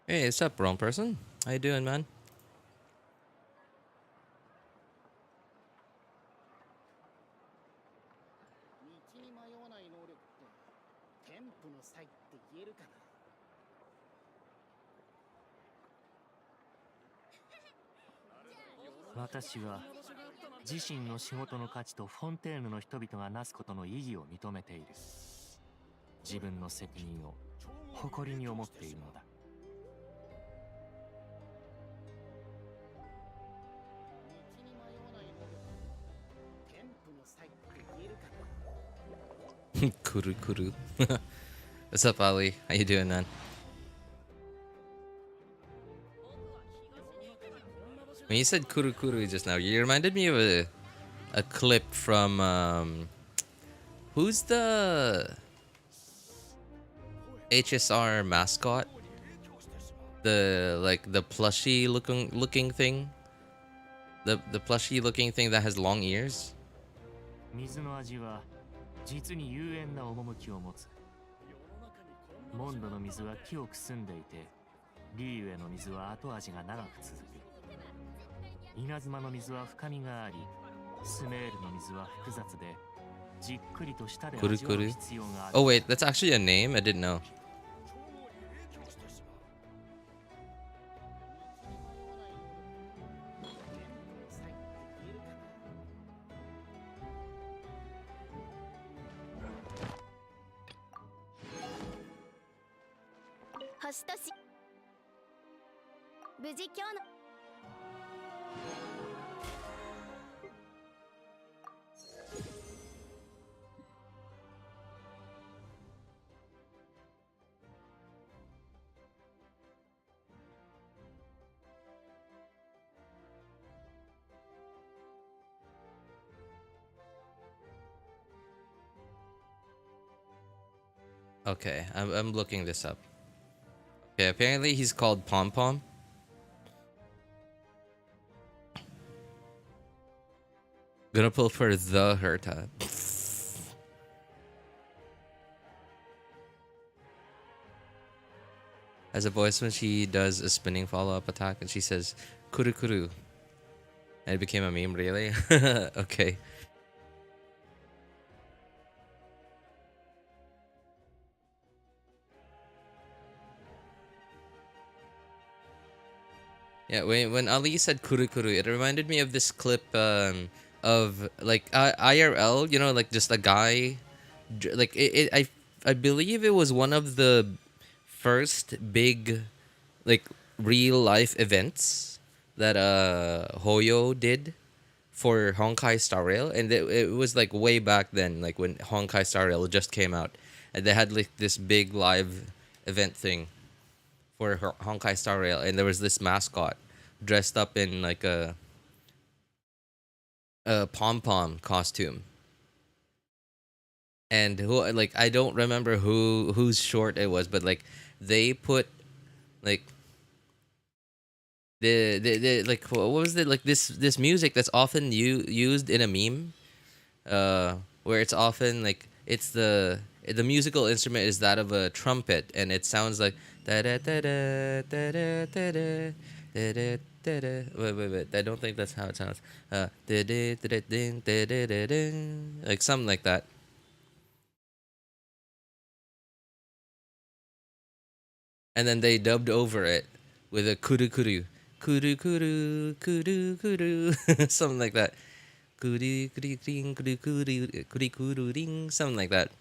Hey, what's up, wrong person? How you doing, man? Kuru kuru. What's up, Ali? How you doing, man? When you said kuru kuru just now, you reminded me of a clip from who's the HSR mascot? The plushy looking thing? The plushy looking thing that has long ears? 水の味は実に幽怨な趣を持つ。モンドの水は清く澄んでいて、リーウェの水は後味が長く続く。稲妻の水は深みがあり、スメールの水は複雑で、じっくりと舌で味わう必要がある。Oh wait, that's actually a name? I didn't know. Okay, I'm looking this up. Okay, apparently he's called Pom Pom. Gonna pull for the Herta. Has a voice when she does a spinning follow-up attack and she says kuru kuru. And it became a meme, really? Okay. Yeah, when Ali said kuru kuru, it reminded me of this clip of like IRL, you know, like just a guy, like I believe it was one of the first big like real life events that Hoyo did for Honkai Star Rail, and it was like way back then, like when Honkai Star Rail just came out, and they had like this big live event thing for Honkai Star Rail, and there was this mascot dressed up in like a pom-pom costume. And who, like, I don't remember whose short it was, but like they put like the like what was it, like this music that's often used in a meme, where it's often like it's the musical instrument is that of a trumpet, and it sounds like da da da da da da da da da da. Wait, I don't think that's how it sounds. Like something like that. And then they dubbed over it with a kuru kuru, kuru kuru, kuru kuru, something like that. Kuru kuru ring, kuru kuru, kuru kuru ring, something like that.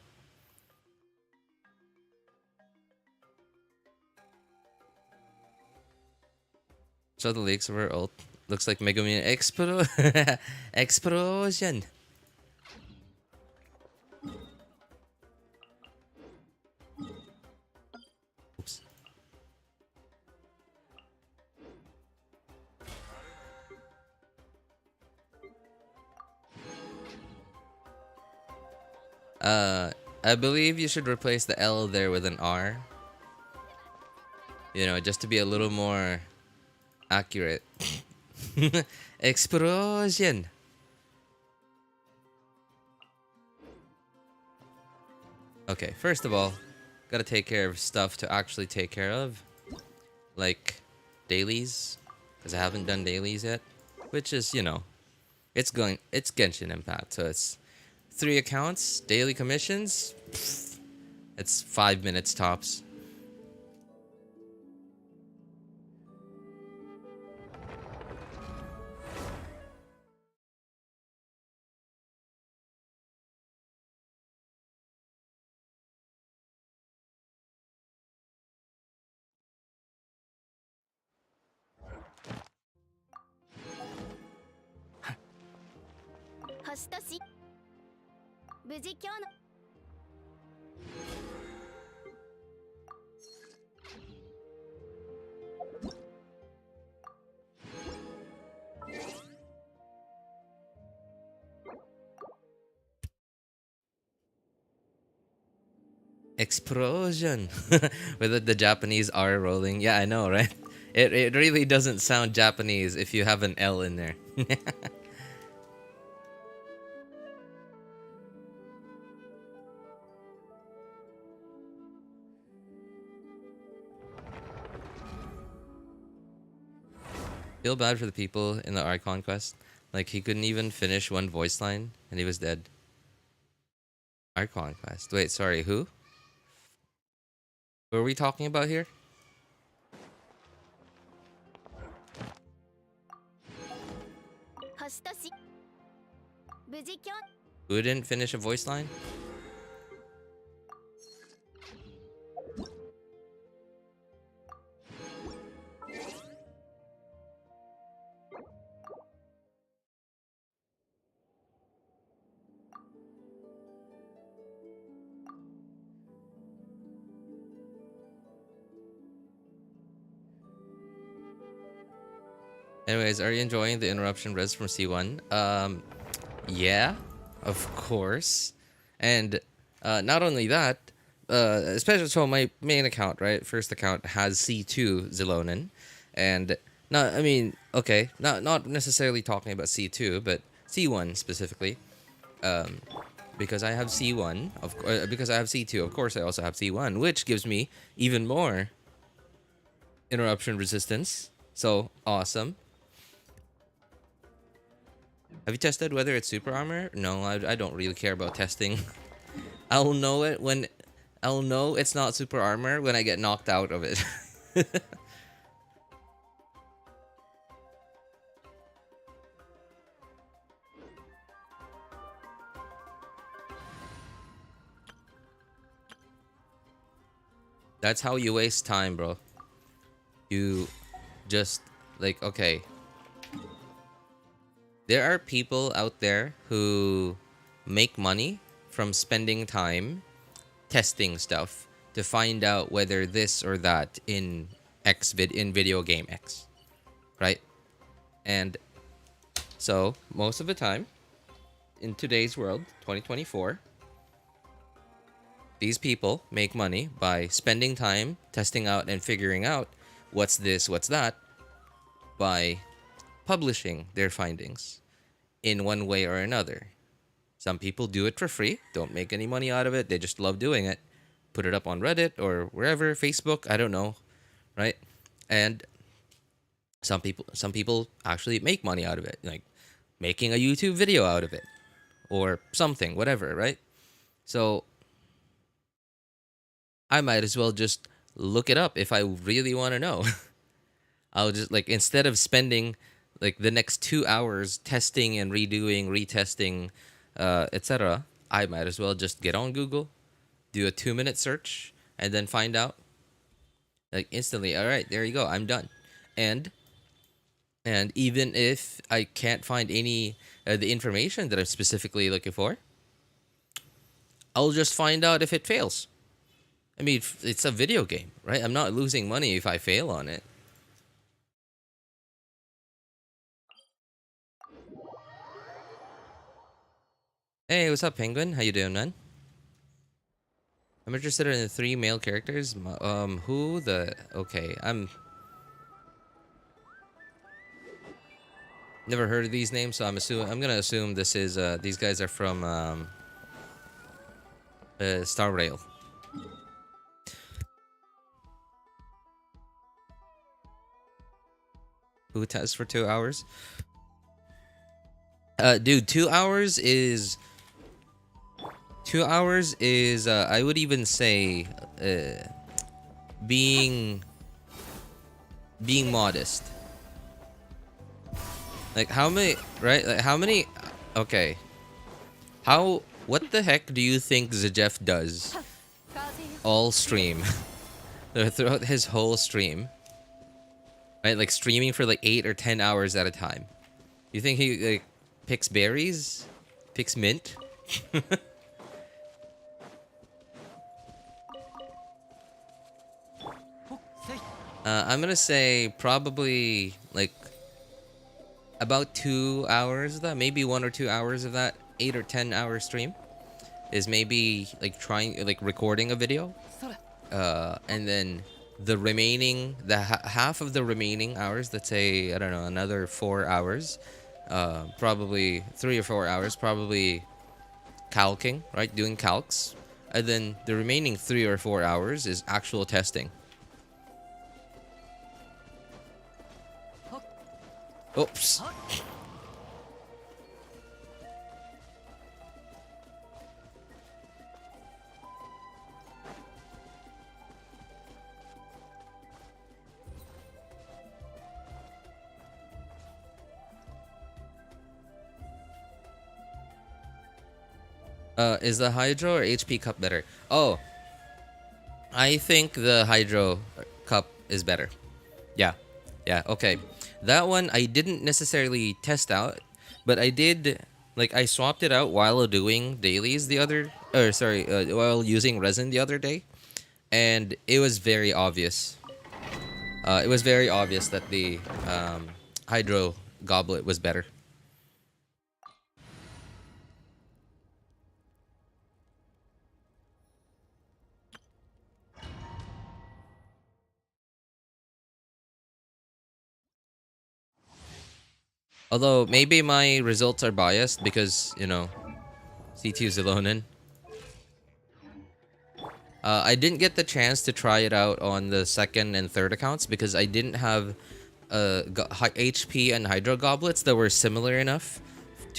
So the leaks of her ult looks like Megumin Explosion. Oops. I believe you should replace the L there with an R. You know, just to be a little more accurate. Explosion. Okay, first of all, gotta take care of stuff to actually take care of. Like, dailies. Because I haven't done dailies yet. Which is, you know, it's Genshin Impact. So it's 3 accounts, daily commissions. Pfft, it's 5 minutes tops. Explosion with the Japanese R rolling. Yeah, I know, right? It really doesn't sound Japanese if you have an L in there. Feel bad for the people in the R Conquest. Like, he couldn't even finish one voice line and he was dead. R Conquest. Wait, sorry, who? What are we talking about here? Who didn't finish a voice line? Anyways, are you enjoying the interruption res from C1? Yeah, of course. And not only that, especially so my main account, right? First account has C2 Zilonen. And not I mean, okay, not necessarily talking about C2, but C1 specifically. Um because I have C1, because I have C2, of course I also have C1, which gives me even more interruption resistance. So, awesome. Have you tested whether it's super armor? No, I don't really care about testing. I'll know it when... I'll know it's not super armor when I get knocked out of it. That's how you waste time, bro. You just... Like, okay. There are people out there who make money from spending time testing stuff to find out whether this or that in in video game X, right? And so most of the time in today's world, 2024, these people make money by spending time testing out and figuring out what's this, what's that, by publishing their findings in one way or another. Some people do it for free, don't make any money out of it, they just love doing it. Put it up on Reddit or wherever, Facebook, I don't know, right? And some people actually make money out of it, like making a YouTube video out of it or something, whatever, right? So I might as well just look it up if I really want to know. I'll just, like, instead of spending like the next 2 hours testing and redoing, retesting, etc., I might as well just get on Google, do a 2-minute search, and then find out, like, instantly. All right, there you go. I'm done. And even if I can't find any the information that I'm specifically looking for, I'll just find out if it fails. I mean, it's a video game, right? I'm not losing money if I fail on it. Hey, what's up, Penguin? How you doing, man? I'm interested in the 3 male characters. Who the... Okay, I'm... Never heard of these names, so I'm gonna assume this is, these guys are from, Star Rail. Who tests for 2 hours? Dude, 2 hours is 2 hours is I would even say being modest. Like how many, right? Like how many? Okay. What the heck do you think Zajef does all stream? Throughout his whole stream. Right? Like streaming for like 8 or 10 hours at a time. You think he like picks berries? Picks mint? I'm gonna say probably like about 2 hours of that, maybe 1 or 2 hours of that 8 or 10 hour stream is maybe like trying like recording a video, and then the remaining half of the remaining hours, let's say I don't know, another 4 hours, probably 3 or 4 hours, probably calcing, right, doing calcs, and then the remaining 3 or 4 hours is actual testing. Oops. Is the Hydro or HP Cup better? Oh, I think the Hydro Cup is better. Yeah. Yeah, okay. That one I didn't necessarily test out, but I did, like, I swapped it out while doing dailies while using resin the other day, and it was very obvious. It was very obvious that the Hydro Goblet was better. Although, maybe my results are biased because, you know, C2 Zilonin. I didn't get the chance to try it out on the second and third accounts because I didn't have HP and Hydro Goblets that were similar enough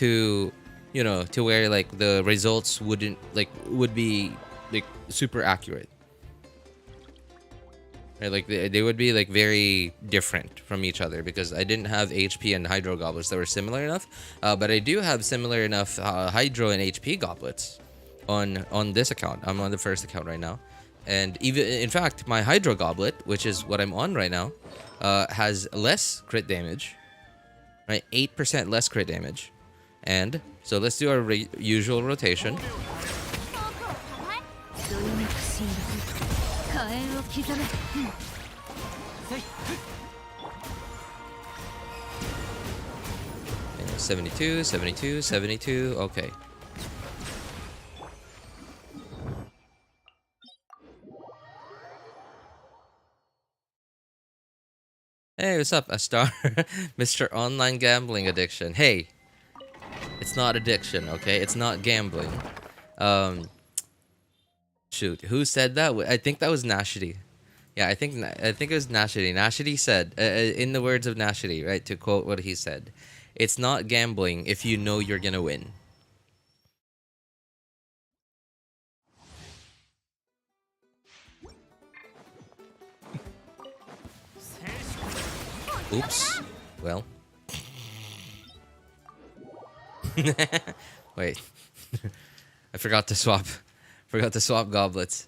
to, you know, to where, like, the results would be, like, super accurate. Right, like they would be like very different from each other because I didn't have HP and Hydro Goblets that were similar enough, but I do have similar enough Hydro and HP Goblets on this account. I'm on the first account right now, and even in fact my Hydro Goblet, which is what I'm on right now, has less crit damage, right? 8% less crit damage, and so let's do our usual rotation. And 72, 72, 72, okay. Hey, what's up, Astar? Mr. Online Gambling Addiction. Hey, it's not addiction, okay? It's not gambling. Shoot, who said that? I think that was Nashidi. Yeah, I think it was Nashidi. Nashidi said, in the words of Nashidi, right, to quote what he said, "It's not gambling if you know you're gonna win." Oops. Well. Wait. I forgot to swap. Forgot to swap goblets.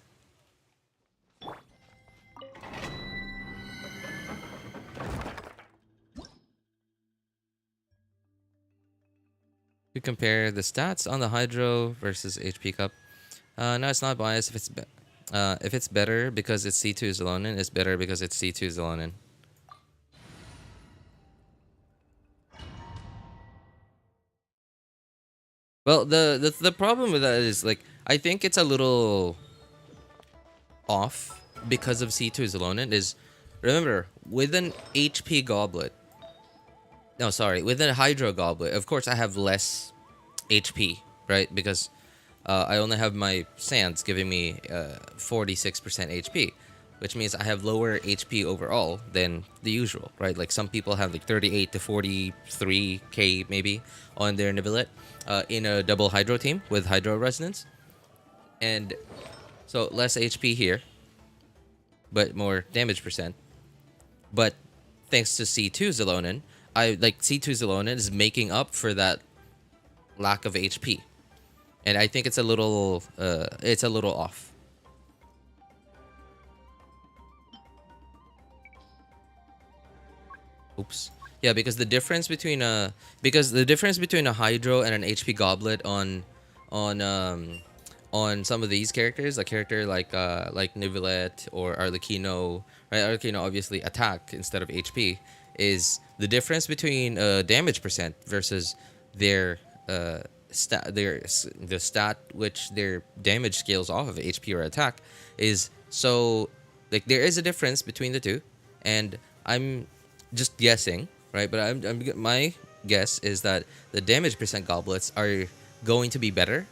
To compare the stats on the Hydro versus HP Cup. No, it's not biased. If it's better because it's C2 Zilonin, it's better because it's C2 Zilonin. Well, the problem with that is, like, I think it's a little off because of C2 Zilonin is, remember, with an HP Goblet, no, sorry, with a Hydro Goblet, of course I have less HP, right? Because I only have my sands giving me 46% HP, which means I have lower HP overall than the usual, right? Like some people have like 38 to 43k maybe on their Neuvillette in a double hydro team with hydro resonance, and so less HP here, but more damage percent. But thanks to C2 Zelonin, I like C2 Zelonin is making up for that lack of HP, and I think it's a little off. Oops. Yeah, because the difference between a hydro and an HP goblet on some of these characters, a character like Neuvillette or Arlecchino, right? Arlecchino obviously attack instead of HP, is the difference between damage percent versus their the stat which their damage scales off of HP or attack is so, like, there is a difference between the two, and I'm just guessing, right? But my guess is that the damage percent goblets are going to be better,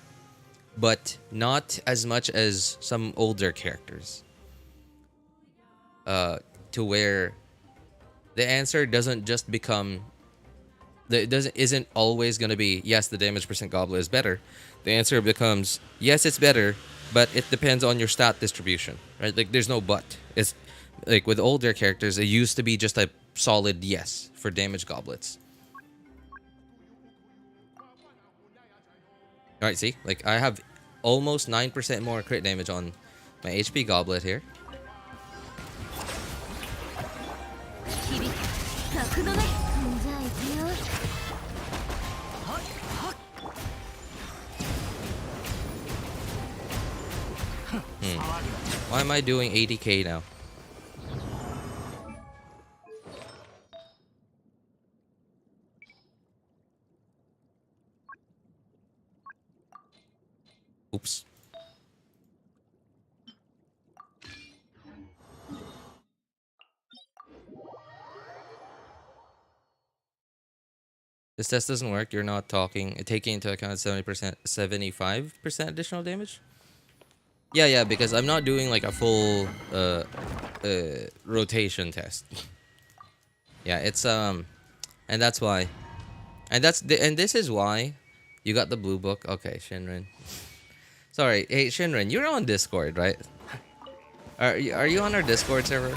but not as much as some older characters. To where the answer doesn't just become isn't always going to be yes, the damage percent goblet is better. The answer becomes yes, it's better, but it depends on your stat distribution, right? Like there's no but. It's like with older characters, it used to be just a solid yes for damage goblets. All right, see, like I have almost 9% more crit damage on my HP goblet here. Why am I doing 80k now? Oops. This test doesn't work. You're not taking into account 70%, 75% additional damage. Yeah, because I'm not doing like a full rotation test. Yeah, it's and that's why, and this is why you got the blue book. Okay, Shinrin. Sorry, hey Shinrin, you're on Discord, right? Are you on our Discord server?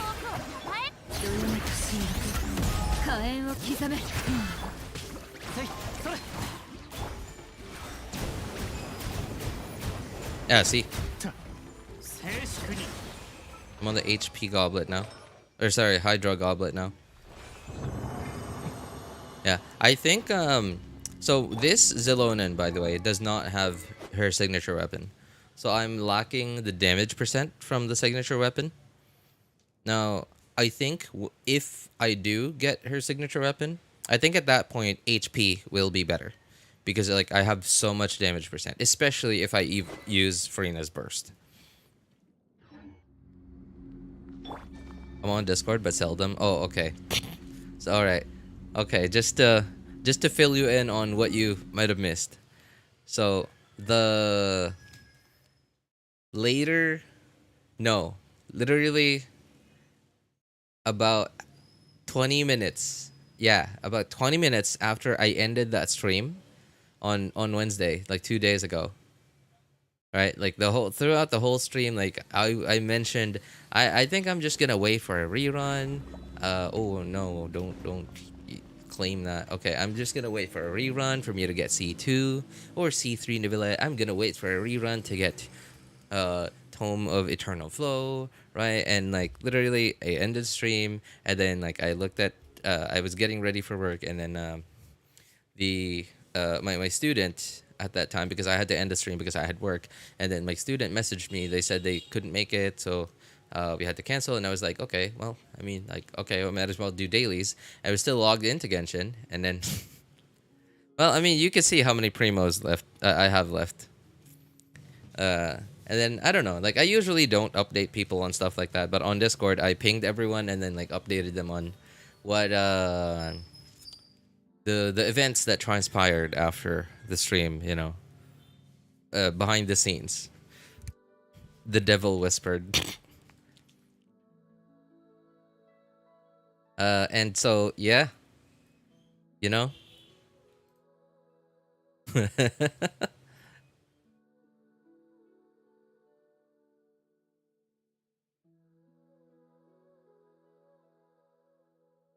Yeah, see, I'm on the HP goblet now, or sorry, Hydra goblet now. Yeah, I think so this Zelonin, by the way, does not have her signature weapon. So I'm lacking the damage percent from the signature weapon. Now, I think if I do get her signature weapon, I think at that point HP will be better, because like I have so much damage percent, especially if I use Farina's burst. I'm on Discord but seldom. Oh, okay. So all right. Okay, just to fill you in on what you might have missed. So the later, no, literally about 20 minutes. Yeah, about 20 minutes after I ended that stream on Wednesday, like 2 days ago. Right, like throughout the whole stream, like I mentioned, I think I'm just gonna wait for a rerun. Oh no, don't claim that. Okay, I'm just gonna wait for a rerun for me to get C2 or C3 Neuvillette. I'm gonna wait for a rerun to get Tome of Eternal Flow, right? And like literally I ended stream, and then like I looked at I was getting ready for work, and then the my student at that time, because I had to end the stream because I had work, and then my student messaged me. They said they couldn't make it, so we had to cancel. And I was like, okay, well, I mean, like, okay, I might as well do dailies. I was still logged into Genshin, and then, well, I mean, you can see how many primos left I have left. And then I don't know, like I usually don't update people on stuff like that, but on Discord I pinged everyone and then like updated them on what the events that transpired after the stream, you know. behind the scenes. The devil whispered. And so yeah, you know.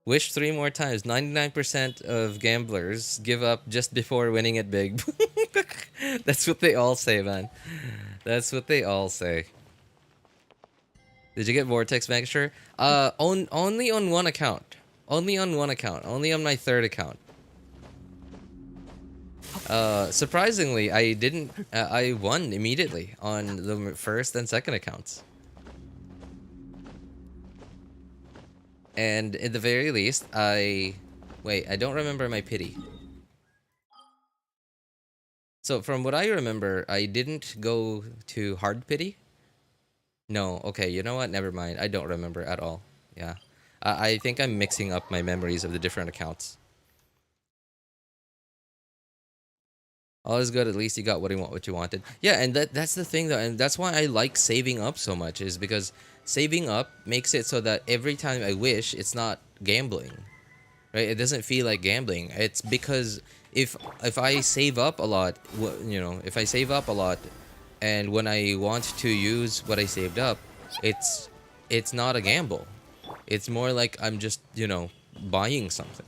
Wish 3 more times. 99% of gamblers give up just before winning it big. That's what they all say, man. That's what they all say. Did you get Vortex Vanquisher? Only on one account. Only on one account. Only on my third account. Surprisingly, I didn't. I won immediately on the first and second accounts. And at the very least, wait, I don't remember my pity. So from what I remember, I didn't go to hard pity. No, okay, you know what? Never mind. I don't remember at all. Yeah. I think I'm mixing up my memories of the different accounts. All is good. At least you got what you wanted. Yeah, and that's the thing though, and that's why I like saving up so much, is because saving up makes it so that every time I wish, it's not gambling, right? It doesn't feel like gambling. It's because if I save up a lot, if I save up a lot, and when I want to use what I saved up, it's not a gamble. It's more like I'm just buying something.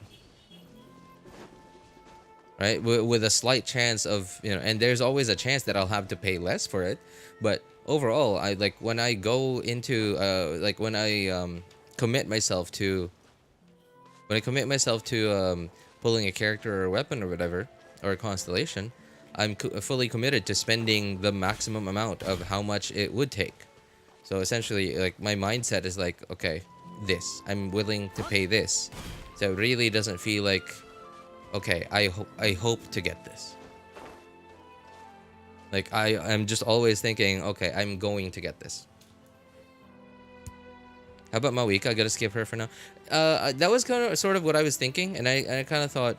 Right, with a slight chance of and there's always a chance that I'll have to pay less for it, but overall, I like when I go into like when I commit myself to pulling a character or a weapon or whatever, or a constellation, I'm fully committed to spending the maximum amount of how much it would take. So essentially, like, my mindset is like, okay, I'm willing to pay this, so it really doesn't feel like, okay, I hope to get this. Like, I'm just always thinking, okay, I'm going to get this. How about Mawika? I gotta skip her for now. That was kind of sort of what I was thinking, and I kind of thought,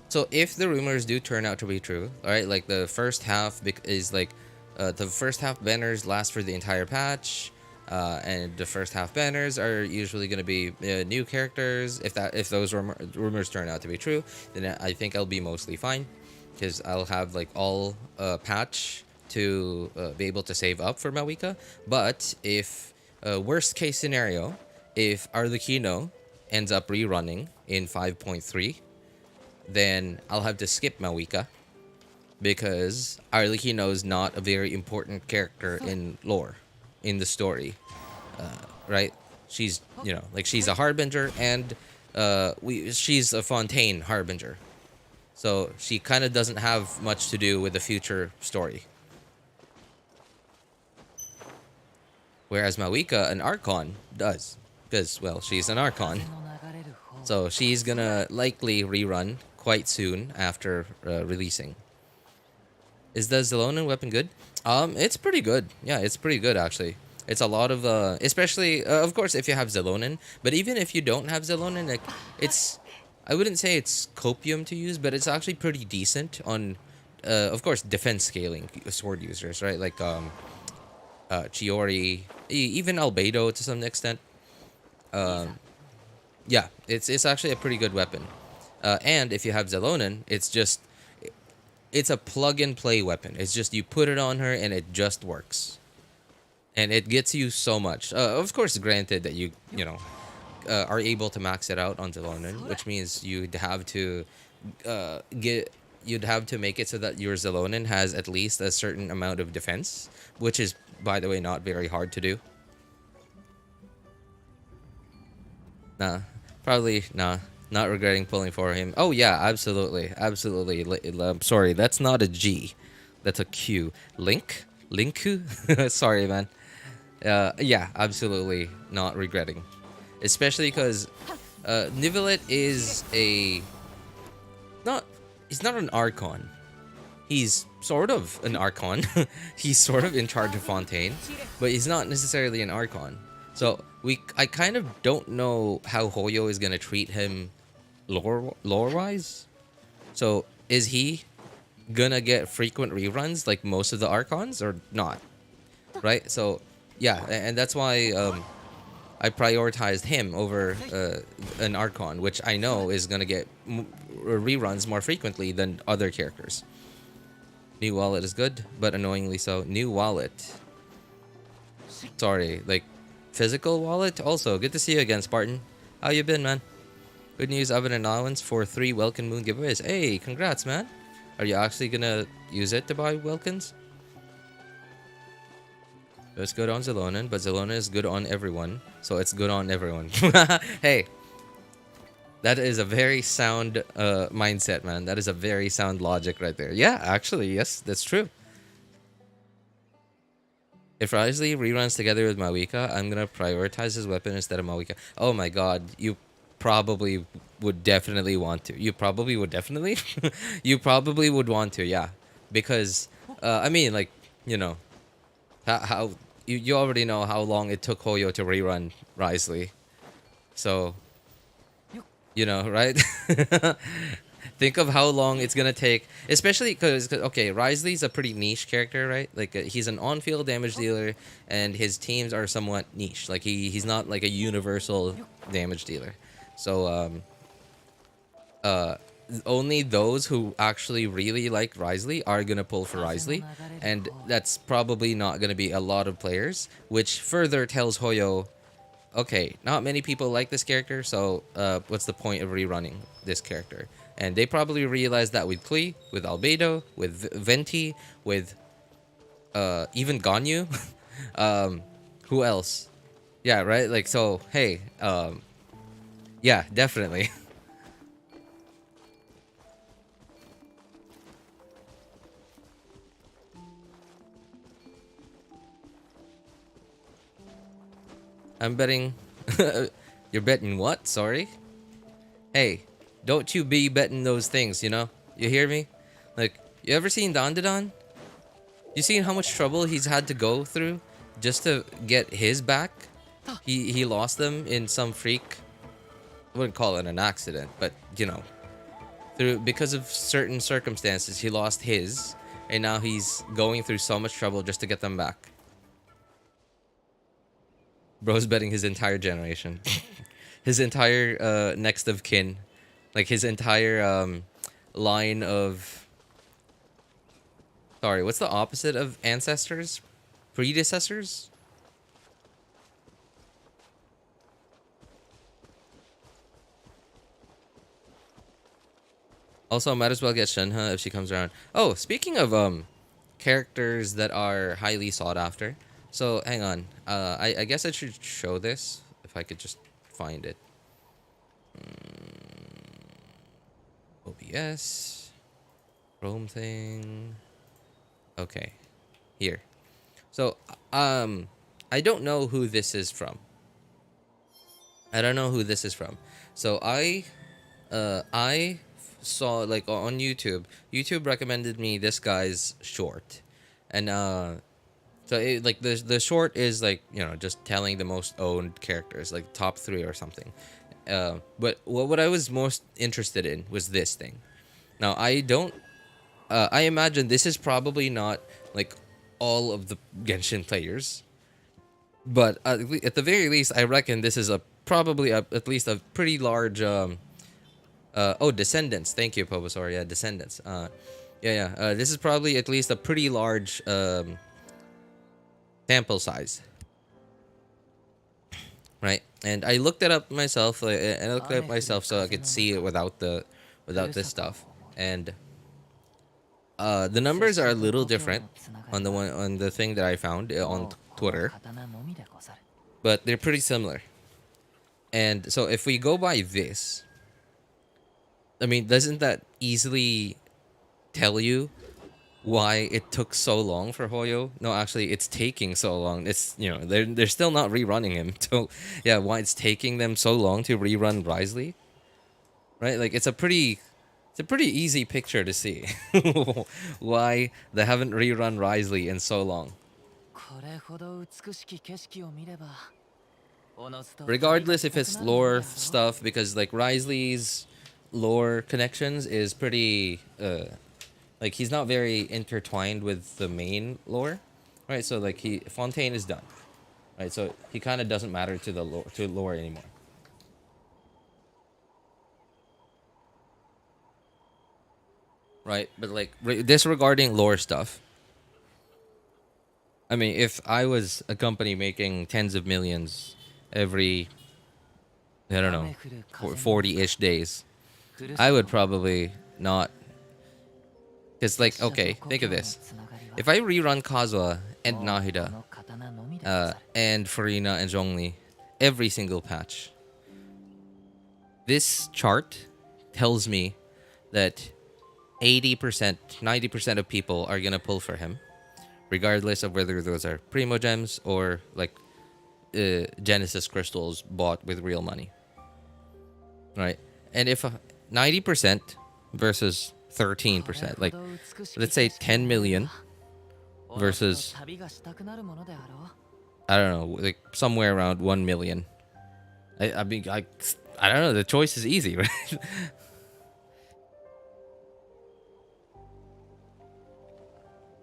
so if the rumors do turn out to be true, all right, like the first half is like, the first half banners last for the entire patch. And the first half banners are usually going to be new characters. If those rumors turn out to be true, then I think I'll be mostly fine, because I'll have like all patch to be able to save up for Mawika. But if worst case scenario, if Arlecchino ends up rerunning in 5.3, then I'll have to skip Mawika, because Arlecchino is not a very important character in lore, in the story, right? She's she's a harbinger, and she's a Fontaine harbinger, so she kind of doesn't have much to do with the future story. Whereas Mawika, an Archon, does, because, well, she's an Archon, so she's gonna likely rerun quite soon after releasing. Is the Zelonan weapon good? It's pretty good. Yeah, it's pretty good, actually. It's a lot of, especially, of course, if you have Zelonan. But even if you don't have Zelonan, like, I wouldn't say it's copium to use, but it's actually pretty decent on, of course, defense scaling sword users, right? Like, Chiori, even Albedo to some extent. Yeah, it's actually a pretty good weapon. And if you have Zelonan, it's a plug-and-play weapon. It's just you put it on her and it just works. And it gets you so much. Of course, granted that you are able to max it out on Zelonan, which means you'd have to make it so that your Zelonan has at least a certain amount of defense, which is, by the way, not very hard to do. Not regretting pulling for him. Oh yeah, absolutely. I'm sorry, that's not a G, that's a Q. Linku. Sorry, man. Yeah, absolutely not regretting, especially because Neuvillette is he's not an Archon. He's sort of an Archon. He's sort of in charge of Fontaine, but he's not necessarily an Archon. So I kind of don't know how Hoyo is gonna treat him lore-wise. So is he gonna get frequent reruns like most of the Archons or not, right? So yeah, and that's why I prioritized him over an Archon, which I know is gonna get reruns more frequently than other characters. New wallet is good, but annoyingly so. New wallet. Sorry, like physical wallet. Also, good to see you again, Spartan. How you been, man? Good news, I have an allowance for 3 Welkin Moon giveaways. Hey, congrats, man. Are you actually gonna use it to buy Welkins? It's good on Zelonan, but Zelona is good on everyone, so it's good on everyone. Hey, that is a very sound mindset, man. That is a very sound logic right there. Yeah, actually, yes, that's true. If Wriothesley reruns together with Mawika, I'm gonna prioritize his weapon instead of Mawika. Oh my god, you probably would definitely want to. You probably would definitely? You probably would want to, yeah. Because, I mean, like, you know, how you already know how long it took Hoyo to rerun Wriothesley. So, you know, right? Think of how long it's gonna take, especially because okay, Wriothesley's a pretty niche character, right? Like he's an on-field damage dealer, and his teams are somewhat niche. Like he's not like a universal damage dealer. So only those who actually really like Wriothesley are gonna pull for Wriothesley, and that's probably not gonna be a lot of players, which further tells Hoyo, okay, not many people like this character, so what's the point of rerunning this character? And they probably realized that with Klee, with Albedo, with Venti, with even Ganyu. Who else? Yeah, right? Like, so, hey, yeah, definitely. I'm betting... You're betting what? Sorry? Hey, don't you be betting those things, you know? You hear me? Like, you ever seen Dandadan? You seen how much trouble he's had to go through just to get his back? He lost them in some freak... I wouldn't call it an accident, but, you know, because of certain circumstances, he lost his, and now he's going through so much trouble just to get them back. Bro's betting his entire generation. His entire next of kin. Like his entire line of... Sorry, what's the opposite of ancestors? Predecessors? Also, might as well get Shenhe if she comes around. Oh, speaking of characters that are highly sought after. So, hang on. I guess I should show this if I could just find it. OBS. Chrome thing. Okay. Here. So, I don't know who this is from. I don't know who this is from. So, I saw, like, on YouTube. YouTube recommended me this guy's short. And, so, like, the short is, like, you know, just telling the most owned characters, like, top 3 or something. But what I was most interested in was this thing. Now, I don't... I imagine this is probably not, like, all of the Genshin players. But at the very least, I reckon this is probably at least a pretty large... oh, Descendants. Thank you, Pobosaur. Yeah, Descendants. Yeah. This is probably at least a pretty large sample size. Right? And I looked it up myself, and I looked it up myself so I could see it without this stuff. And the numbers are a little different on the thing that I found on Twitter, but they're pretty similar. And so if we go by this, I mean, doesn't that easily tell you why it took so long for Hoyo? No, actually, it's taking so long. It's, you know, they're still not rerunning him. So, yeah, why it's taking them so long to rerun Wriothesley, right? Like, it's a pretty easy picture to see why they haven't rerun Wriothesley in so long. Regardless if it's lore stuff, because like Wriothesley's lore connections is pretty like Like he's not very intertwined with the main lore, right? So like Fontaine is done, right? So he kind of doesn't matter to the lore anymore. Right, but like disregarding lore stuff. I mean, if I was a company making tens of millions every, I don't know, 40-ish days, I would probably not. Because, like, okay, think of this. If I rerun Kazuha and Nahida, and Farina and Zhongli every single patch, this chart tells me that 80%, 90% of people are going to pull for him, regardless of whether those are Primo Gems or, like, Genesis crystals bought with real money. Right? And if 90% versus 13%, like, let's say 10 million versus, I don't know, like somewhere around 1 million. I mean, I don't know, the choice is easy, right?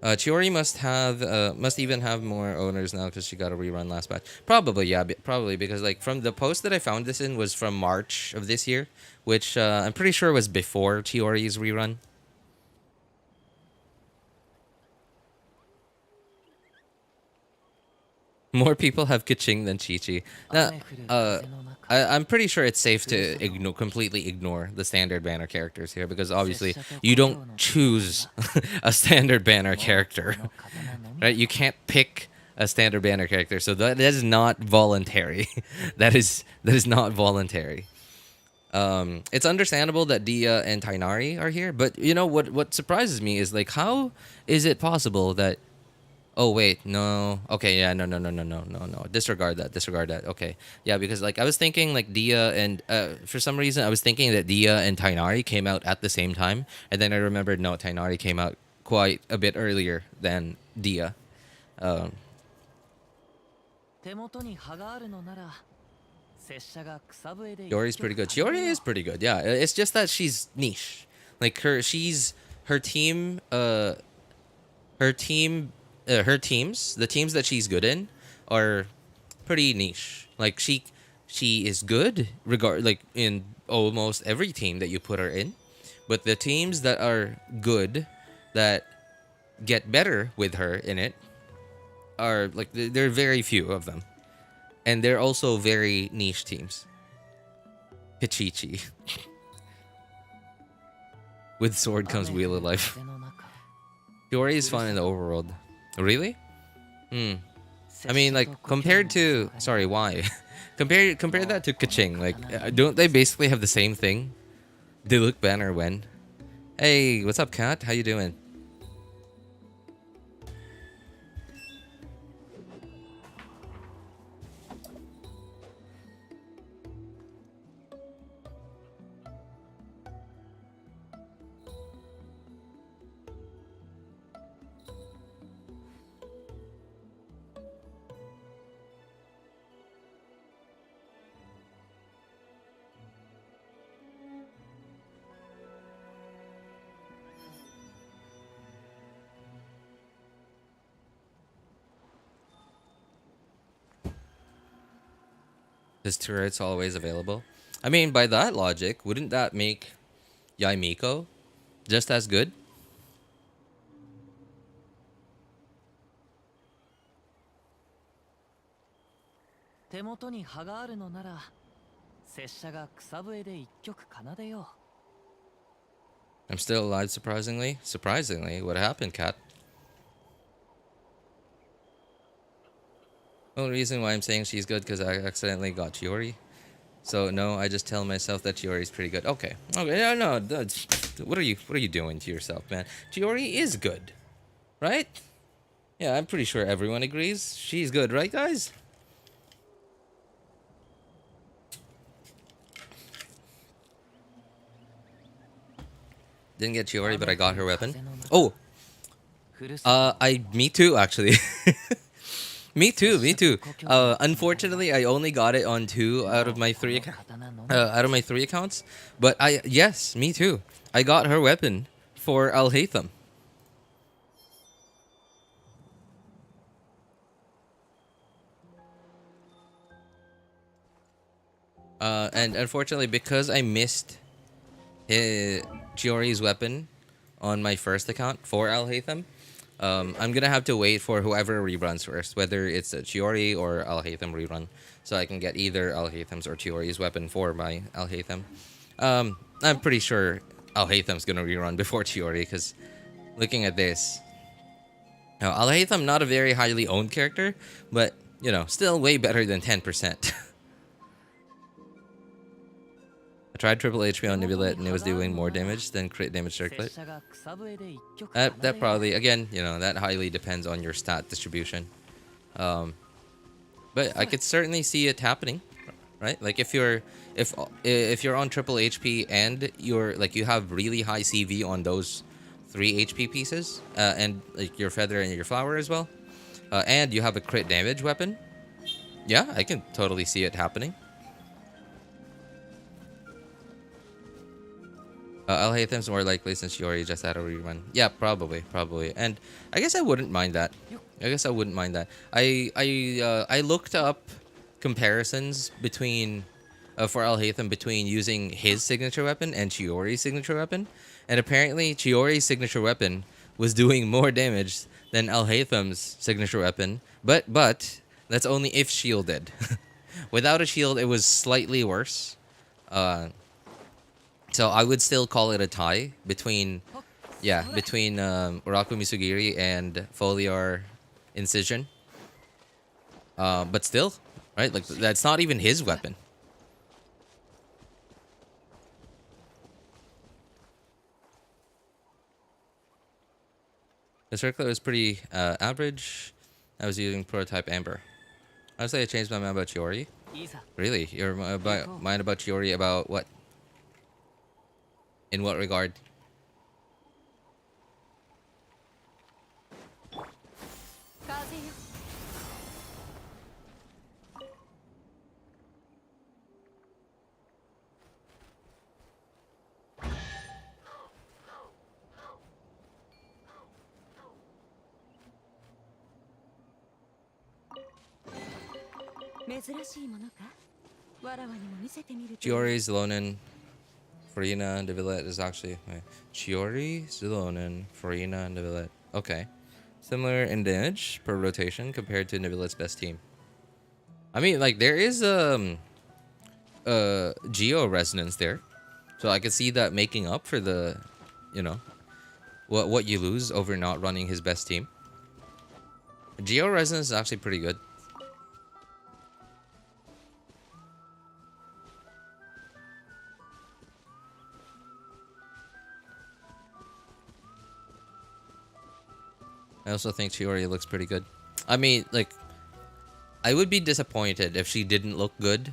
Chiori must even have more owners now because she got a rerun last batch. Probably, yeah, probably because like from the post that I found this in was from March of this year, which I'm pretty sure was before Chiori's rerun. More people have Kaching than Chi-Chi. Now, I'm pretty sure it's safe to completely ignore the standard banner characters here because obviously you don't choose a standard banner character, right? You can't pick a standard banner character, so that is not voluntary. that is not voluntary. It's understandable that Dia and Tainari are here, but you know what surprises me is like how is it possible that oh wait, no. Okay, yeah, no. Disregard that. Okay. Yeah, because like I was thinking like Dia and for some reason I was thinking that Dia and Tainari came out at the same time, and then I remembered no, Tainari came out quite a bit earlier than Dia. Um Chiori's pretty good. Chiori is pretty good. Yeah, it's just that she's niche. Like her team her team her teams, the teams that she's good in are pretty niche. Like she is good like in almost every team that you put her in, but the teams that are good that get better with her in it are like there are very few of them, and they're also very niche teams. Pichichi. With sword comes wheel of life. Chiori is fun in the overworld. Really? I mean, like compared to sorry, why? compare that to Kaching. Like, don't they basically have the same thing? Diluc banner when? Hey, what's up, Kat? How you doing? Is turrets always available? I mean, by that logic, wouldn't that make Yaimiko just as good? I'm still alive, surprisingly. Surprisingly, what happened, Kat? The only reason why I'm saying she's good because I accidentally got Chiori. So no, I just tell myself that Chiori's pretty good. Okay, okay, no, what are you doing to yourself, man? Chiori is good, right? Yeah, I'm pretty sure everyone agrees. She's good, right, guys? Didn't get Chiori, but I got her weapon. Oh, me too, actually. Me too. Unfortunately, I only got it on 2 out of my 3 accounts. But yes, me too. I got her weapon for Al Haytham. And unfortunately, because I missed Chiori's weapon on my first account for Alhaitham, I'm gonna have to wait for whoever reruns first, whether it's a Chiori or Alhaitham rerun, so I can get either Alhaitham's or Chiori's weapon for my Alhaitham. I'm pretty sure Alhaitham's gonna rerun before Chiori, because looking at this, now Alhaitham not a very highly owned character, but still way better than 10%. I tried triple HP on Neuvillette and it was doing more damage than crit damage circlet. That probably, again, that highly depends on your stat distribution. But I could certainly see it happening, right? Like if you're on triple HP and you have really high CV on those 3 HP pieces, and like your feather and your flower as well, and you have a crit damage weapon, yeah, I can totally see it happening. Alhaitham's more likely since Shiori just had a rerun. Yeah, probably. And I guess I wouldn't mind that. I looked up comparisons between for Alhaitham between using his signature weapon and Chiori's signature weapon, and apparently Chiori's signature weapon was doing more damage than Alhaitham's signature weapon, but that's only if shielded. Without a shield, it was slightly worse. So I would still call it a tie between Uraku Misugiri and Foliar Incision. But still, right? Like that's not even his weapon. The circlet was pretty average. I was using prototype Amber. Honestly, I changed my mind about Chiori. Really? Your mind about Chiori about what? In what regard? Chiori, Zlonin, Farina, and Neuvillette is actually... Chiori, Zlonin, Farina, and Neuvillette. Okay. Similar in damage per rotation compared to Neuvillette's best team. I mean, like, there is Geo resonance there. So I could see that making up for the, what you lose over not running his best team. Geo resonance is actually pretty good. I also think Chiori looks pretty good. I mean, like, I would be disappointed if she didn't look good,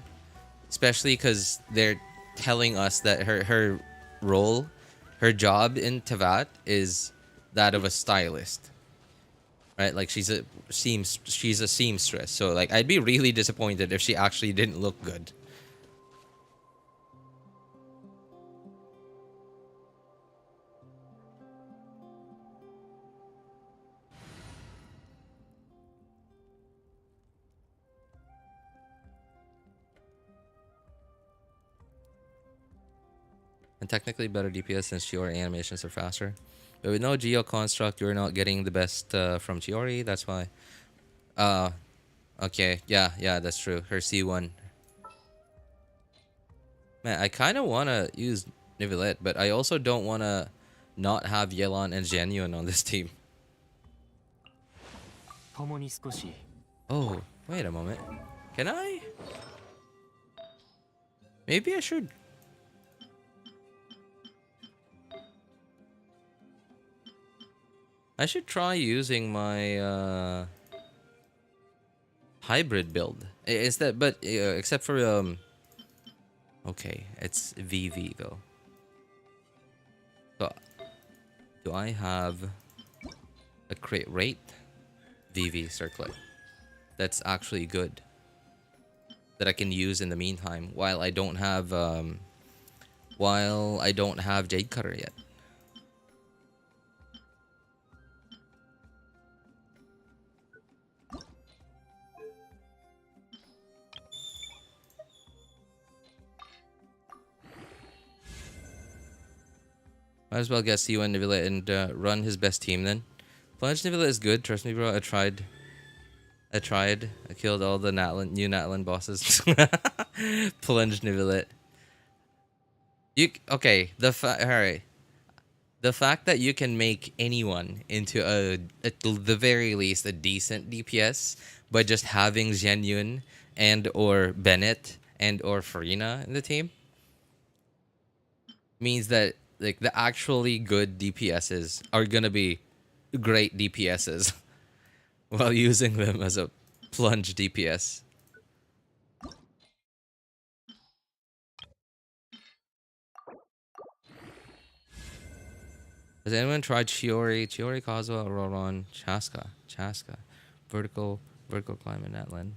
especially because they're telling us that her role, her job in Tevat is that of a stylist, right? Like she's a seamstress. So like, I'd be really disappointed if she actually didn't look good. And technically better DPS since Chiori animations are faster. But with no Geo construct, you're not getting the best from Chiori. That's why. Okay. Yeah, that's true. Her C1. Man, I kind of want to use Neuvillette, but I also don't want to not have Yelan and Genuine on this team. Oh, wait a moment. Can I? Maybe I should. I should try using my hybrid build instead, but except for okay, it's VV though. So do I have a crit rate VV circlet that's actually good that I can use in the meantime while I don't have Jade Cutter yet? Might as well get C1 Neuvillette and run his best team then. Plumage Neuvillette is good. Trust me, bro. I tried. I killed all the new Natlan bosses. Plunge Neuvillette. Okay? Alright. The fact that you can make anyone into at the very least, a decent DPS by just having Zhenyun and or Bennett and or Farina in the team means that like the actually good DPSs are gonna be great DPSs while using them as a plunge DPS. Has anyone tried Chiori, Kazuha, Ororon, Chasca, vertical climb in Natlan.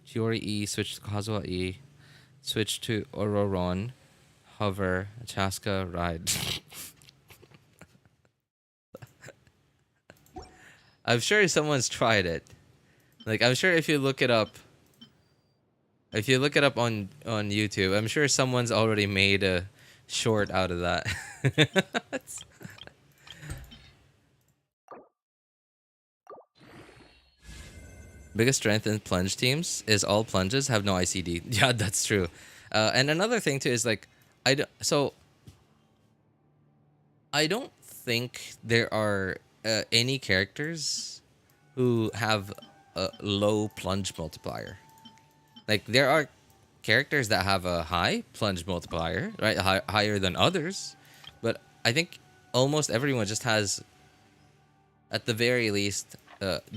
Chiori E, switch to Kazuha E, switch to Ororon, hover, Chasca, ride. I'm sure someone's tried it. Like I'm sure if you look it up on YouTube, I'm sure someone's already made a short out of that. Biggest strength in plunge teams is all plunges have no ICD. Yeah, that's true. And another thing too is like, I don't think there are any characters who have a low plunge multiplier. Like there are characters that have a high plunge multiplier, right? Higher than others, but I think almost everyone just has, at the very least,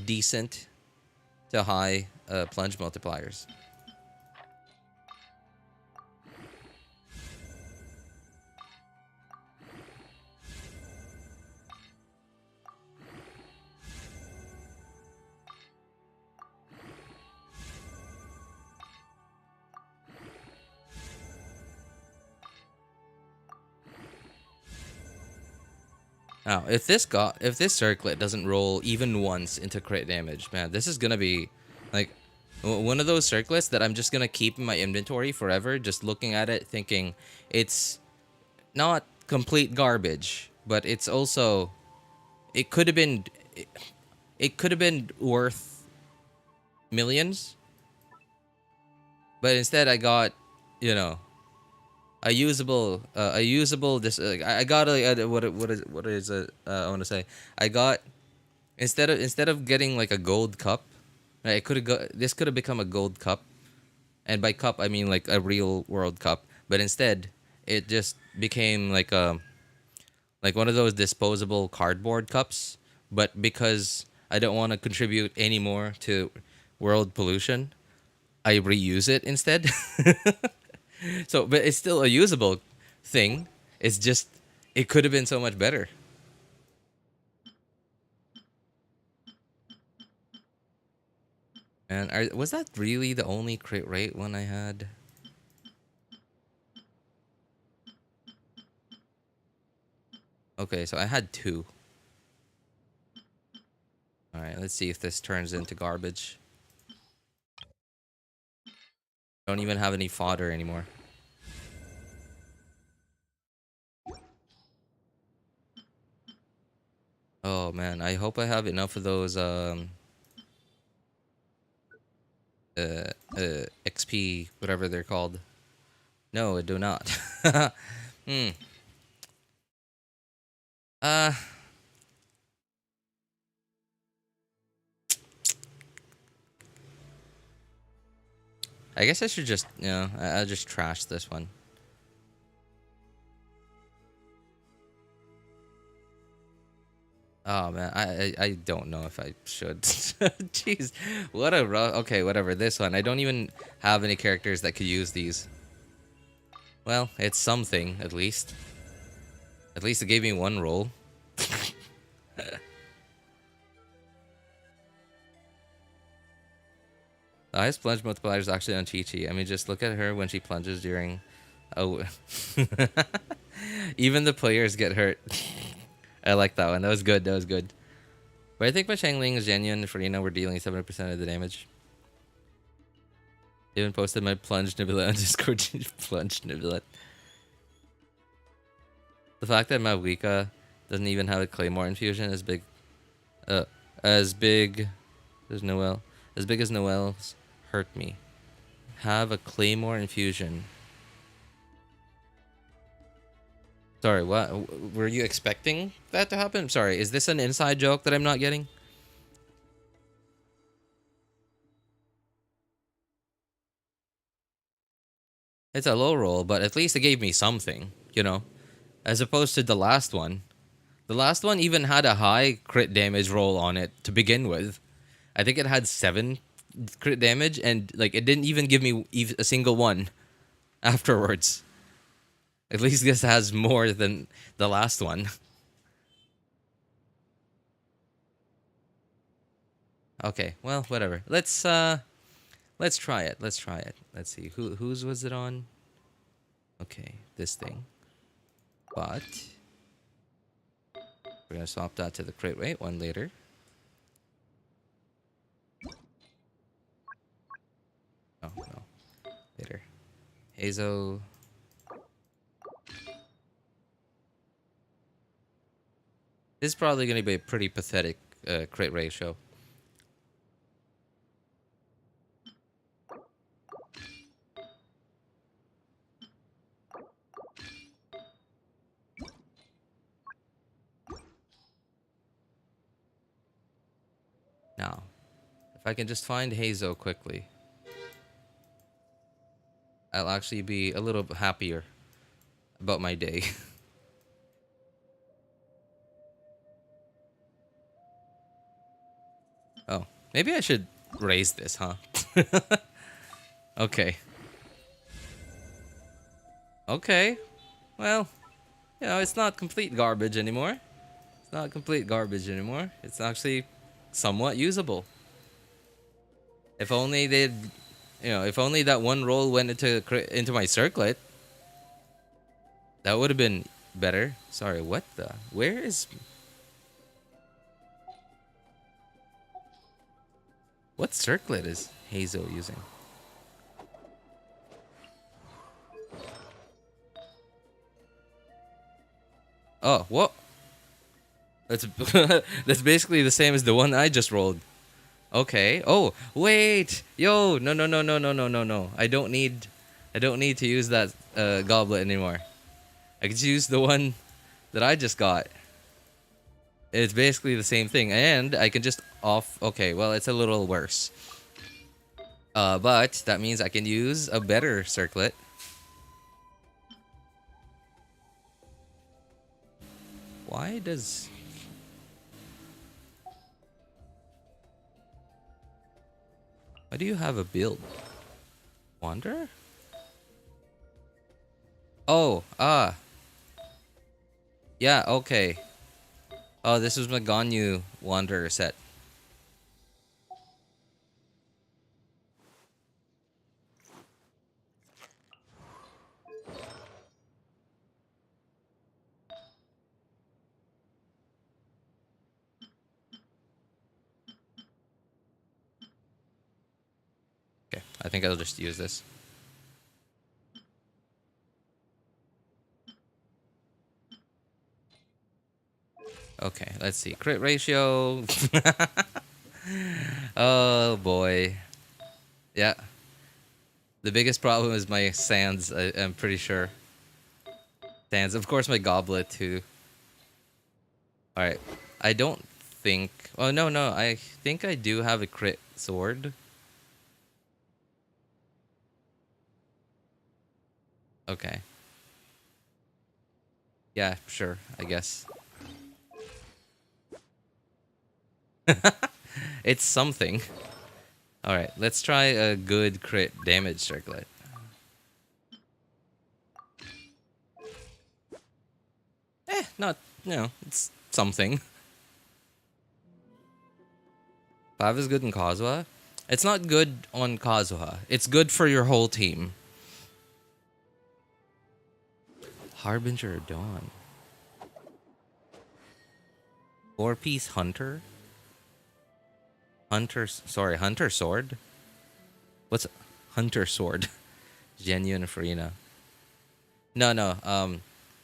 decent to high plunge multipliers. Now, if this circlet doesn't roll even once into crit damage, man, this is gonna be like one of those circlets that I'm just gonna keep in my inventory forever, just looking at it, thinking it's not complete garbage, but it's also it could have been worth millions, but instead I got, you know, a usable this I got what is it I want to say I got instead of getting like a gold cup, right, this could have become a gold cup, and by cup I mean like a real world cup, but instead it just became like one of those disposable cardboard cups, but because I don't want to contribute any more to world pollution, I reuse it instead. So, but it's still a usable thing. It's just, it could have been so much better. And was that really the only crit rate one I had? Okay, so I had 2. Alright, let's see if this turns into garbage. Don't even have any fodder anymore. Oh man, I hope I have enough of those XP, whatever they're called. No, I do not. Hmm. Uh I guess I should just, you know, I'll just trash this one. Oh man, I don't know if I should. Jeez, what a rough. Okay, whatever. This one, I don't even have any characters that could use these. Well, it's something at least. At least it gave me 1 roll. The highest plunge multiplier is actually on Chi-Chi. I mean, just look at her when she plunges during. Oh, even the players get hurt. I like that one. That was good. That was good. But I think my Shangling, Zhenyun, and Farina were dealing 70% of the damage. Even posted my plunge Neuvillette on Discord. Plunge Neuvillette. The fact that Mavuika doesn't even have a Claymore infusion as big, uh, as big as Noel, as big as Noel's hurt me. Have a Claymore infusion. Sorry, what? Were you expecting that to happen? Sorry, is this an inside joke that I'm not getting? It's a low roll, but at least it gave me something, you know? As opposed to the last one. The last one even had a high crit damage roll on it to begin with. I think it had 7 crit damage, and like it didn't even give me a single one afterwards. At least this has more than the last one. Okay, well, whatever. Let's try it. Let's try it. Let's see. Whose was it on? Okay, this thing. But we're gonna swap that to the crit rate one later. Oh no. Later. Hazo. This is probably gonna be a pretty pathetic crit ratio. Now, if I can just find Hazo quickly, I'll actually be a little happier about my day. Oh, maybe I should raise this, huh? Okay. Okay. Well, you know, it's not complete garbage anymore. It's not complete garbage anymore. It's actually somewhat usable. If only they'd, you know, if only that one roll went into my circlet, that would have been better. Sorry, what the? Where is? What circlet is Hazo using? Oh, what? That's that's basically the same as the one I just rolled. Okay. Oh, wait. Yo, no, no, no, no, no, no, no, no. I don't need to use that goblet anymore. I could use the one that I just got. It's basically the same thing, and I can just off. Okay, well, it's a little worse. But that means I can use a better circlet. Why does? Why do you have a build? Wanderer? Oh, yeah, okay. Oh, this was my Ganyu Wanderer set. Okay, I think I'll just use this. Okay, let's see. Crit ratio. Oh boy. Yeah. The biggest problem is my sands, I'm pretty sure. Sands. Of course, my goblet, too. Alright. I don't think... Oh, no, no. I think I do have a crit sword. Okay. Yeah, sure. I guess. It's something. Alright, let's try a good crit damage circlet. Not, you know, it's something. 5 is good in Kazuha. It's not good on Kazuha. It's good for your whole team. Harbinger of Dawn. 4-piece Hunter? Hunter Sword? What's Hunter Sword? Genuine Farina. No,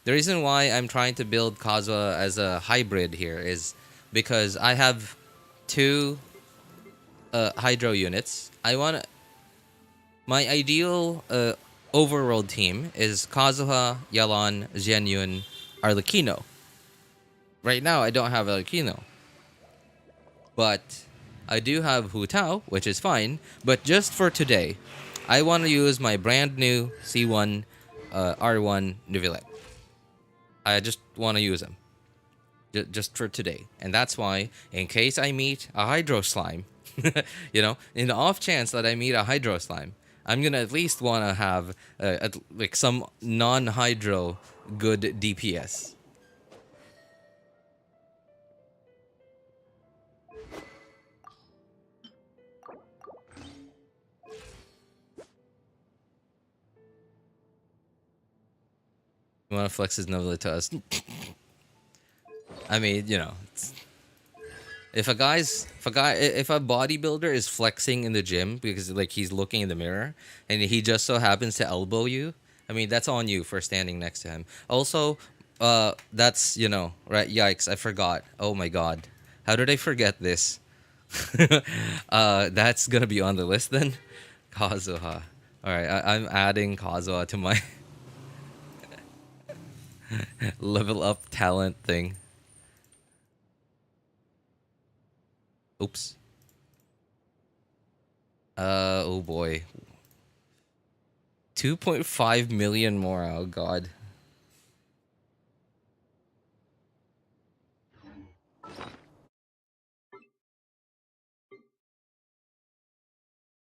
The reason why I'm trying to build Kazuha as a hybrid here is because I have two hydro units. My ideal overworld team is Kazuha, Yalan, Xianyun, Arlecchino. Right now, I don't have Arlecchino, but I do have Hu Tao, which is fine. But just for today, I want to use my brand new C1 R1 Neuvillette. I just want to use them just for today, and that's why, in case I meet a Hydro Slime, in the off chance that I meet a Hydro Slime, I'm gonna at least want to have like some non-Hydro good DPS. You want to flex his Neuvillette to us? I mean, if a bodybuilder is flexing in the gym because like he's looking in the mirror and he just so happens to elbow you, I mean that's on you for standing next to him. Also, that's right. Yikes! I forgot. Oh my god, how did I forget this? That's gonna be on the list then. Kazuha. All right, I'm adding Kazuha to my level up talent thing. Oops. Oh boy. 2.5 million more. Oh god.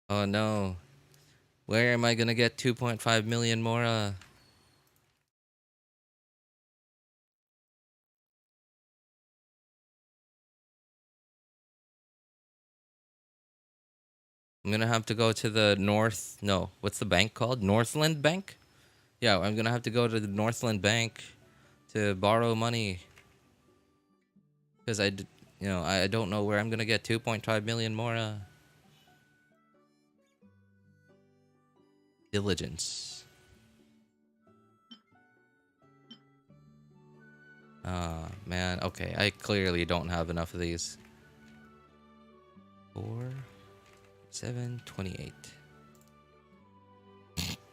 Oh no. Where am I gonna get 2.5 million more? I'm gonna have to go to the north. No, what's the bank called? Northland Bank? Yeah, I'm gonna have to go to the Northland Bank to borrow money because I don't know where I'm gonna get 2.5 million more. Diligence. Ah, man. Okay, I clearly don't have enough of these. 4, 7, 28.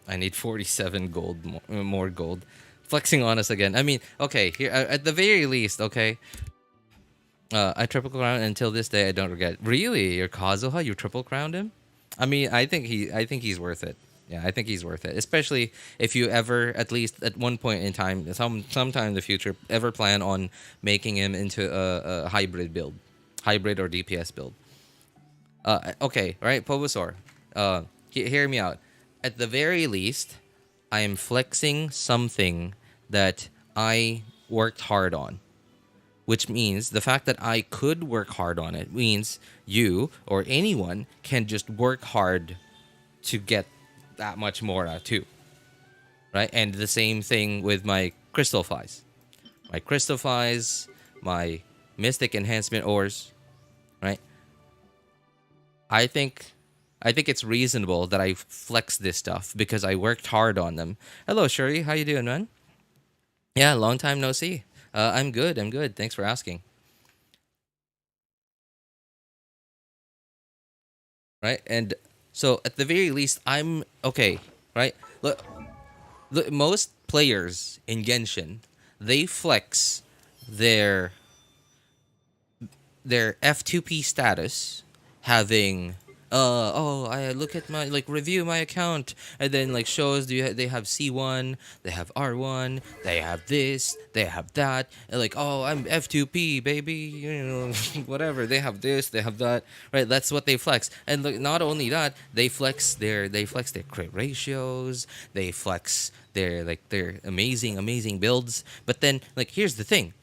I need 47 gold more gold. Flexing on us again. I mean, okay, here at the very least, okay. I triple crowned until this day. I don't regret. Really, your Kazuha, you triple crowned him? I mean, I think he's worth it. Yeah, I think he's worth it. Especially if you ever, at least at one point in time, sometime in the future, ever plan on making him into a hybrid build, hybrid or DPS build. Okay, right, Povosaur. Hear me out. At the very least, I am flexing something that I worked hard on. Which means the fact that I could work hard on it means you or anyone can just work hard to get that much more too. Right? And the same thing with my crystal flies. My crystal flies, my mystic enhancement ores, right? I think it's reasonable that I flex this stuff because I worked hard on them. Hello, Shuri. How you doing, man? Yeah, long time no see. I'm good. I'm good. Thanks for asking. Right? And so at the very least, I'm okay. Right? Look, most players in Genshin, they flex their F2P status having I look at my like review my account and then like shows they have C1, they have R1, they have this, they have that, and like I'm F2P baby, whatever, they have this, they have that, right? That's what they flex. And look, not only that, they flex their crit ratios, they flex their amazing builds. But then like here's the thing,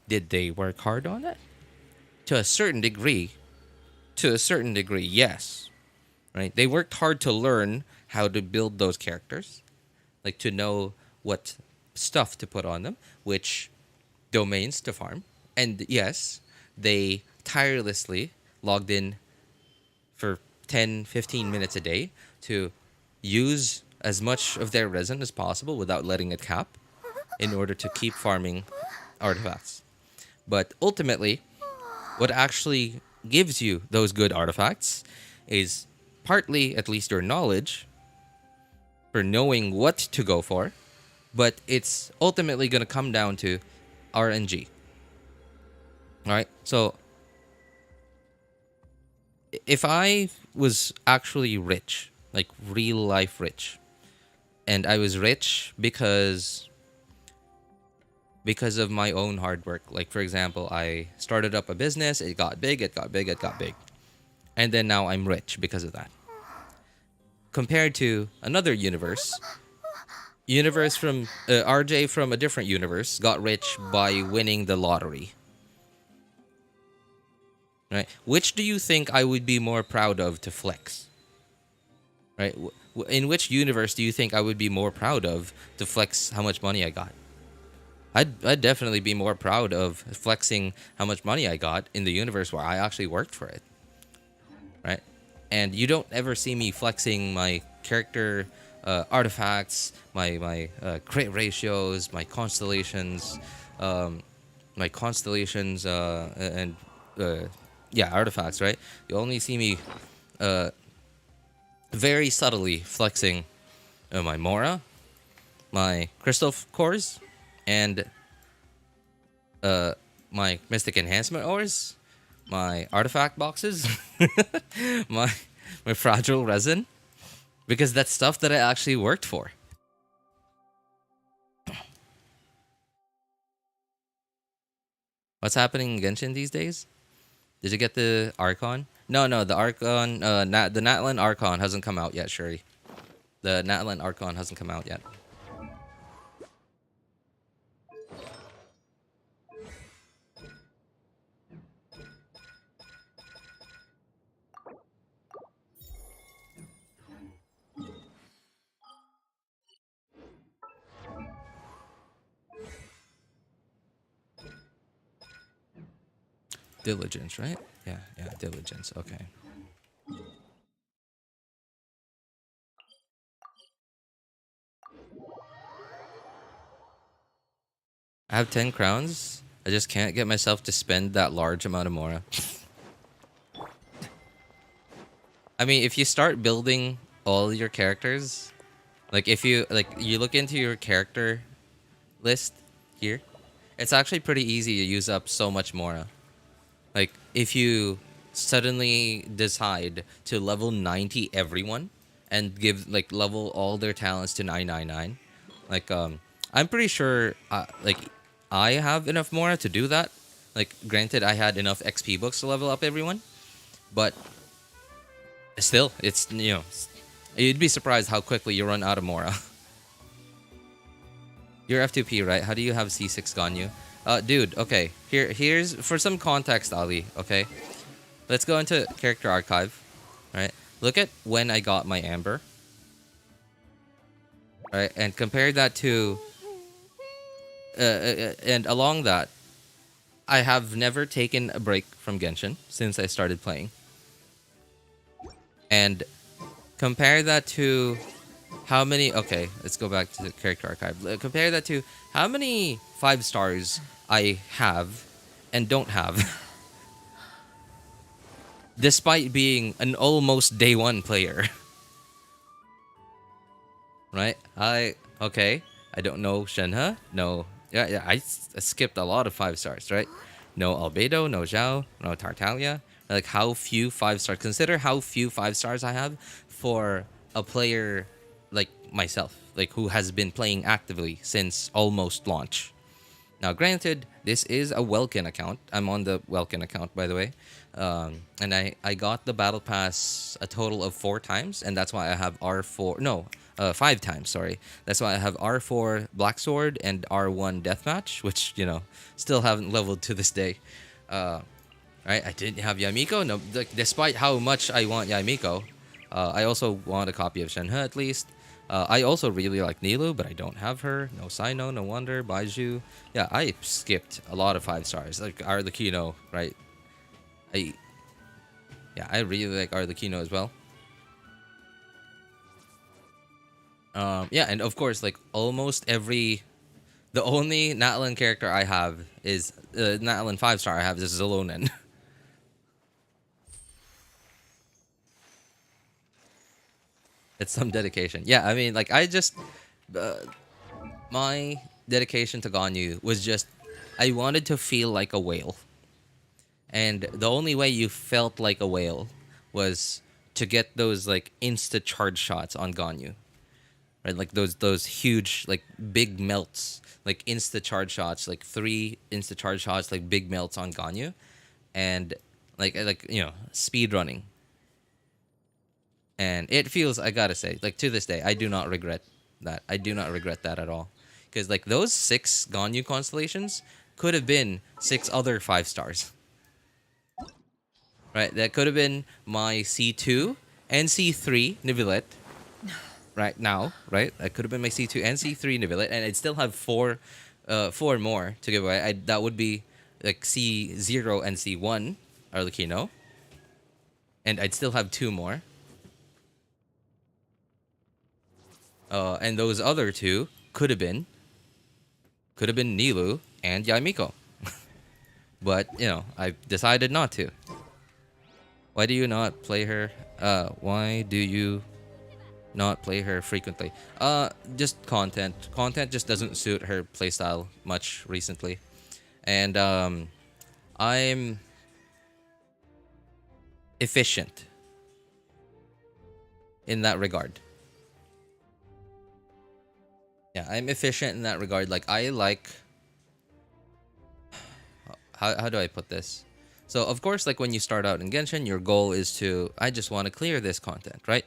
did they work hard on it? To a certain degree, yes. Right? They worked hard to learn how to build those characters, like to know what stuff to put on them, which domains to farm. And yes, they tirelessly logged in for 10, 15 minutes a day to use as much of their resin as possible without letting it cap. in order to keep farming artifacts. But ultimately, what actually gives you those good artifacts is partly, at least, your knowledge for knowing what to go for, but it's ultimately going to come down to RNG. All right. So if I was actually rich, like real life rich, and I was rich because of my own hard work. Like, for example, I started up a business, it got big, it got big, it got big. And then now I'm rich because of that. Compared to another universe from RJ from a different universe got rich by winning the lottery. Right? Which do you think I would be more proud of to flex? Right? In which universe do you think I would be more proud of to flex how much money I got? I'd definitely be more proud of flexing how much money I got in the universe where I actually worked for it. Right? And you don't ever see me flexing my character artifacts, my crit ratios, my constellations, and artifacts, right? You only see me very subtly flexing my Mora, my crystal cores, and my mystic enhancement ores, my artifact boxes, my fragile resin, because that's stuff that I actually worked for. What's happening in Genshin these days? Did you get the Archon? No, the Archon, the Natlan Archon hasn't come out yet, Shuri. The Natlan Archon hasn't come out yet. Diligence, right? Yeah, diligence. Okay. I have 10 crowns. I just can't get myself to spend that large amount of Mora. I mean, if you start building all your characters, like if you you look into your character list here, it's actually pretty easy to use up so much Mora. Like if you suddenly decide to level 90 everyone and give like level all their talents to 999, like I'm pretty sure like I have enough Mora to do that. Like granted I had enough XP books to level up everyone, but still it's you'd be surprised how quickly you run out of Mora. You're F2P, right? How do you have C6 Ganyu? Dude, okay. Here's for some context, Ali, okay? Let's go into character archive. Right? Look at when I got my Amber. Right? And compare that to and along that, I have never taken a break from Genshin since I started playing. And compare that to how many... Okay, let's go back to the character archive. Compare that to how many 5 stars I have and don't have. Despite being an almost day 1 player. Right? Okay. I don't know Shenhe. No. Yeah, I skipped a lot of 5 stars, right? No Albedo, no Zhao, no Tartaglia. Like how few 5 stars. Consider how few 5 stars I have for a player like myself, like who has been playing actively since almost launch. Now, granted, this is a Welkin account. I'm on the Welkin account, by the way. And I got the Battle Pass a total of 4 times, and that's why I have R4... No, 5 times, sorry. That's why I have R4 Black Sword and R1 Deathmatch, which, still haven't leveled to this day. Right? I didn't have Yamiko. No, despite how much I want Yamiko, I also want a copy of Shenhe at least. I also really like Nilou, but I don't have her. No Sino, no Wonder, Baiju. Yeah, I skipped a lot of 5 stars. Like Arlecchino, right? I really like Arlecchino as well. Yeah, and of course, like almost every The only Natlan character I have is Natlan 5-star I have is Zolonen. It's some dedication. Yeah, I mean, like I just my dedication to Ganyu was just I wanted to feel like a whale. And the only way you felt like a whale was to get those like insta charge shots on Ganyu. Right? Like those huge like big melts, like insta charge shots, like 3 insta charge shots, like big melts on Ganyu. And like speed running. And it feels, I gotta say, like to this day, I do not regret that. I do not regret that at all. Because like those 6 Ganyu constellations could have been 6 other 5-stars. Right? That could have been my C2 and C3 Neuvillette right now, right? That could have been my C2 and C3 Neuvillette, and I'd still have 4 more to give away. That would be like C0 and C1 Arlecchino. And I'd still have 2 more. And those other 2 could have been Nilu and Yaimiko. But, I decided not to. Why do you not play her? Why do you not play her frequently? Just content. Content just doesn't suit her playstyle much recently. And I'm efficient in that regard. Yeah, I'm efficient in that regard. Like I like how do I put this? So of course, like when you start out in Genshin, your goal is to I just want to clear this content, right?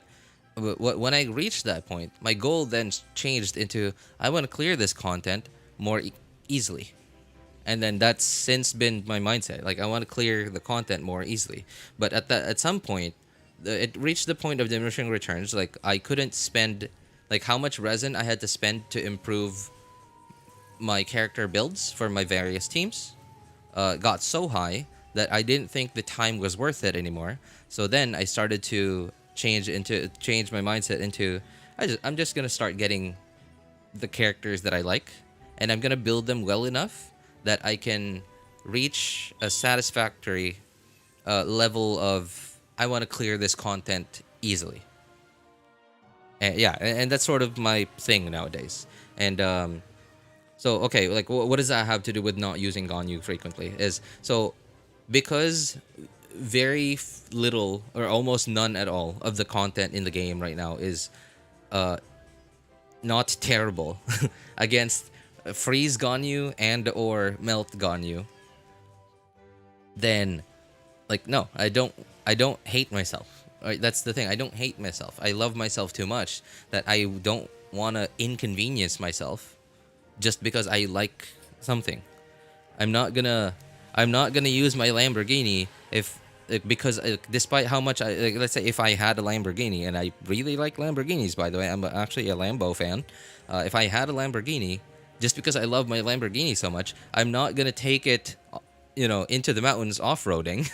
When I reached that point, my goal then changed into I want to clear this content more easily, and then that's since been my mindset. Like I want to clear the content more easily, but at some point, it reached the point of diminishing returns. Like I couldn't spend like how much resin I had to spend to improve my character builds for my various teams got so high that I didn't think the time was worth it anymore. So then I started to change my mindset into I'm just gonna start getting the characters that I like, and I'm gonna build them well enough that I can reach a satisfactory level of I want to clear this content easily. And yeah, and that's sort of my thing nowadays. And so okay, like what does that have to do with not using Ganyu frequently? Is so because very little or almost none at all of the content in the game right now is not terrible against freeze Ganyu and or melt Ganyu. Then like no, I don't hate myself. Right? That's the thing. I don't hate myself. I love myself too much that I don't want to inconvenience myself just because I like something. I'm not gonna use my Lamborghini if because despite how much let's say if I had a Lamborghini, and I really like Lamborghinis, by the way, I'm actually a Lambo fan. If I had a Lamborghini, just because I love my Lamborghini so much, I'm not gonna take it into the mountains off-roading.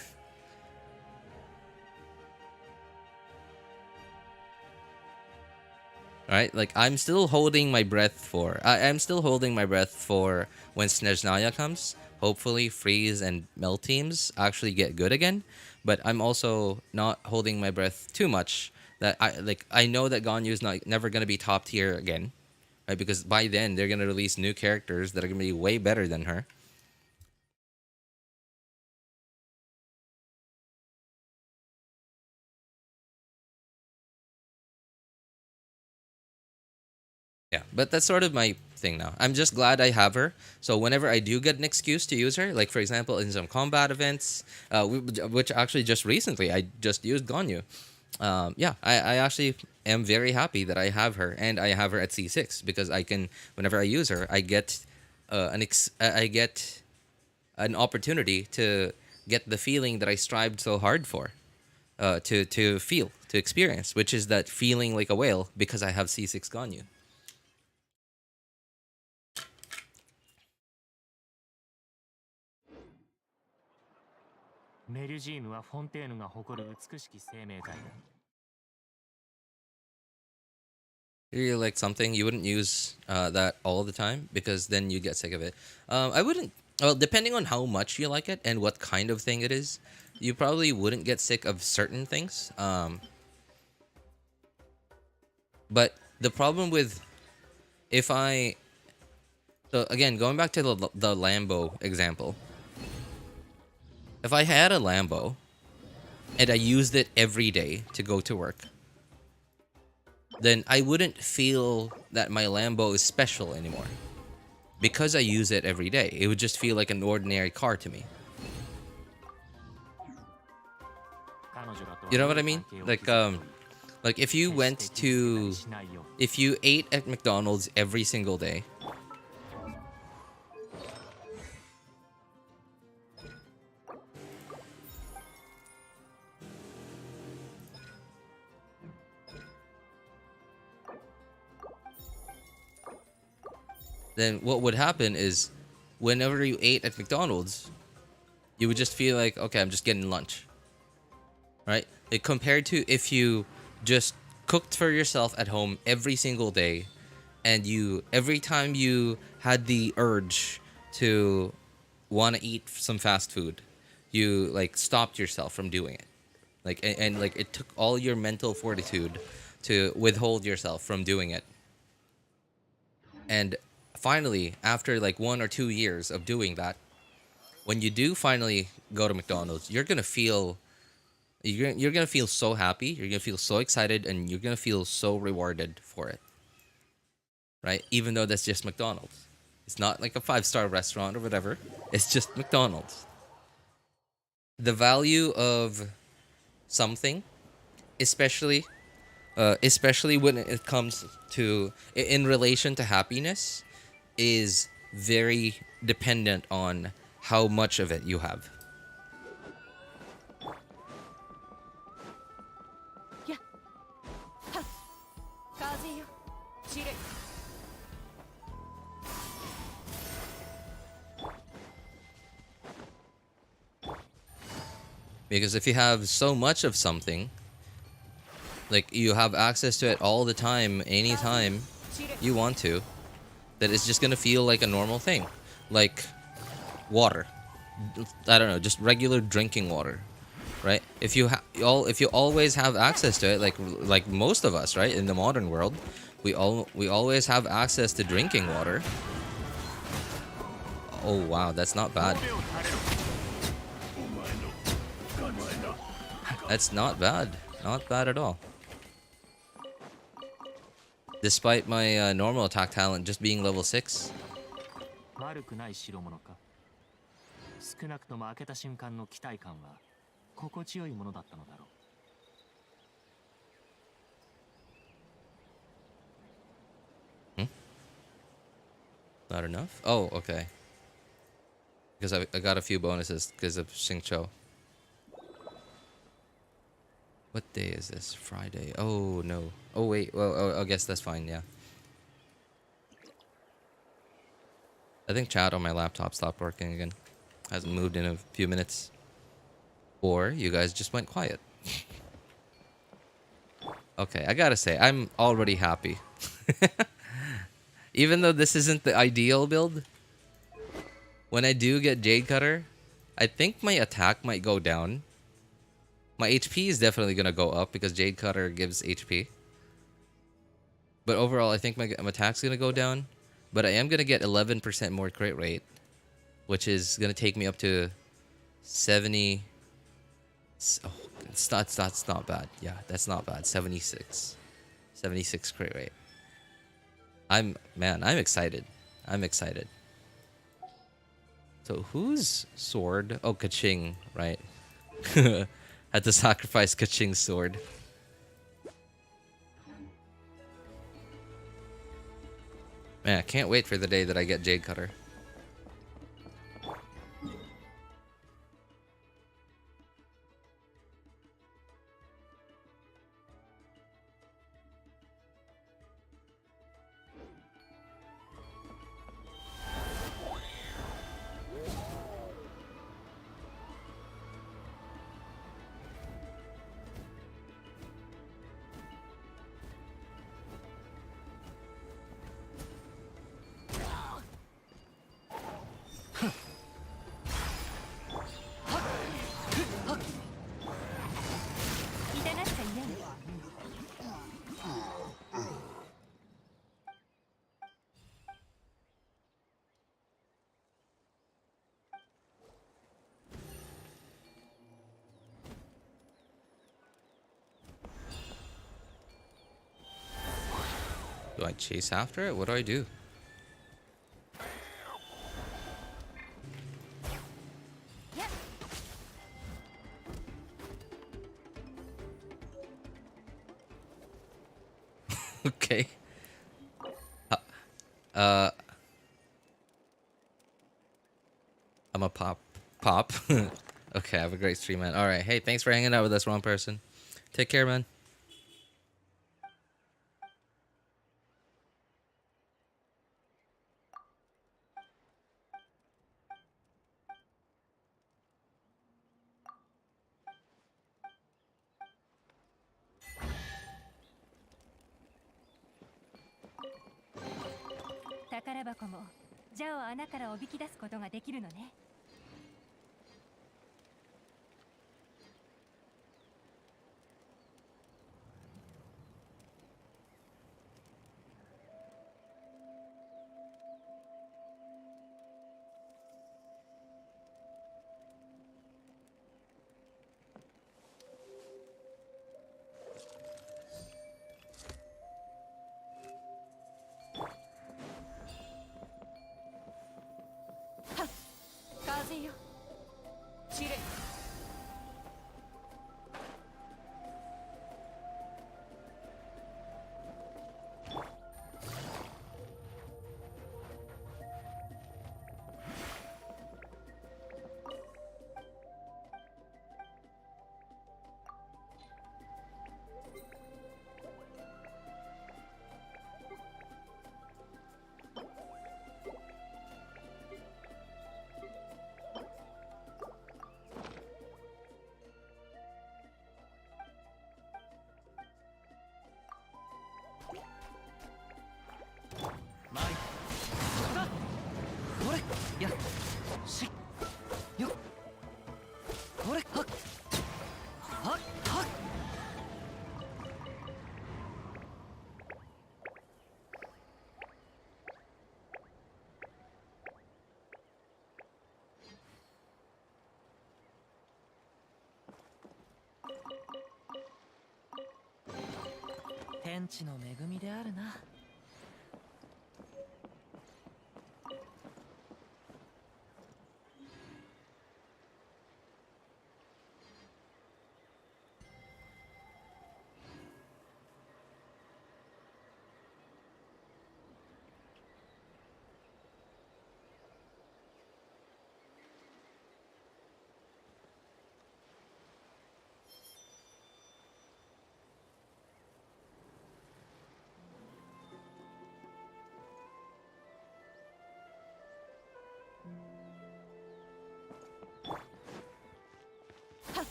Right? Like I'm still holding my breath for I'm still holding my breath for when Snezhnaya comes. Hopefully Freeze and Melt teams actually get good again. But I'm also not holding my breath too much that I know that Ganyu is not never gonna be top tier again. Right? Because by then they're gonna release new characters that are gonna be way better than her. Yeah, but that's sort of my thing now. I'm just glad I have her. So whenever I do get an excuse to use her, like for example in some combat events, which actually just recently I just used Ganyu. Yeah, I actually am very happy that I have her, and I have her at C6 because I can whenever I use her, I get I get an opportunity to get the feeling that I strived so hard for. To feel, to experience, which is that feeling like a whale because I have C6 Ganyu. メルジーヌはフォンテーヌが誇る美しき生命体だ。really like something, you wouldn't use that all the time because then you get sick of it. I wouldn't. Well, depending on how much you like it and what kind of thing it is, you probably wouldn't get sick of certain things. But the problem with if I so again going back to the Lambo example, if I had a Lambo and I used it every day to go to work, then I wouldn't feel that my Lambo is special anymore. Because I use it every day, it would just feel like an ordinary car to me. You know what I mean? Like if you went to, if you ate at McDonald's every single day, then what would happen is whenever you ate at McDonald's, you would just feel like, okay, I'm just getting lunch. Right? Like, compared to if you just cooked for yourself at home every single day and you every time you had the urge to want to eat some fast food, you like stopped yourself from doing it. Like and like it took all your mental fortitude to withhold yourself from doing it. And finally, after like 1 or 2 years of doing that, when you do finally go to McDonald's, you're gonna feel so happy, you're gonna feel so excited, and you're gonna feel so rewarded for it, right? Even though that's just McDonald's, it's not like a 5-star restaurant or whatever. It's just McDonald's. The value of something, especially, especially when it comes to in relation to happiness, is very dependent on how much of it you have. Yeah. Ha. Kazuha. Chire. Because if you have so much of something, like you have access to it all the time, anytime you want to, that it's just gonna feel like a normal thing, like water. I don't know, just regular drinking water, right? If you if you always have access to it, like most of us, right, in the modern world, we always have access to drinking water. Oh wow, that's not bad. That's not bad. Not bad at all. Despite my normal attack talent just being level 6. 悪くない代物か。少なくとも開けた瞬間の期待感は心地よいものだったのだろう。Not enough? Oh, okay. Because I got a few bonuses because of Xingqiu. What day is this? Friday. Oh, no. Oh, wait. Well, oh, I guess that's fine, yeah. I think chat on my laptop stopped working again. Hasn't moved in a few minutes. Or you guys just went quiet. Okay, I gotta say, I'm already happy. Even though this isn't the ideal build, when I do get Jade Cutter, I think my attack might go down. My HP is definitely gonna go up because Jade Cutter gives HP. But overall, I think my attack's gonna go down. But I am gonna get 11% more crit rate, which is gonna take me up to 70. Oh, it's not bad. Yeah, that's not bad. 76 crit rate. I'm excited. I'm excited. So whose sword? Oh, Kaching, right? Had to sacrifice Kaching's sword. Man, I can't wait for the day that I get Jade Cutter. I chase after it? What do I do? Okay. Uh, I'm a pop. Okay, have a great stream, man. All right. Hey, thanks for hanging out with us, wrong person. Take care, man.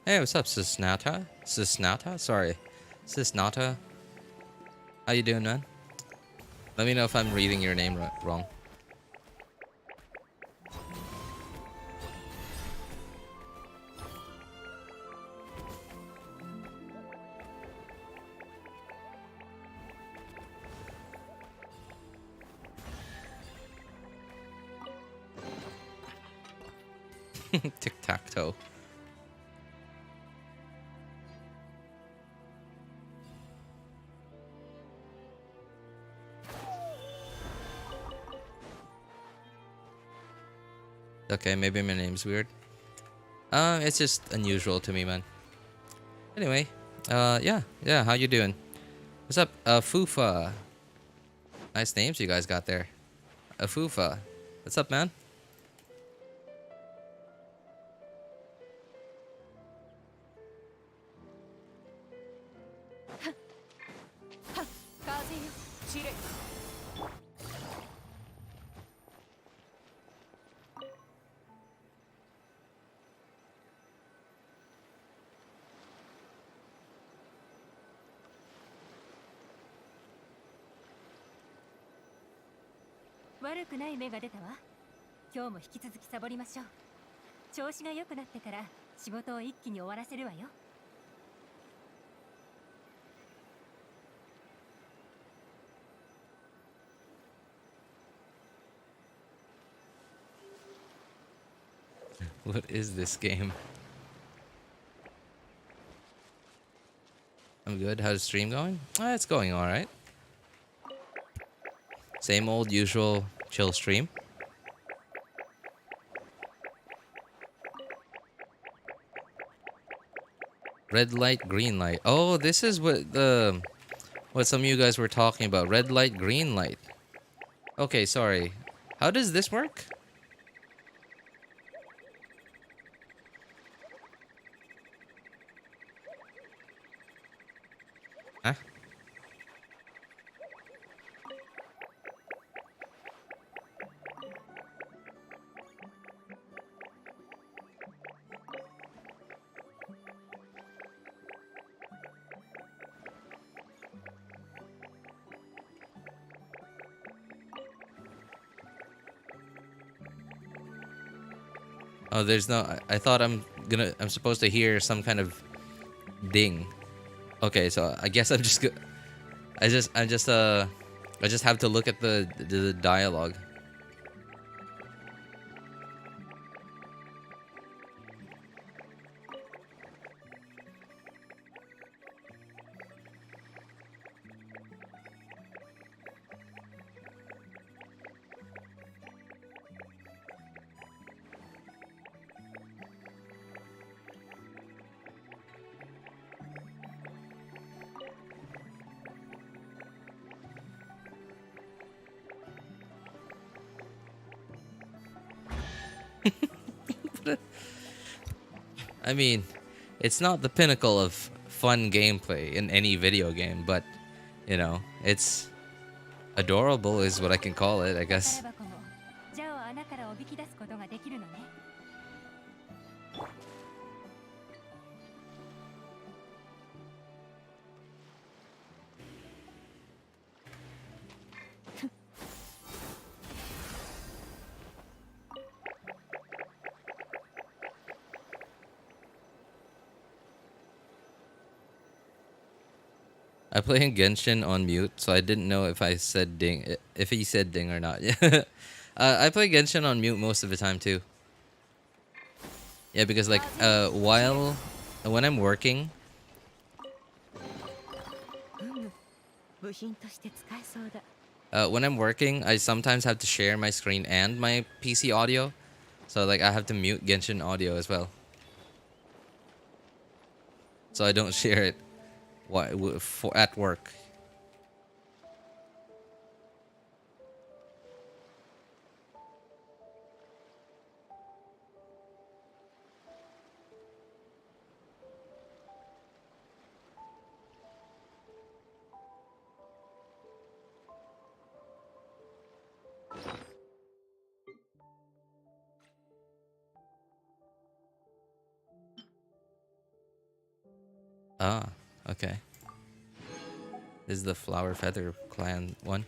Hey, what's up, Cisnata? Cisnata? Sorry. Cisnata? How you doing, man? Let me know if I'm reading your name wrong. Tic-tac-toe. Okay, maybe my name's weird. It's just unusual to me, man. Anyway, yeah, how you doing? What's up, Fufa? Nice names you guys got there. Fufa. What's up, man? What is this game? I'm good. How's the stream going? It's going all right. Same old usual chill stream. Red light, green light. Oh, this is what some of you guys were talking about. Red light, green light. Okay, sorry. How does this work? Huh? Oh, there's no. I thought I'm supposed to hear some kind of ding. Okay, so I guess I'm just go. I just have to look at the dialogue. I mean, it's not the pinnacle of fun gameplay in any video game, but you know, it's adorable is what I can call it, I guess. 宝箱もジャを穴からおびき出すことができるのね。I play in Genshin on mute, so I didn't know if I said ding, if he said ding or not. Yeah, I play Genshin on mute most of the time too. Yeah, because like when I'm working, 部品として使えそうだ。when I'm working, I sometimes have to share my screen and my PC audio, so like I have to mute Genshin audio as well, so I don't share it at work. Ah, okay. This is the Flower Feather clan one.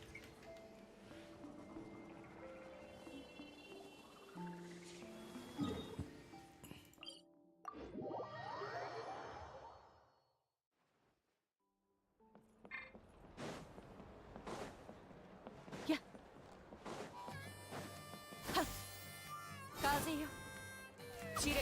Yeah. はっ。風よ。散れ。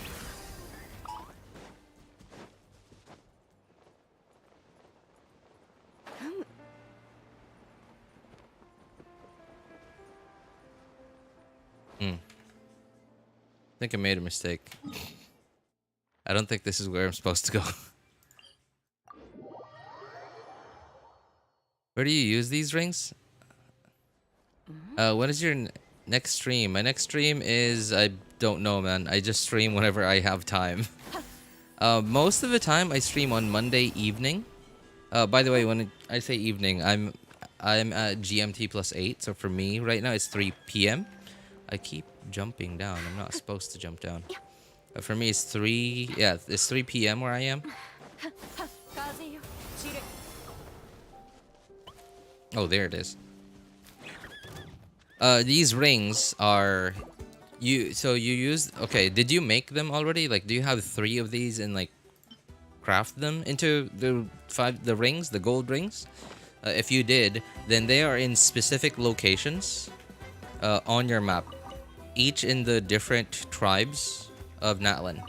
I think I made a mistake. I don't think this is where I'm supposed to go. Where do you use these rings? What is your next stream? My next stream is, I don't know, man. I just stream whenever I have time. Most of the time I stream on Monday evening. By the way, when I say evening, I'm at GMT +8, so for me right now it's 3 p.m. I keep jumping down. I'm not supposed to jump down. For me, it's 3 p.m. where I am. Oh, there it is. These rings are so you use, okay, did you make them already? Like, do you have 3 of these and like craft them into the rings, the gold rings? If you did, then they are in specific locations on your map, each in the different tribes of Natlan.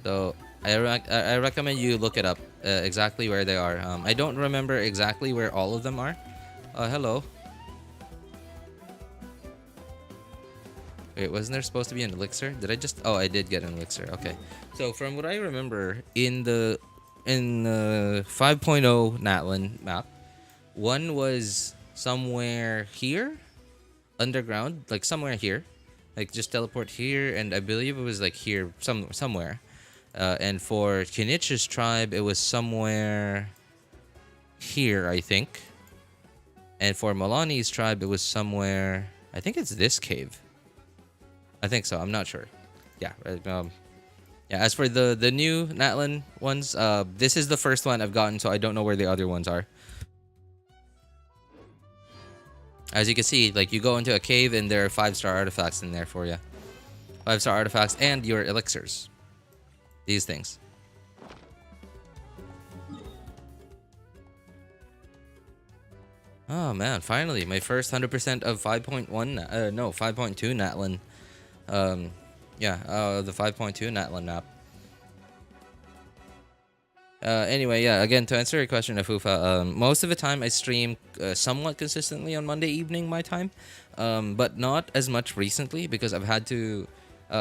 So I recommend you look it up exactly where they are. I don't remember exactly where all of them are. Hello. Wait, wasn't there supposed to be an elixir? Did I just? Oh, I did get an elixir. Okay. So from what I remember in the 5.0 Natlan map, one was somewhere here, underground, like somewhere here, like just teleport here, and I believe it was like here somewhere. And for Kinich's tribe, it was somewhere here, I think. And for Milani's tribe, it was somewhere. I think it's this cave. I think so. I'm not sure. Yeah. Yeah. As for the new Natlan ones, this is the first one I've gotten, so I don't know where the other ones are. As you can see, like you go into a cave and there are 5-star artifacts in there for you. 5-star artifacts and your elixirs. These things. Oh man, finally my first 100% of 5.1 no, 5.2 Natlan. The 5.2 Natlan map. Anyway, yeah, again, to answer your question, Afufa, most of the time I stream somewhat consistently on Monday evening my time, but not as much recently because I've had to.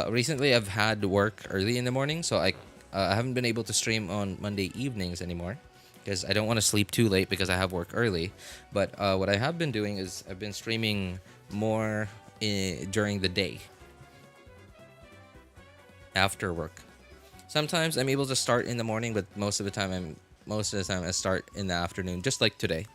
Recently, I've had work early in the morning, so I haven't been able to stream on Monday evenings anymore because I don't want to sleep too late because I have work early. But what I have been doing is I've been streaming more during the day after work. Sometimes I'm able to start in the morning, but most of the time I start in the afternoon, just like today.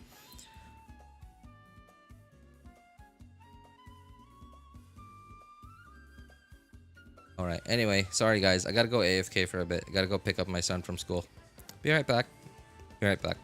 All right. Anyway, sorry guys, I gotta go AFK for a bit. I gotta go pick up my son from school. Be right back. Be right back.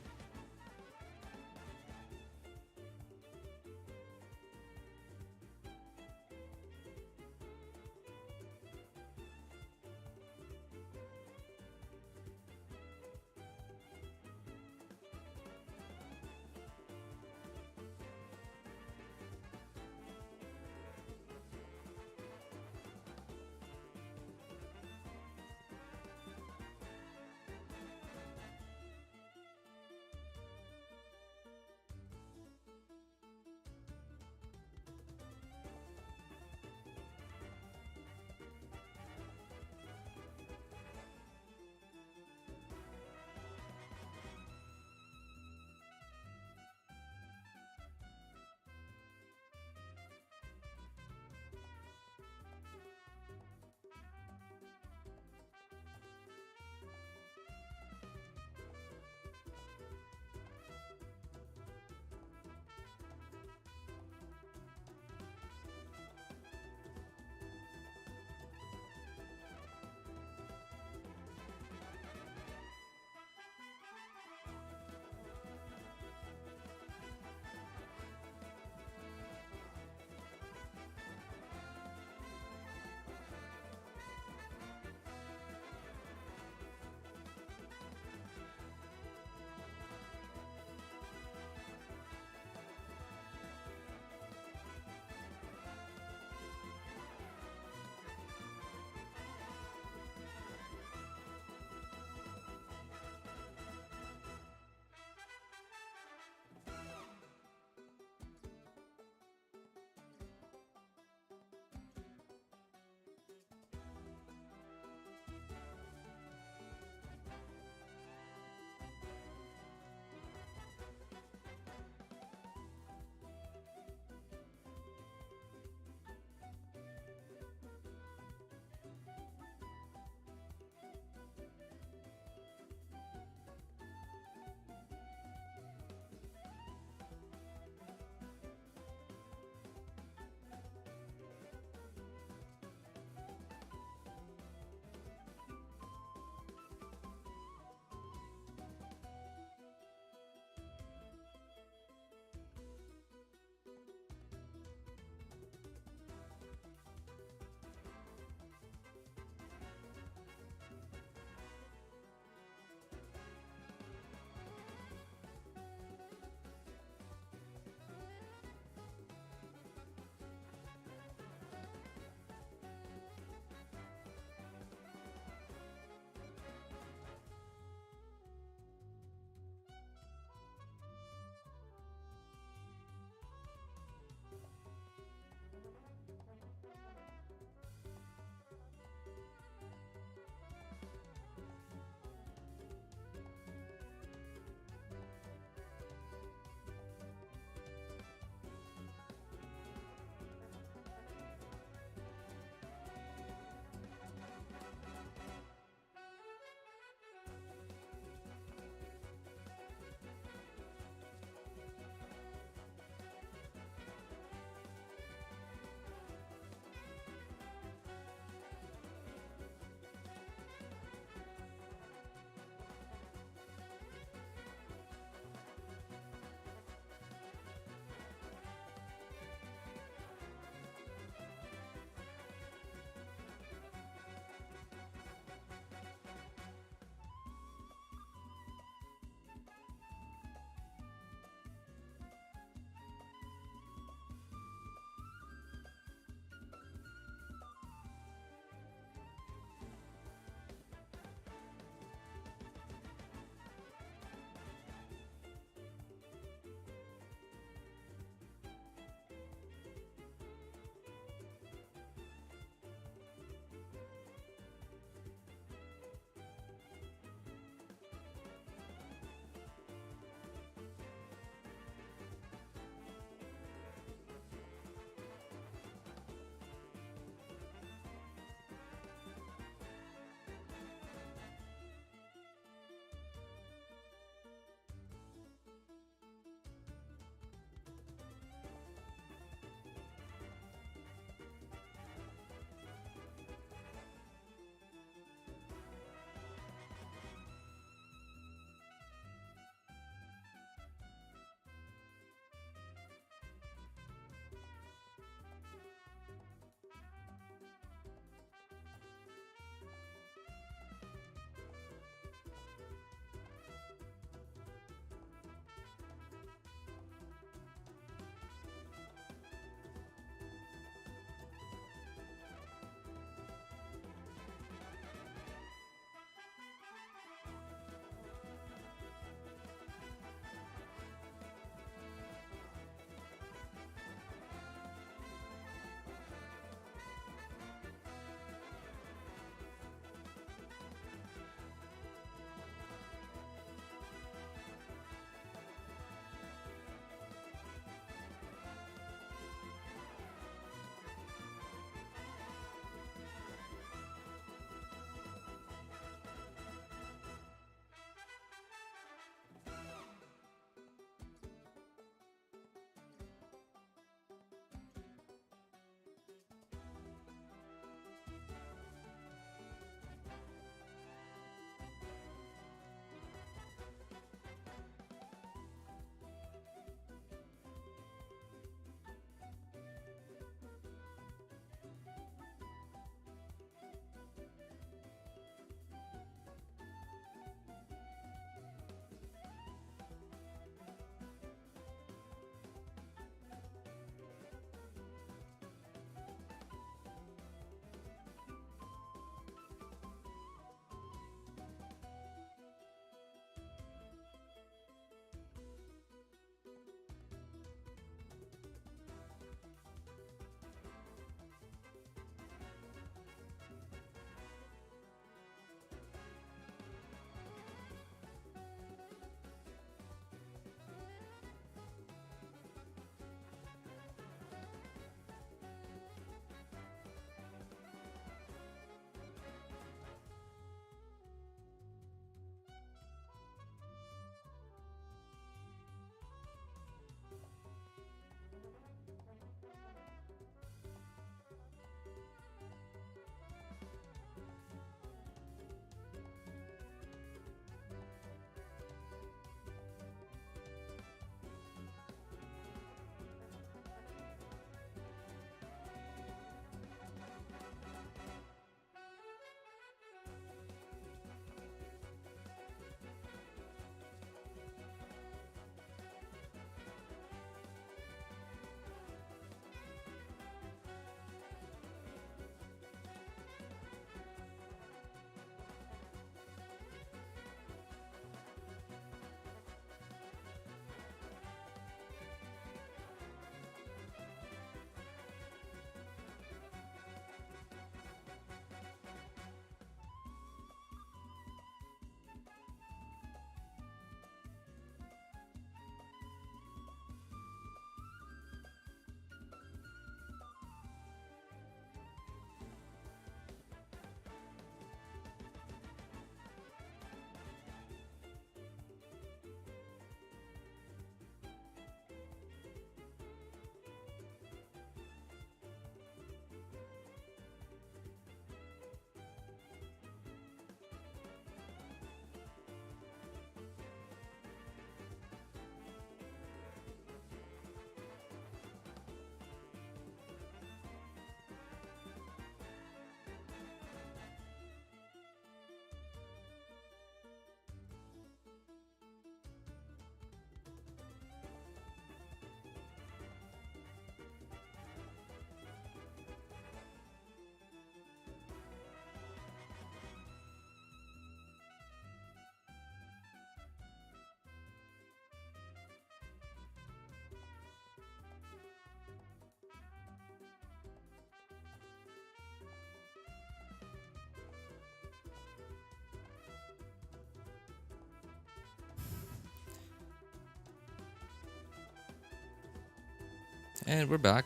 And we're back.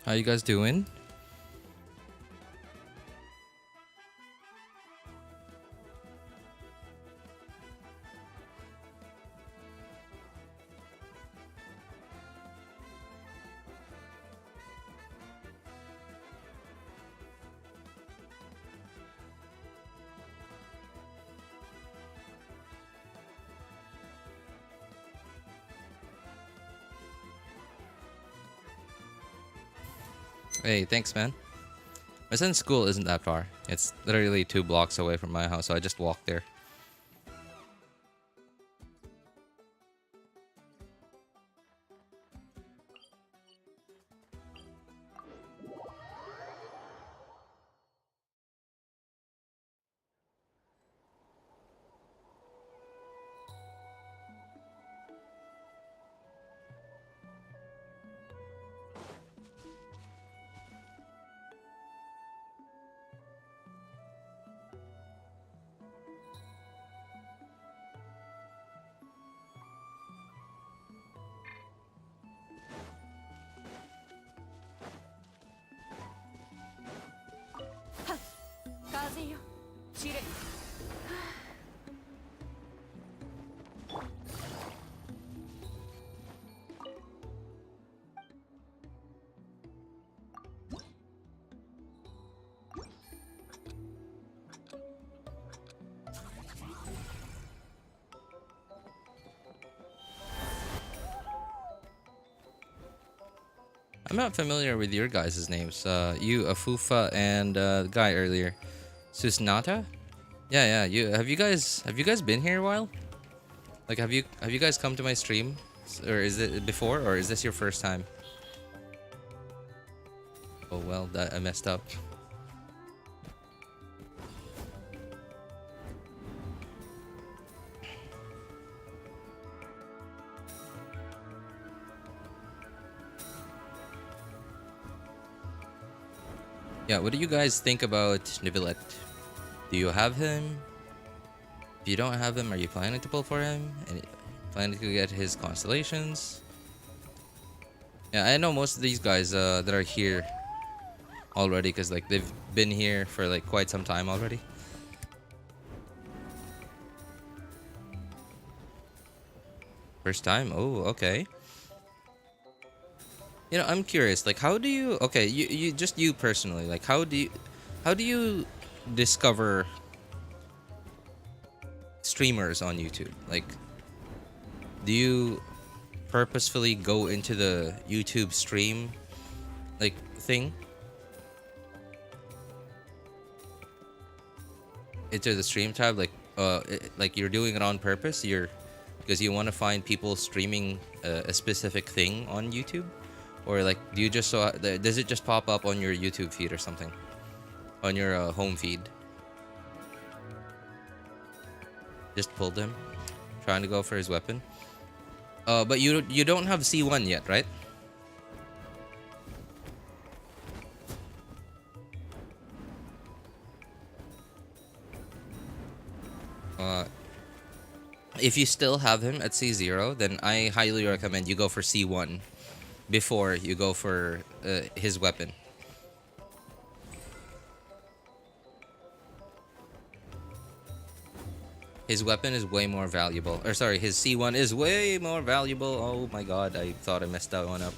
How you guys doing? Hey, thanks, man. My son's school isn't that far. It's literally 2 blocks away from my house, so I just walk there. I'm not familiar with your guys' names. You, Afufa, and the guy earlier, Susnata. Yeah. Have you guys been here a while? Like, have you guys come to my stream, or is it before, or is this your first time? Oh well, that I messed up. Yeah, what do you guys think about Neuvillette? Do you have him? If you don't have him, are you planning to pull for him? And planning to get his constellations? Yeah, I know most of these guys that are here already, because like they've been here for like quite some time already. First time? Oh, okay. You know, I'm curious, like how do you, okay, you just you personally, like how do you discover streamers on YouTube? Like, do you purposefully go into the YouTube stream like thing? Into the stream tab, like like you're doing it on purpose, because you want to find people streaming a specific thing on YouTube? Or like, do you just does it just pop up on your YouTube feed or something? On your home feed? Just pulled him, trying to go for his weapon. But you don't have C1 yet, right? If you still have him at C0, then I highly recommend you go for C1 before you go for his weapon. His weapon is way more valuable. Or sorry, his C1 is way more valuable. Oh my god, I thought I messed that one up.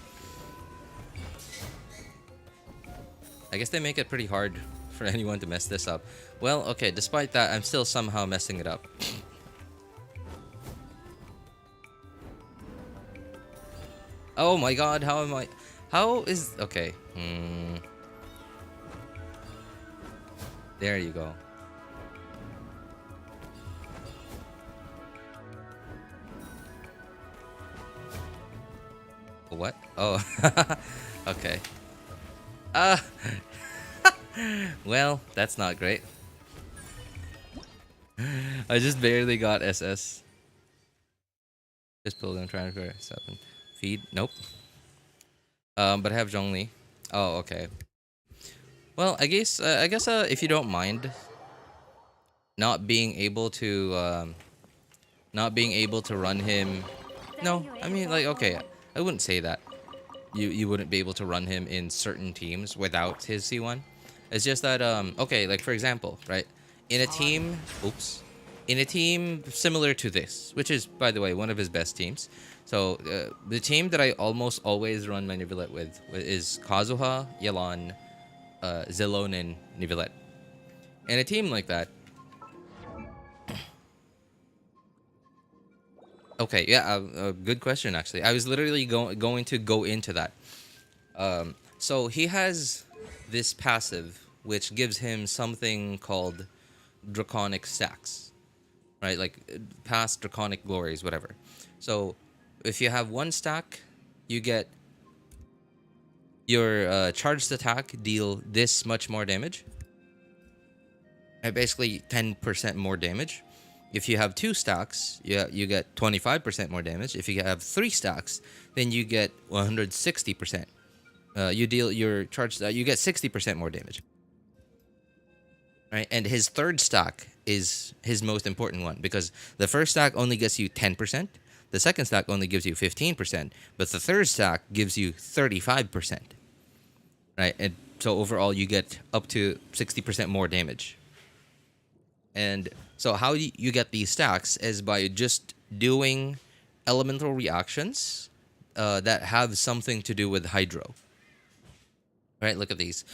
I guess they make it pretty hard for anyone to mess this up. Well, okay, despite that, I'm still somehow messing it up. Oh my god, how am I... How is... Okay. There you go. What? Oh. Okay. Well, that's not great. I just barely got SS. Just pulled him, trying for 7. Feed? Nope. But I have Zhongli. Oh, okay. Well, I guess if you don't mind not being able to run him. No, I mean, like, okay, I wouldn't say that. you wouldn't be able to run him in certain teams without his C1. It's just that okay, like for example, right? In a team, oops, in a team similar to this, which is by the way one of his best teams. So the team that I almost always run my Neuvillette with is Kazuha, Yelan, Zhongli and Neuvillette. In a team like that, okay, yeah, good question actually. I was literally going to go into that. So he has this passive which gives him something called draconic stacks, right? Like past draconic glories, whatever. So if you have one stack, you get your charged attack deal this much more damage. Basically 10% more damage. If you have 2 stacks, you get 25% more damage. If you have 3 stacks, then you get 160%. You deal your charge. You get 60% more damage. Right, and his third stack is his most important one because the first stack only gets you 10%. The second stack only gives you 15%, but the third stack gives you 35%. Right, and so overall you get up to 60% more damage. And so how you get these stacks is by just doing elemental reactions that have something to do with hydro. Right, look at these.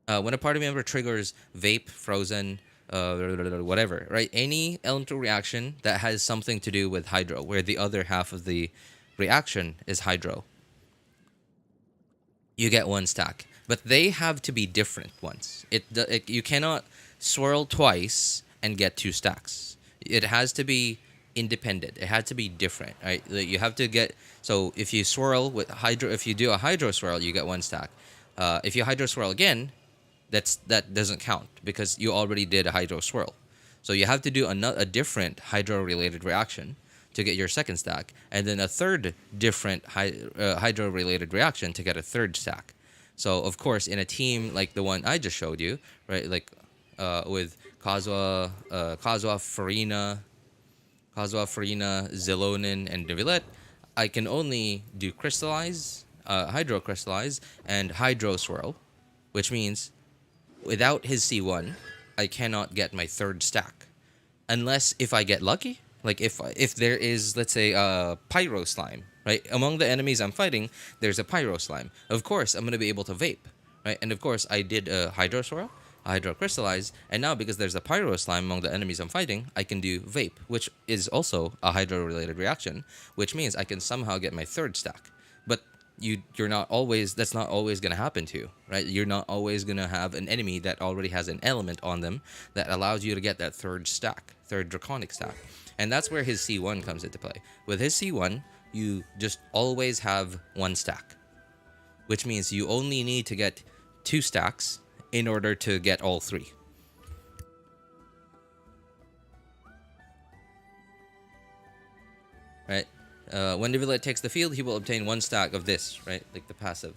When a party member triggers vape, frozen, whatever, right? Any elemental reaction that has something to do with hydro, where the other half of the reaction is hydro, you get 1 stack. But they have to be different ones. You cannot swirl twice and get 2 stacks. It has to be independent. It has to be different, right? You have to get. So if you swirl with hydro, if you do a hydro swirl, you get 1 stack. If you hydro swirl again, that doesn't count because you already did a hydro swirl. So you have to do a different hydro-related reaction to get your second stack, and then a third different hydro-related reaction to get a third stack. So of course, in a team like the one I just showed you, right, like with Kazuha, Farina, Zhongli, and Neuvillette, I can only do crystallize, hydro crystallize, and hydro swirl, which means without his C1, I cannot get my third stack. Unless if I get lucky, like if there is, let's say, a pyro slime, right? Among the enemies I'm fighting, there's a pyro slime. Of course, I'm going to be able to vape, right? And of course, I did a hydro swirl, a hydro crystallize, and now because there's a pyro slime among the enemies I'm fighting, I can do vape, which is also a hydro-related reaction, which means I can somehow get my third stack. But you're not always, that's not always going to happen to you, right? You're not always going to have an enemy that already has an element on them that allows you to get that third draconic stack. And that's where his C1 comes into play. With his C1, you just always have 1 stack, which means you only need to get 2 stacks in order to get all 3. Right? When Neuvillette takes the field, he will obtain 1 stack of this, right? Like the passive.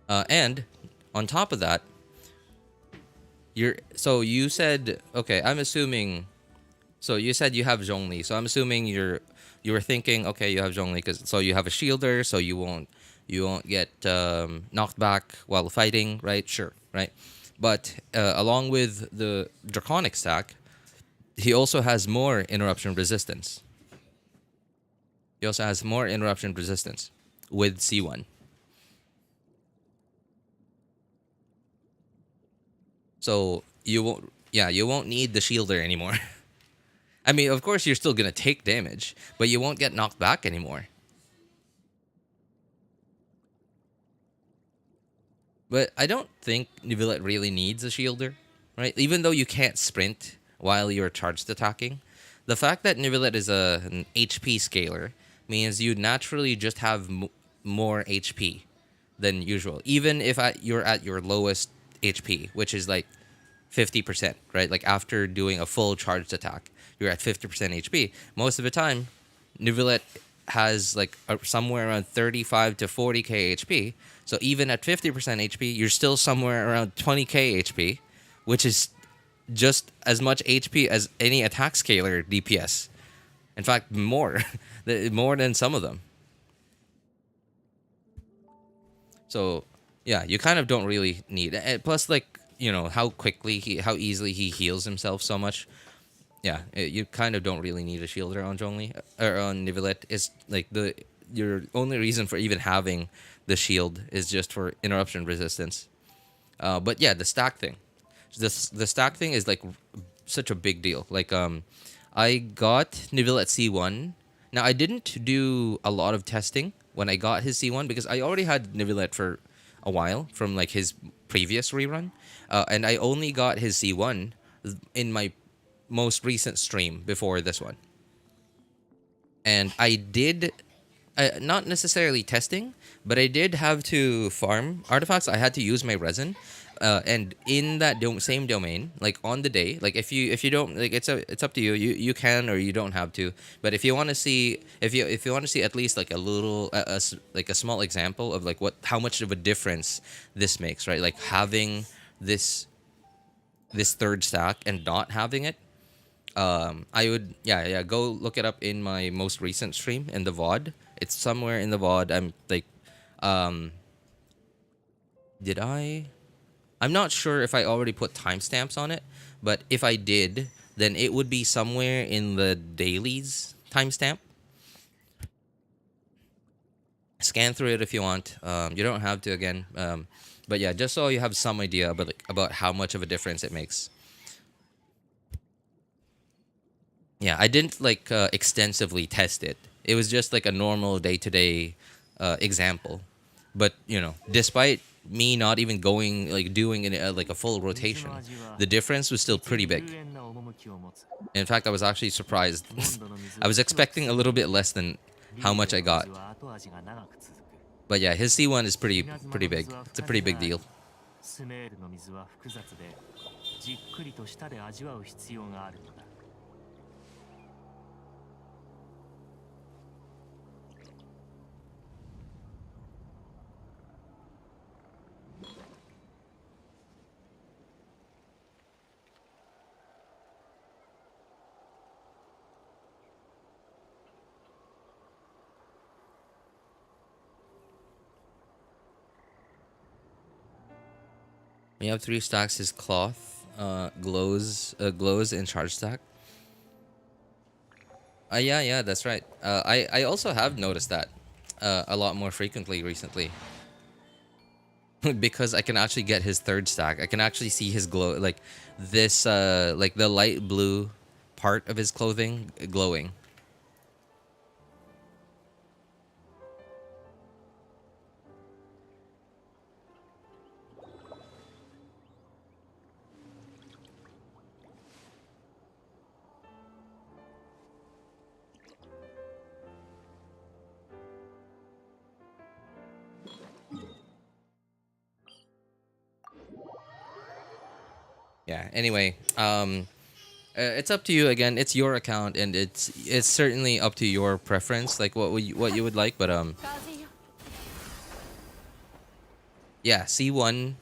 And on top of that, so you said, okay, I'm assuming, so you said you have Zhongli, so I'm assuming you were thinking, okay, you have Zhongli so you have a shielder, so you won't get knocked back while fighting, right? Sure, right? But along with the draconic stack, he also has more interruption resistance. He also has more interruption resistance with C1. So you won't need the shielder anymore. I mean, of course, you're still gonna take damage, but you won't get knocked back anymore. But I don't think Neuvillette really needs a shielder, right? Even though you can't sprint while you're charged attacking, the fact that Neuvillette is an HP scaler means you naturally just have more HP than usual. Even if you're at your lowest HP, which is like 50%, right? Like after doing a full charged attack, you're at 50% HP. Most of the time, Neuvillette has like somewhere around 35 to 40k HP. So even at 50% HP, you're still somewhere around 20k HP, which is just as much HP as any attack scaler DPS. In fact, more, more than some of them. So yeah, you kind of don't really need. Plus, like how quickly how easily he heals himself so much. Yeah, you kind of don't really need a shielder on Zhongli or on Neuvillette. It's like your only reason for even having the shield is just for interruption resistance. But yeah, the stack thing. The stack thing is like such a big deal. Like I got Neuvillette C1. Now I didn't do a lot of testing when I got his C1 because I already had Neuvillette for a while from like his previous rerun, and I only got his C1 in my most recent stream before this one. And I did, not necessarily testing, but I did have to farm artifacts. I had to use my resin, and in that same domain, like on the day, like if you don't like, it's up to you. You can or you don't have to. But if you want to see, if you want to see at least like a little, like a small example of like how much of a difference this makes, right? Like having this third stack and not having it. I would, yeah, go look it up in my most recent stream in the VOD. It's somewhere in the VOD. I'm like, um, did I? I'm not sure if I already put timestamps on it, but if I did, then it would be somewhere in the Dailies timestamp. Scan through it if you want. You don't have to again. But yeah, just so you have some idea about how much of a difference it makes. Yeah, I didn't like extensively test it. It was just like a normal day-to-day example. But despite me not even going like doing like a full rotation, the difference was still pretty big. In fact, I was actually surprised. I was expecting a little bit less than how much I got. But yeah, his C1 is pretty big. It's a pretty big deal. スメールの水は複雑でじっくりと舌で味わう必要があるのだ We have 3 stacks. His cloth glows in charge stack. Yeah, that's right. I also have noticed that a lot more frequently recently. Because I can actually get his third stack. I can actually see his glow, like this, like the light blue part of his clothing glowing. Yeah. Anyway, it's up to you. Again, it's your account, and it's certainly up to your preference, like what you would like. But yeah, C1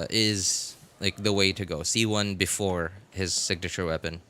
is like the way to go. C1 before his signature weapon.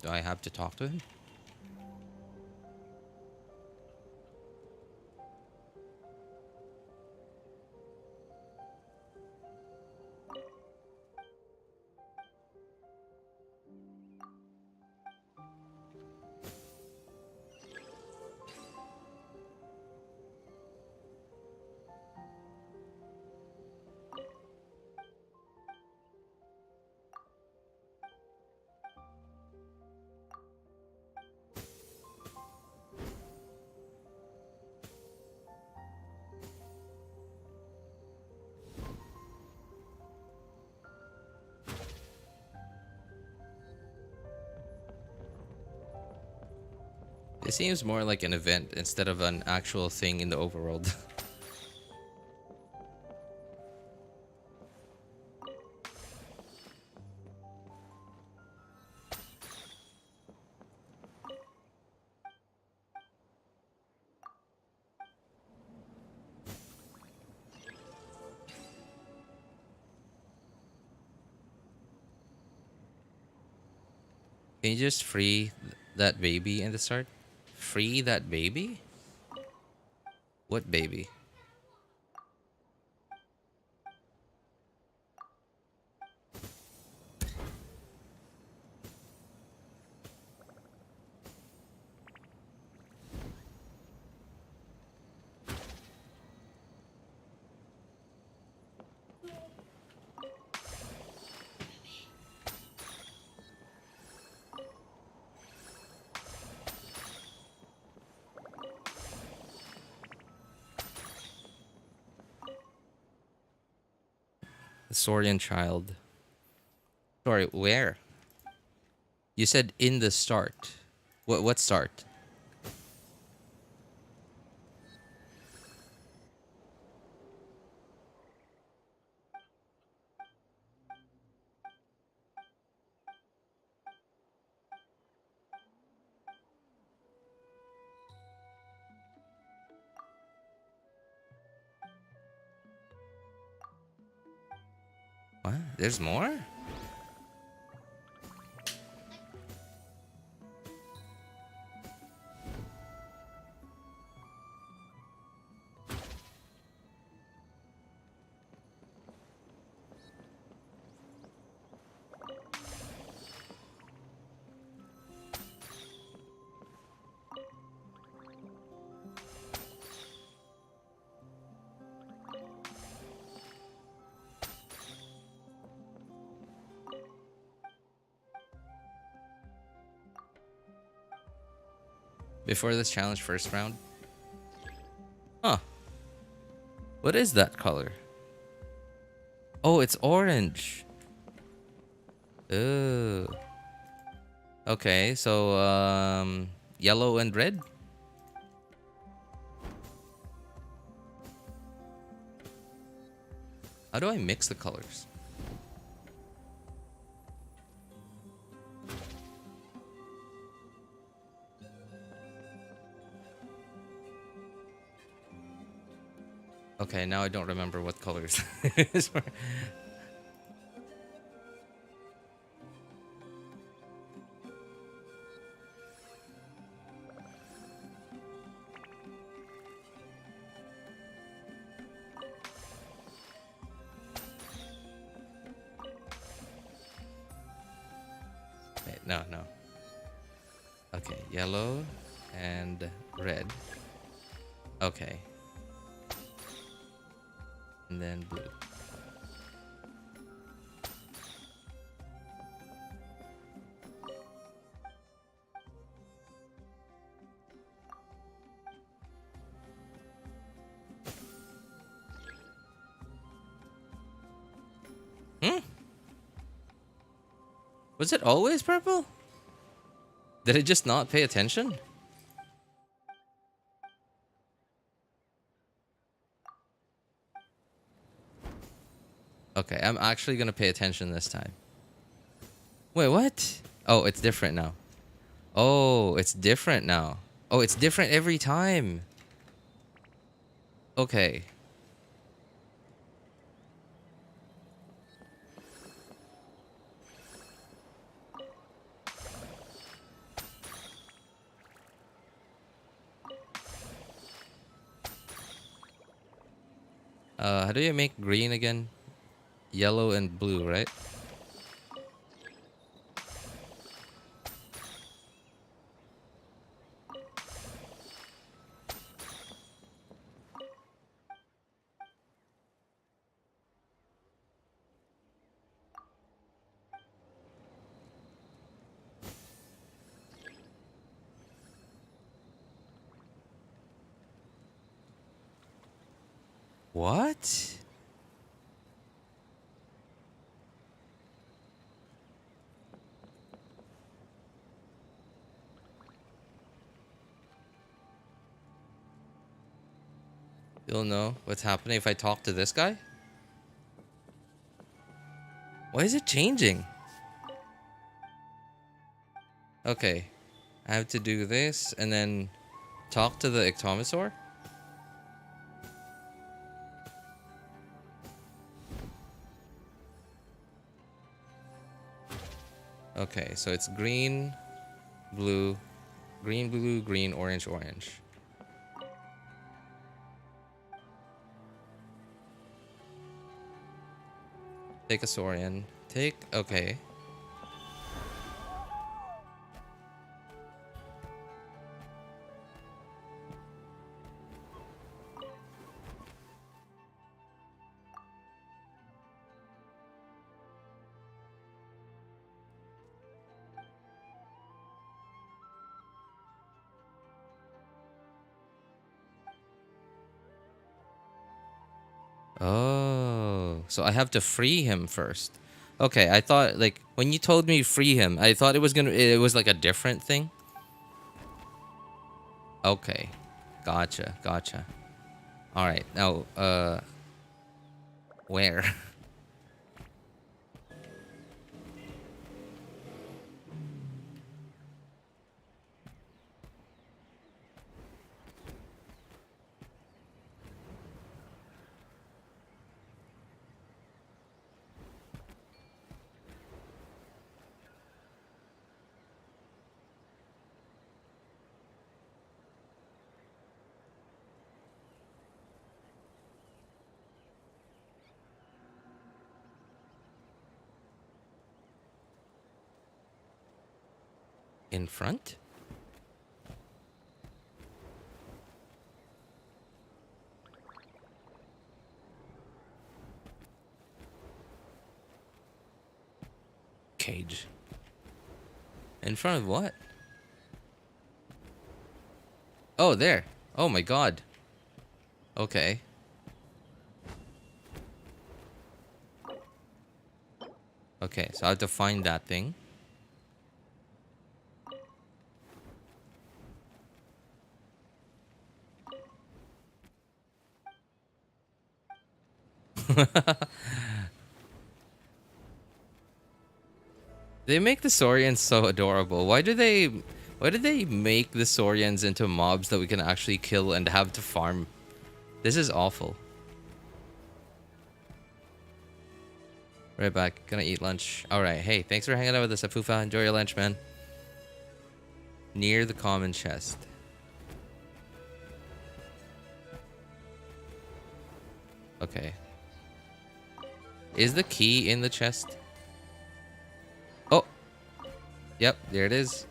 Do I have to talk to him? It seems more like an event instead of an actual thing in the overworld. Can you just free that baby in the start? Free that baby? What baby? The Saurian child. Sorry, where? You said in the start. What start? What? There's more? Before this challenge first round? Huh. What is that color? Oh, it's orange. Oh. Okay, so yellow and red? How do I mix the colors? Okay, now I don't remember what colors. Wait, no. Okay, yellow and red. Okay. And then blue. Hmm? Was it always purple? Did I just not pay attention? Okay, I'm actually gonna pay attention this time. Wait, what? Oh, it's different now. Oh, it's different now. Oh, it's different every time. Okay. How do you make green again? Yellow and blue, right? What? You'll know what's happening if I talk to this guy? Why is it changing? Okay. I have to do this and then talk to the Ectomosaur? Okay, so it's green, blue, green, blue, green, orange, orange. Take a Saurian. Take, okay. Oh, so I have to free him first. Okay, I thought like when you told me free him, I thought it was like a different thing. Okay. Gotcha, gotcha. All right. Now, where? In front? Cage. In front of what? Oh, there. Oh my god. Okay. Okay, so I have to find that thing. They make the Saurians so adorable. Why do they make the Saurians into mobs that we can actually kill and have to farm? This is awful. Right back. Gonna eat lunch. Alright, hey, thanks for hanging out with us, Afufa. Enjoy your lunch, man. Near the common chest. Okay. Is the key in the chest? Oh! Yep, there it is.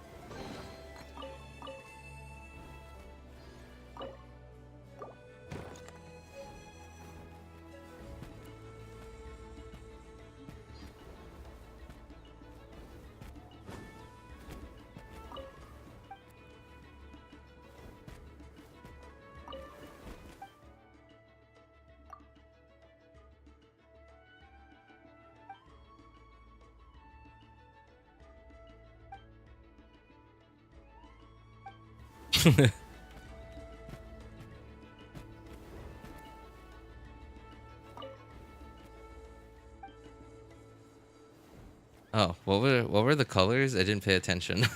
Oh, what were the colors? I didn't pay attention.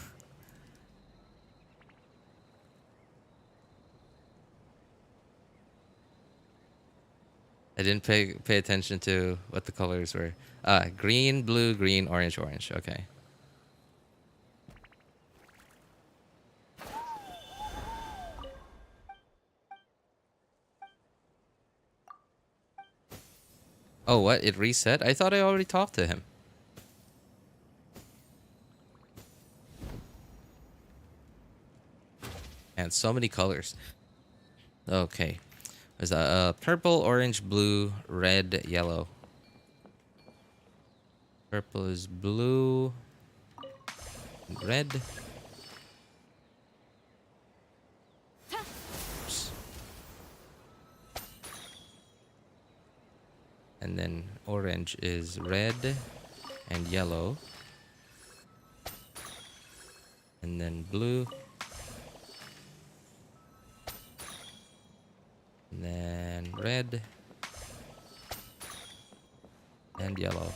I didn't pay attention to what the colors were. Green, blue, green, orange, orange. Okay. Oh, what? It reset? I thought I already talked to him. And so many colors. Okay. There's purple, orange, blue, red, yellow. Purple is blue. Red. Oops. And then orange is red and yellow. And then blue. And then red and yellow.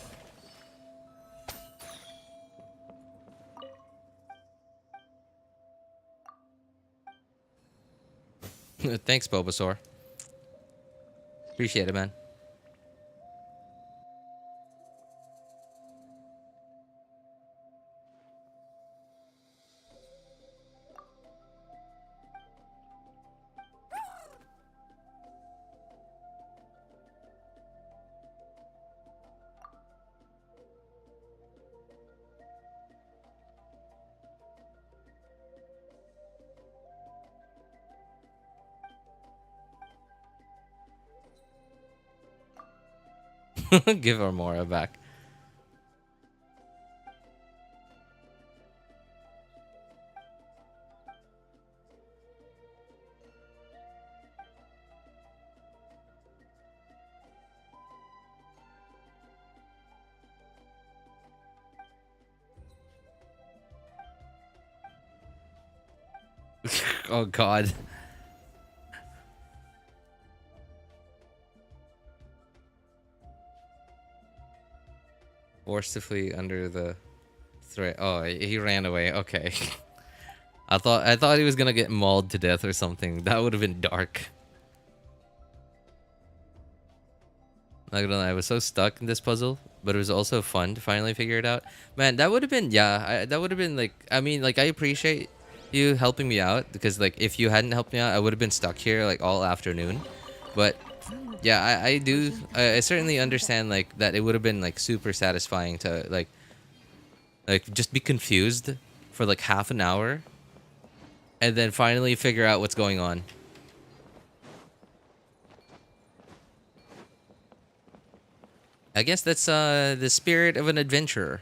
Thanks, Bulbasaur. Appreciate it, man. Give Armora back. Oh god. Forced to flee under the threat. Oh, he ran away. Okay. I thought he was gonna get mauled to death or something. That would have been dark. Not gonna lie, I was so stuck in this puzzle, but it was also fun to finally figure it out. Man, that would have been, yeah, that would have been like, I mean, like, I appreciate you helping me out because, like, if you hadn't helped me out, I would have been stuck here like all afternoon. But yeah, I certainly understand like that it would have been like super satisfying to like just be confused for like half an hour and then finally figure out what's going on. I guess that's the spirit of an adventurer.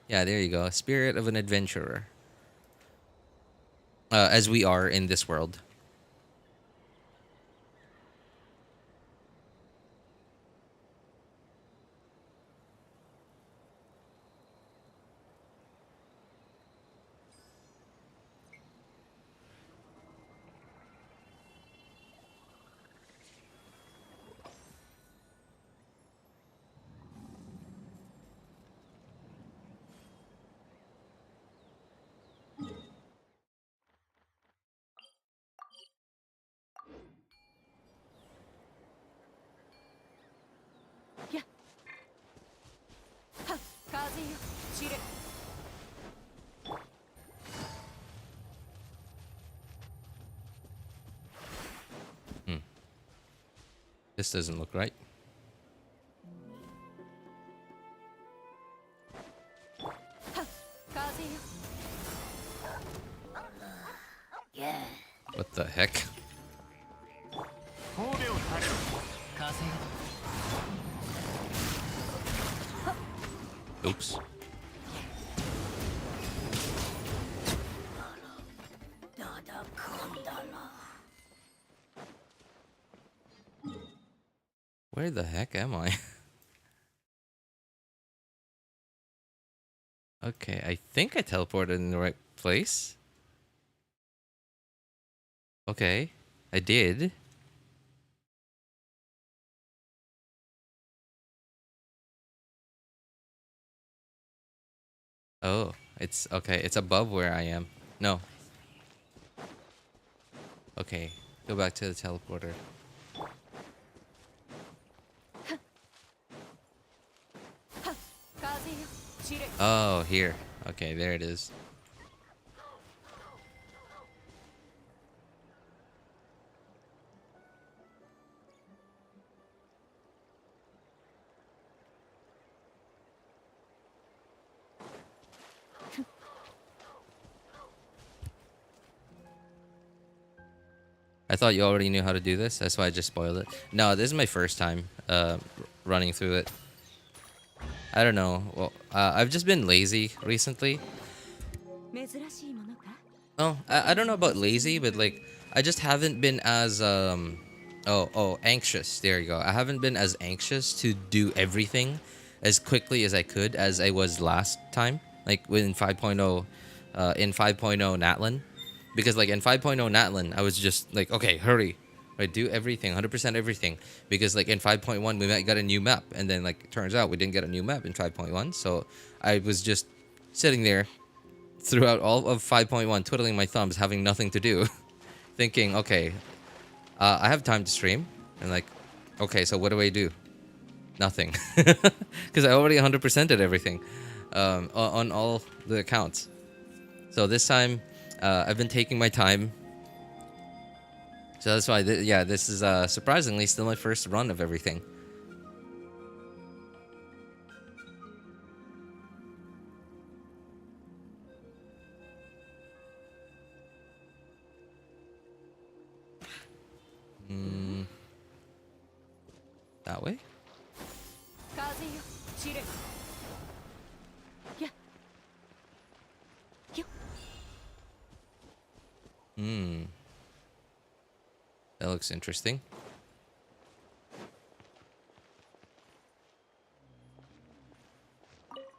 Yeah, there you go. Spirit of an adventurer. As we are in this world. Yeah. Ha, Kazuha, Shire. This doesn't look right. Ha, Kazuha. Yeah. What the heck? Oops. Where the heck am I? Okay, I think I teleported in the right place. Okay, I did. Oh, it's okay. It's above where I am. No. Okay, go back to the teleporter. Ha, Kazuha, Shire. Oh, here. Okay, there it is. I thought you already knew how to do this. That's why I just spoiled it. No, this is my first time running through it. I don't know. Well, I've just been lazy recently. Oh, I don't know about lazy, but like I just haven't been as anxious. There you go. I haven't been as anxious to do everything as quickly as I could as I was last time. Like in 5.0 Natlan. Because like in 5.0 Natlan, I was just like, okay, hurry. right? Do everything, 100% everything, because like in 5.1 we might get a new map, and then like it turns out we didn't get a new map in 5.1. So I was just sitting there throughout all of 5.1, twiddling my thumbs, having nothing to do, thinking, okay, I have time to stream, and like, okay, so what do I do? Nothing, because I already 100%ed everything on all the accounts. So this time, I've been taking my time. So that's why, yeah, this is surprisingly still my first run of everything. That way? 風よ散れやよ That looks interesting.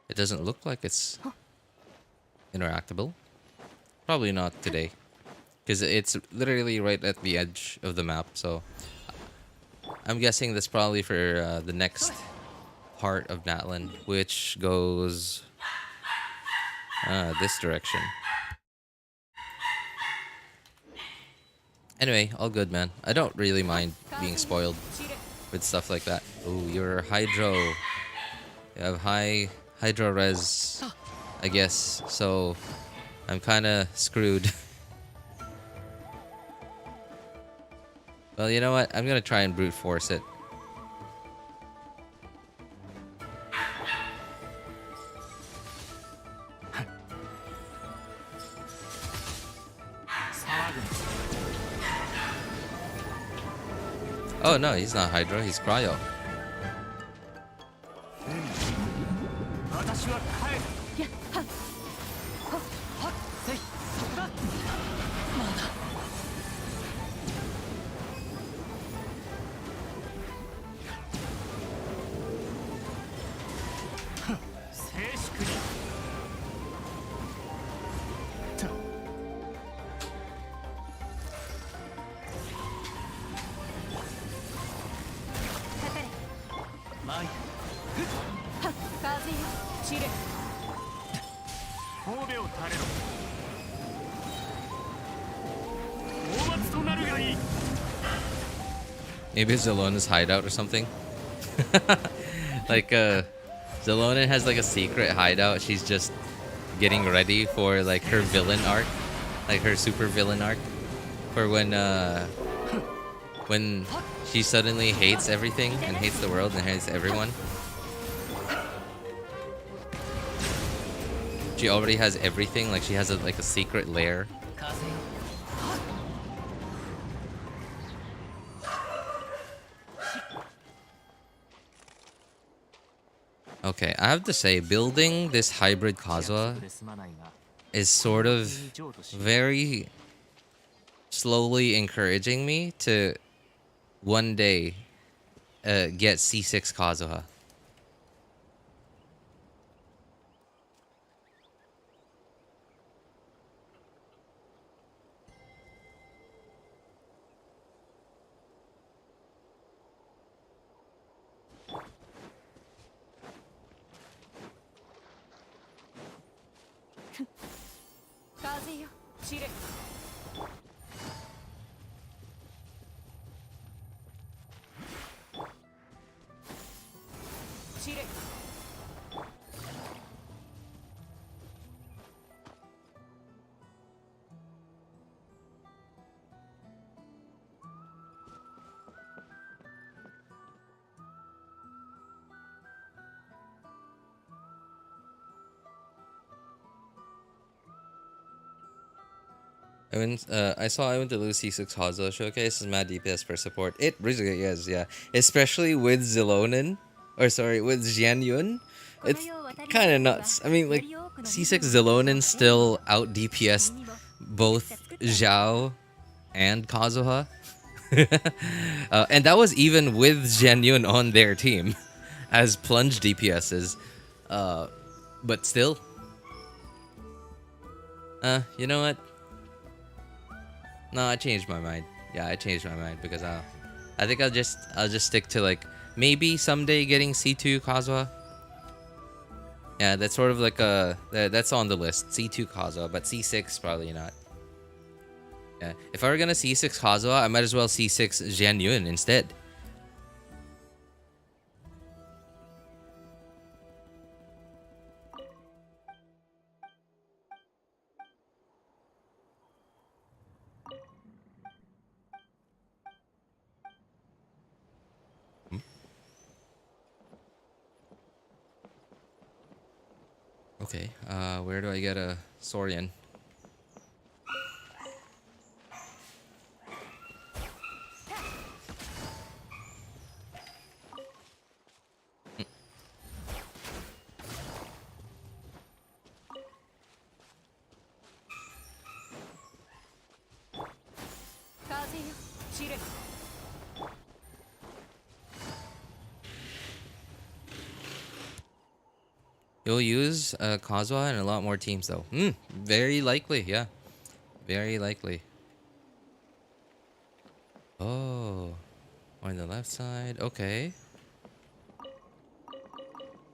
It doesn't look like it's interactable. Probably not today, because it's literally right at the edge of the map, so I'm guessing that's probably for the next part of Natlan, which goes this direction. Anyway, all good, man. I don't really mind being spoiled with stuff like that. Oh, you're hydro. You have high hydro res, I guess, so I'm kind of screwed. Well, you know what? I'm gonna try and brute force it. Oh no, he's not Hydro, he's Cryo. 私は帰る やはっほっほっせいまだ 静粛に かかれ 前へ はっ風よ散れ 神戸を垂れろ大松となるがいい Maybe it's Zelona's hideout or something. Like Zelona has like a secret hideout. She's just getting ready for like her villain arc, like her super villain arc, for when she suddenly hates everything and hates the world and hates everyone. She already has everything. Like she has like a secret lair. 風よ Okay, I have to say, building this hybrid Kazuha で済まないが is sort of 譲渡し very slowly encouraging me to one day get C6 Kazuha. Kazuyo, chire. Chire. I went to the C6 Kazuha showcase. Is mad DPS for support. It really is, yeah. Especially with Zelonin, or sorry, with Xianyun. It's kind of nuts. I mean, like C6 Zelonin still out DPS both Zhao and Kazuha. And that was even with Xianyun on their team as plunge DPSs. But still. You know what? No, I changed my mind. Yeah, I changed my mind because I think I'll just stick to like maybe someday getting C2 Kazuha. Yeah, that's sort of like that's on the list. C2 Kazuha, but C6 probably not. Yeah, if I were gonna C6 Kazuha, I might as well C6 Jianyun instead. Okay, where do I get a Saurian? Kazuya, Chire. You'll use Kazuha in a lot more teams though. Very likely, yeah. Very likely. Oh, on the left side. Okay.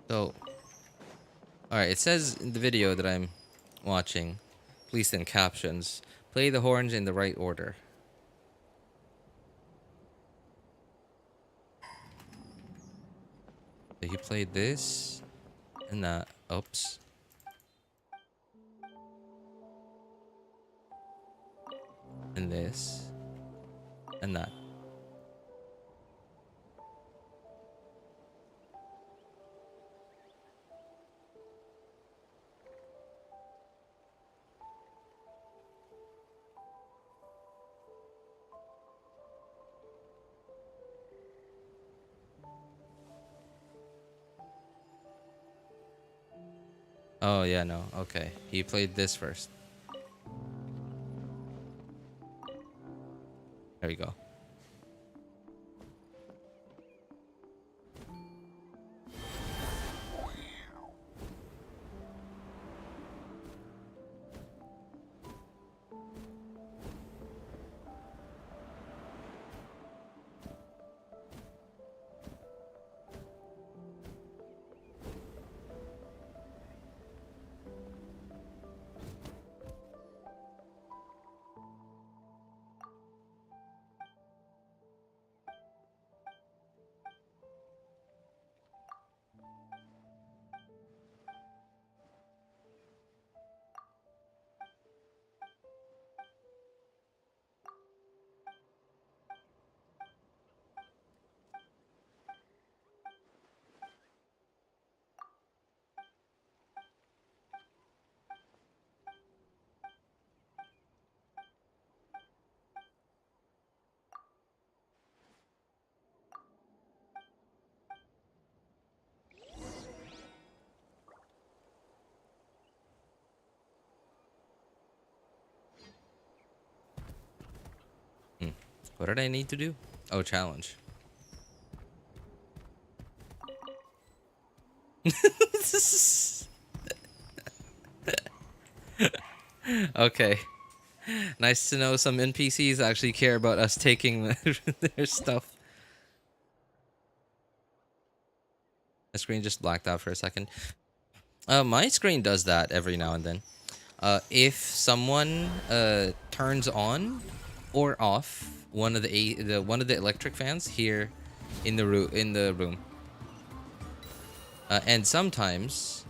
So, alright, it says in the video that I'm watching, please in captions, play the horns in the right order. So he played this and that. Oops. And this and that. Oh yeah, no. Okay. He played this first. There we go. What did I need to do? Oh, challenge. Okay. Nice to know some NPCs actually care about us taking their stuff. My screen just blacked out for a second. My screen does that every now and then. If someone turns on or off one of the electric fans here in the room, and sometimes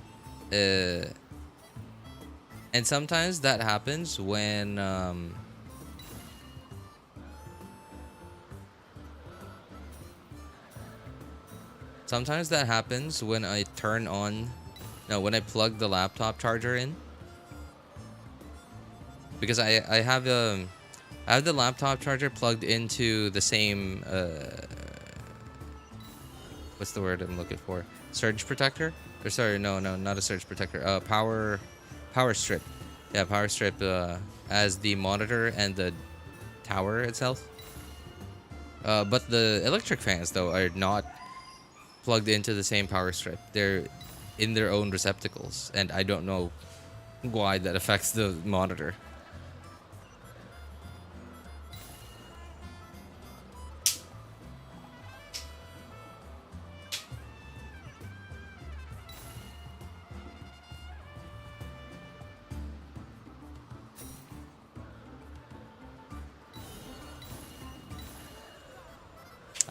that happens when sometimes that happens when I turn on, no, when I plug the laptop charger in, because I have the laptop charger plugged into the same what's the word I'm looking for? Surge protector? Or sorry, no, not a surge protector. Power strip. Yeah, power strip as the monitor and the tower itself. But the electric fans though are not plugged into the same power strip. They're in their own receptacles, and I don't know why that affects the monitor.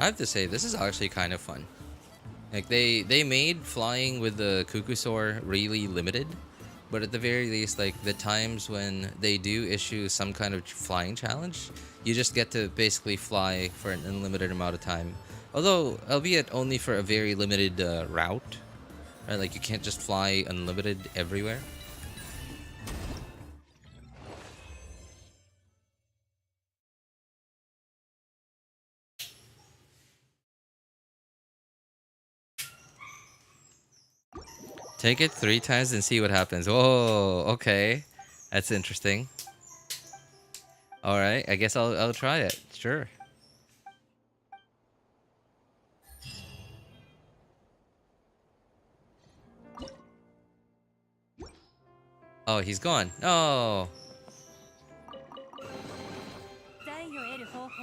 I have to say, this is actually kind of fun. Like, they made flying with the Cuckoosaur really limited, but at the very least, like, the times when they do issue some kind of flying challenge, you just get to basically fly for an unlimited amount of time. Although, albeit only for a very limited route, right? Like, you can't just fly unlimited everywhere. Take it 3 times and see what happens. Whoa, okay. That's interesting. Alright, I guess I'll try it. Sure. Oh, he's gone. No. 財を得る方法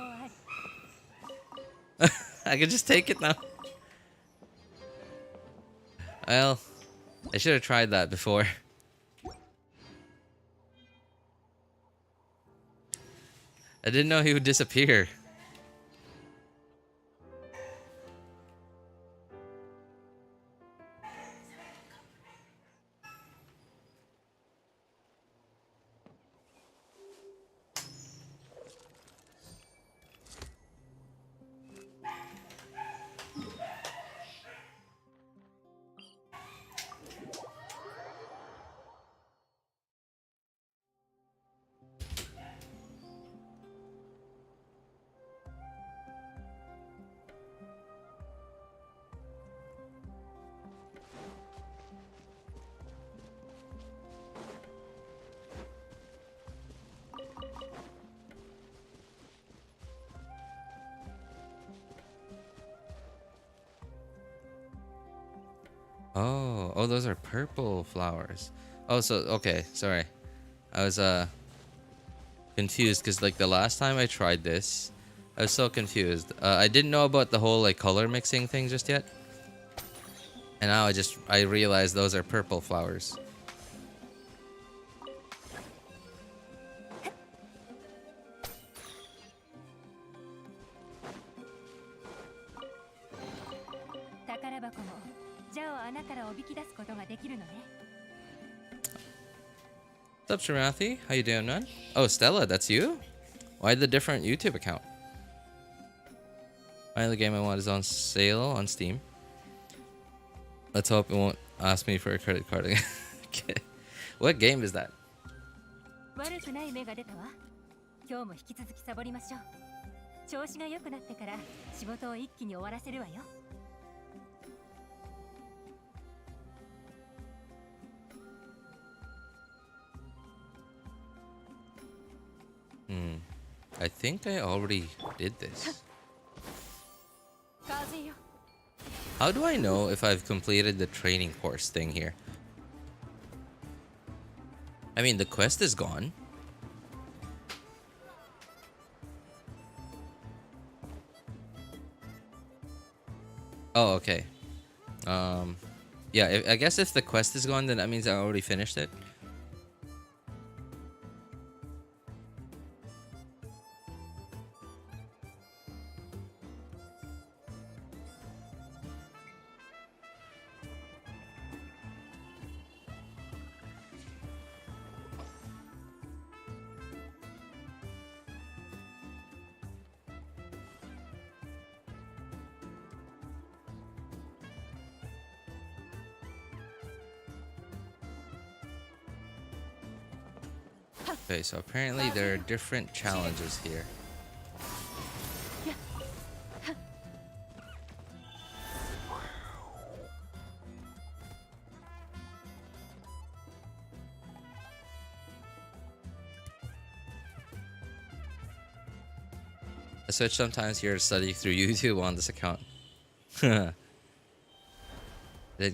ある。 I can just take it now. Well, I should have tried that before. I didn't know he would disappear. Oh, those are purple flowers. Oh, so okay, sorry. I was confused because like the last time I tried this, I was so confused. I didn't know about the whole like color mixing thing just yet. And now I realized those are purple flowers. 宝箱もジャを穴からおびき出すことができるのね。 What's up, Shirathi? How you doing, man? Oh, Stella, that's you? Why the different YouTube account? Finally, the game I want is on sale on Steam. Let's hope it won't ask me for a credit card again. Okay. What game is that? 悪くない芽が出たわ。今日も引き続きサボりましょう。調子が良くなってから仕事を一気に終わらせるわよ。 I think I already did this. 風よ。 How do I know if I've completed the training course thing here? I mean, the quest is gone. Oh, okay. Yeah, I guess if the quest is gone, then that means I already finished it. Okay, so apparently there are different challenges here. I switch sometimes here to study through YouTube on this account. Did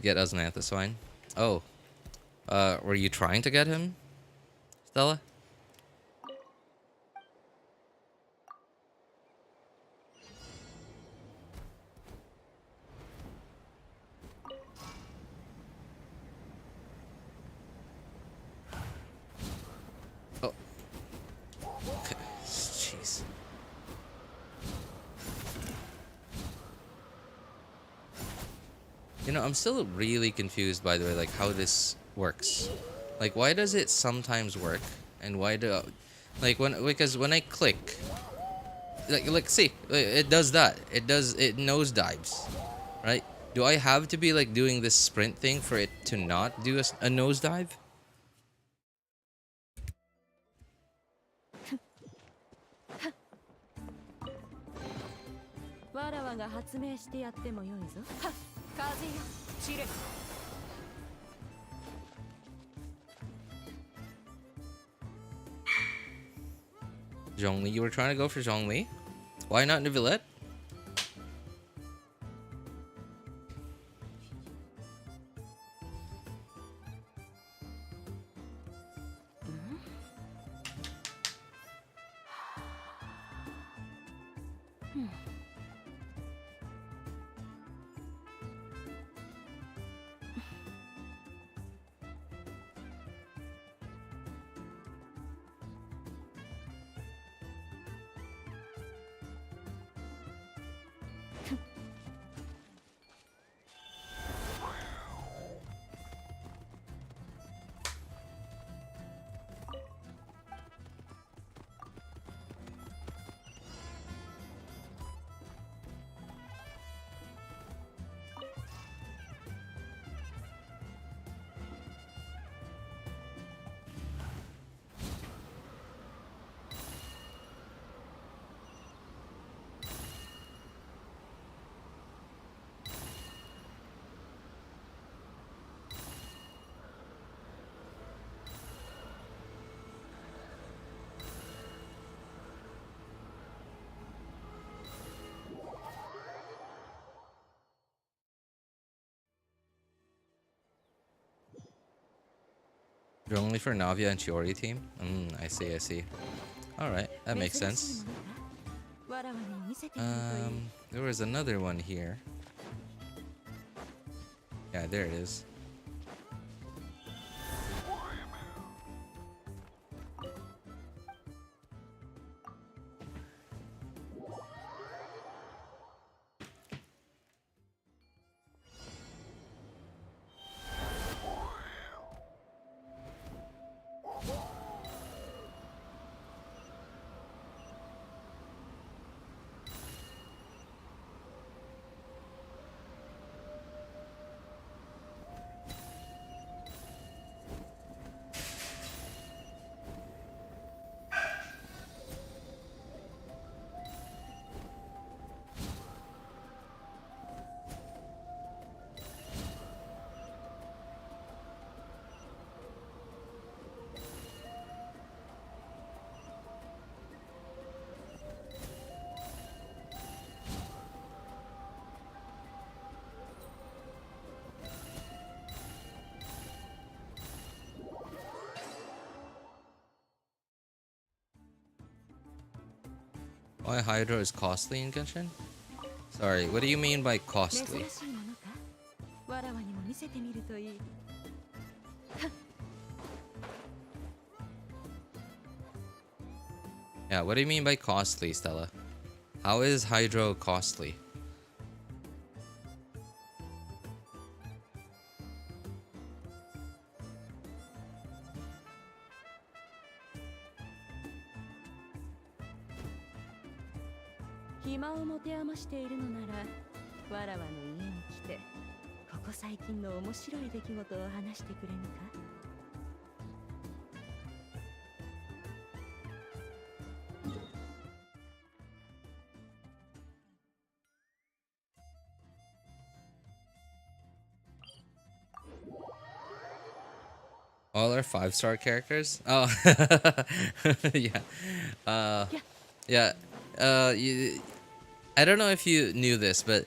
get Osmantha swine? Oh. Were you trying to get him, Stella? Oh. Okay. Jeez. You know, I'm still really confused, by the way, like how this works. Like, why does it sometimes work, and why do, like because when I click, like see, it does that. It nosedives, right? Do I have to be like doing this sprint thing for it to not do a nosedive? わらわが発明してやってもよいぞ。はっ、風よ、散れ。Zhongli, you were trying to go for Zhongli? Why not Neuvillette? Only for Navia and Chiori team? I see, I see. Alright, that makes sense. There was another one here. Yeah, there it is. Why Hydro is costly in Genshin? Sorry, what do you mean by costly? Yeah, what do you mean by costly, Stella? How is Hydro costly? All are 5-star characters? Oh, yeah. Yeah. I don't know if you knew this, but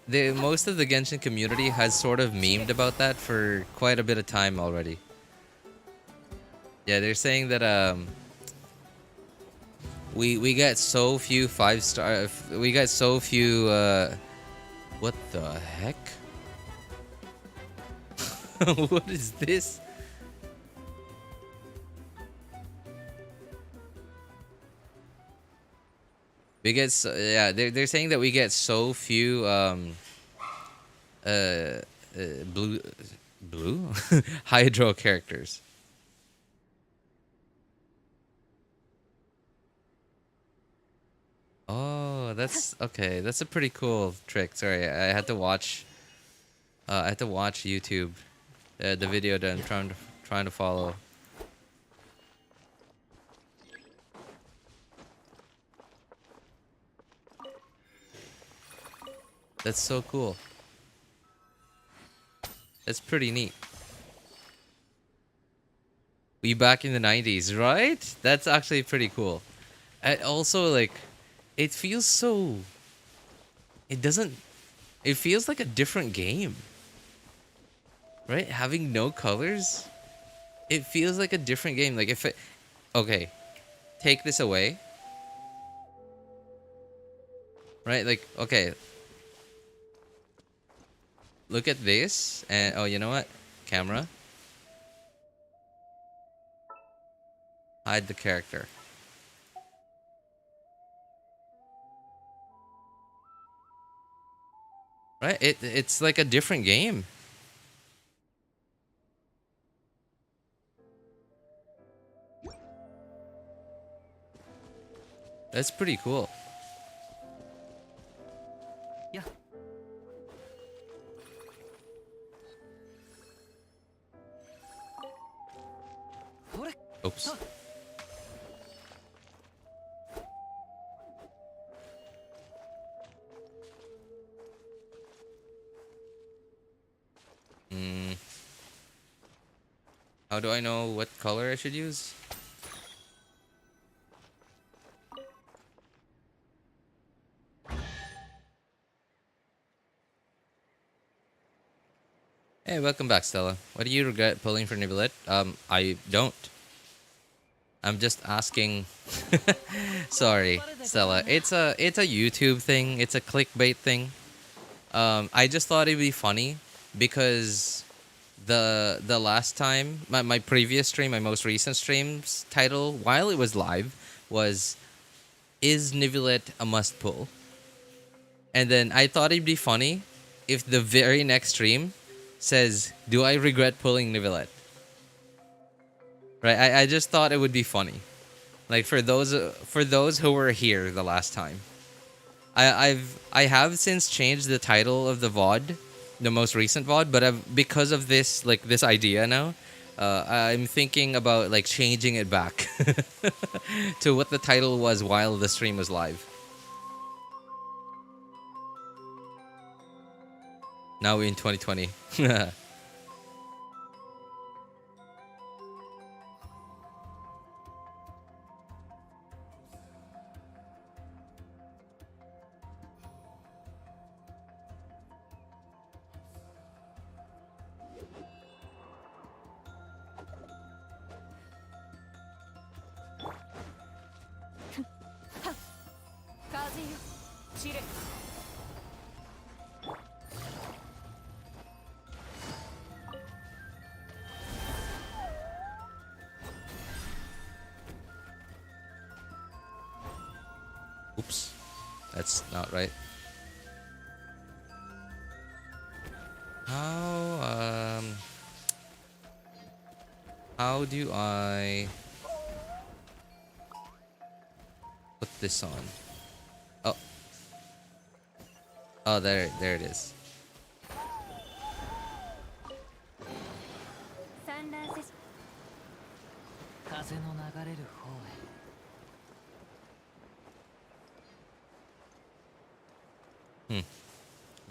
the most of the Genshin community has sort of memed about that for quite a bit of time already. Yeah, they're saying that we get so few 5-star. We get so few. What the heck? What is this? We get so, yeah, they're saying that we get so few uh, blue hydro characters. Oh, that's okay. That's a pretty cool trick. Sorry, I had to watch. I had to watch YouTube, the video that I'm trying to follow. That's so cool. That's pretty neat. We back in the 90s, right? That's actually pretty cool. And also, like, it feels so. It doesn't. It feels like a different game, right? Having no colors, it feels like a different game. Like if it, okay, take this away, right? Like okay, look at this, and oh, you know what? Camera, hide the character. Right? It's like a different game. That's pretty cool. Yeah. Oops. Hmm. How do I know what color I should use? Hey, welcome back, Stella. What do you regret pulling for Neuvillette? I don't. I'm just asking. Sorry, Stella. It's a YouTube thing. It's a clickbait thing. I just thought it'd be funny because the last time my previous stream, my most recent stream's title, while it was live, was "Is Neuvillette a must pull?" And then I thought it'd be funny if the very next stream says, "Do I regret pulling Neuvillette?" Right? I just thought it would be funny, like for those who were here the last time. I have since changed the title of the VOD, the most recent VOD, but because of this this idea now, I'm thinking about like changing it back to what the title was while the stream was live. Now in 2020. Oops, that's not right. How do I put this on? Oh, oh, there it is.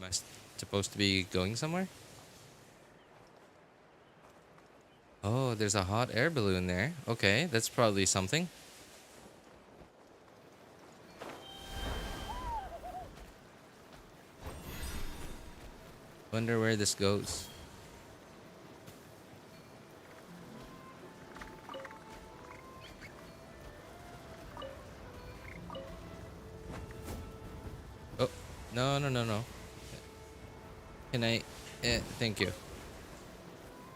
Am I supposed to be going somewhere? Oh, there's a hot air balloon there. Okay, that's probably something. Wonder where this goes. Oh, no. Can I? Thank you.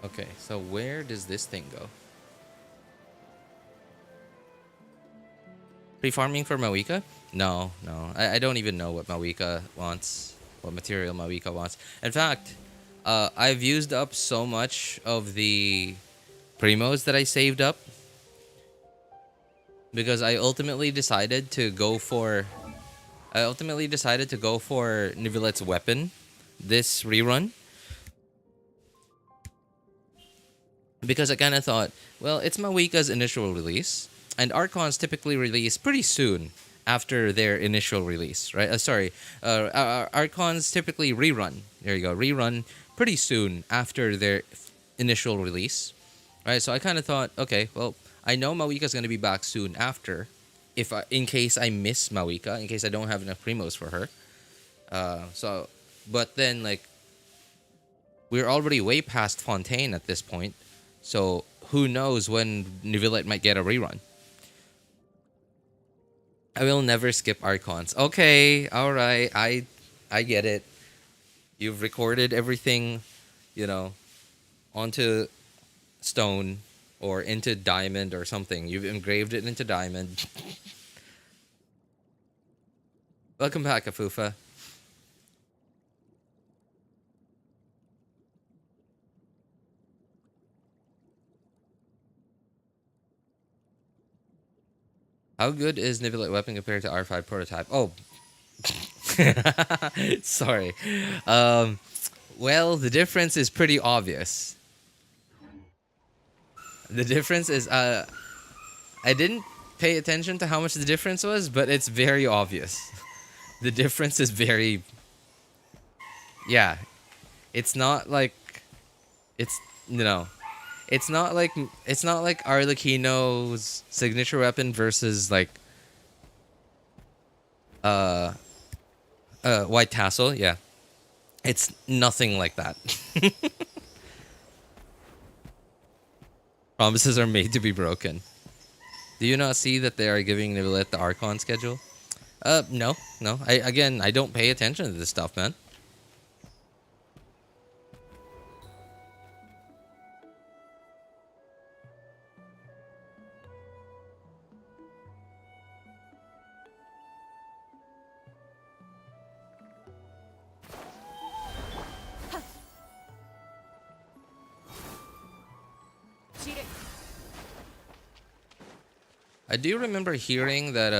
Okay, so where does this thing go? Pre-farming for Mawika? No. I don't even know what Mawika wants. what material Mawika wants. In fact, I've used up so much of the primos that I saved up because I ultimately decided to go for Neuvillette's weapon this rerun because I kind of thought, well, it's Mawika's initial release, and Archons typically release pretty soon after their initial release, right? Archons typically rerun. There you go, rerun pretty soon after their initial release, right? So I kind of thought, okay, well, I know Mawika's gonna be back soon after, in case I miss Mawika, in case I don't have enough primos for her. But then like we're already way past Fontaine at this point, so who knows when Neuvillette might get a rerun. I will never skip Archons. Okay, alright, I get it. You've recorded everything, onto stone or into diamond or something. You've engraved it into diamond. Welcome back, Afufa. How good is Neuvillette weapon compared to R5 prototype? Oh, sorry. Well, the difference is pretty obvious. The difference is, I didn't pay attention to how much the difference was, but it's very obvious. The difference is very, yeah. It's not like, it's not like Arlecchino's signature weapon versus like White Tassel, yeah. It's nothing like that. Promises are made to be broken. Do you not see that they are giving Neuvillette the Archon schedule? No. I don't pay attention to this stuff, man. I do remember hearing that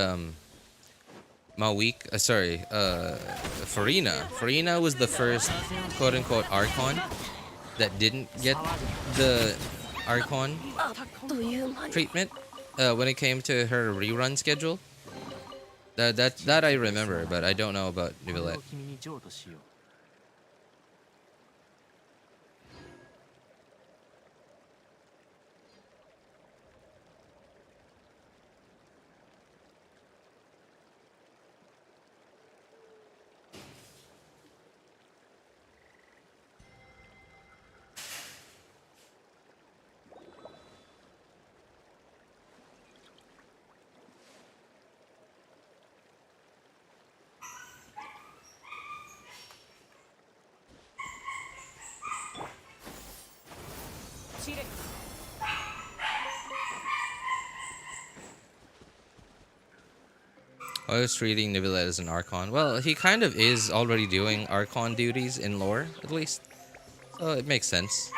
Farina was the first quote unquote Archon that didn't get the Archon treatment when it came to her rerun schedule. That I remember, but I don't know about Neuvillette. I was treating Neuvillette as an Archon. Well, he kind of is already doing Archon duties in lore, at least. So it makes sense.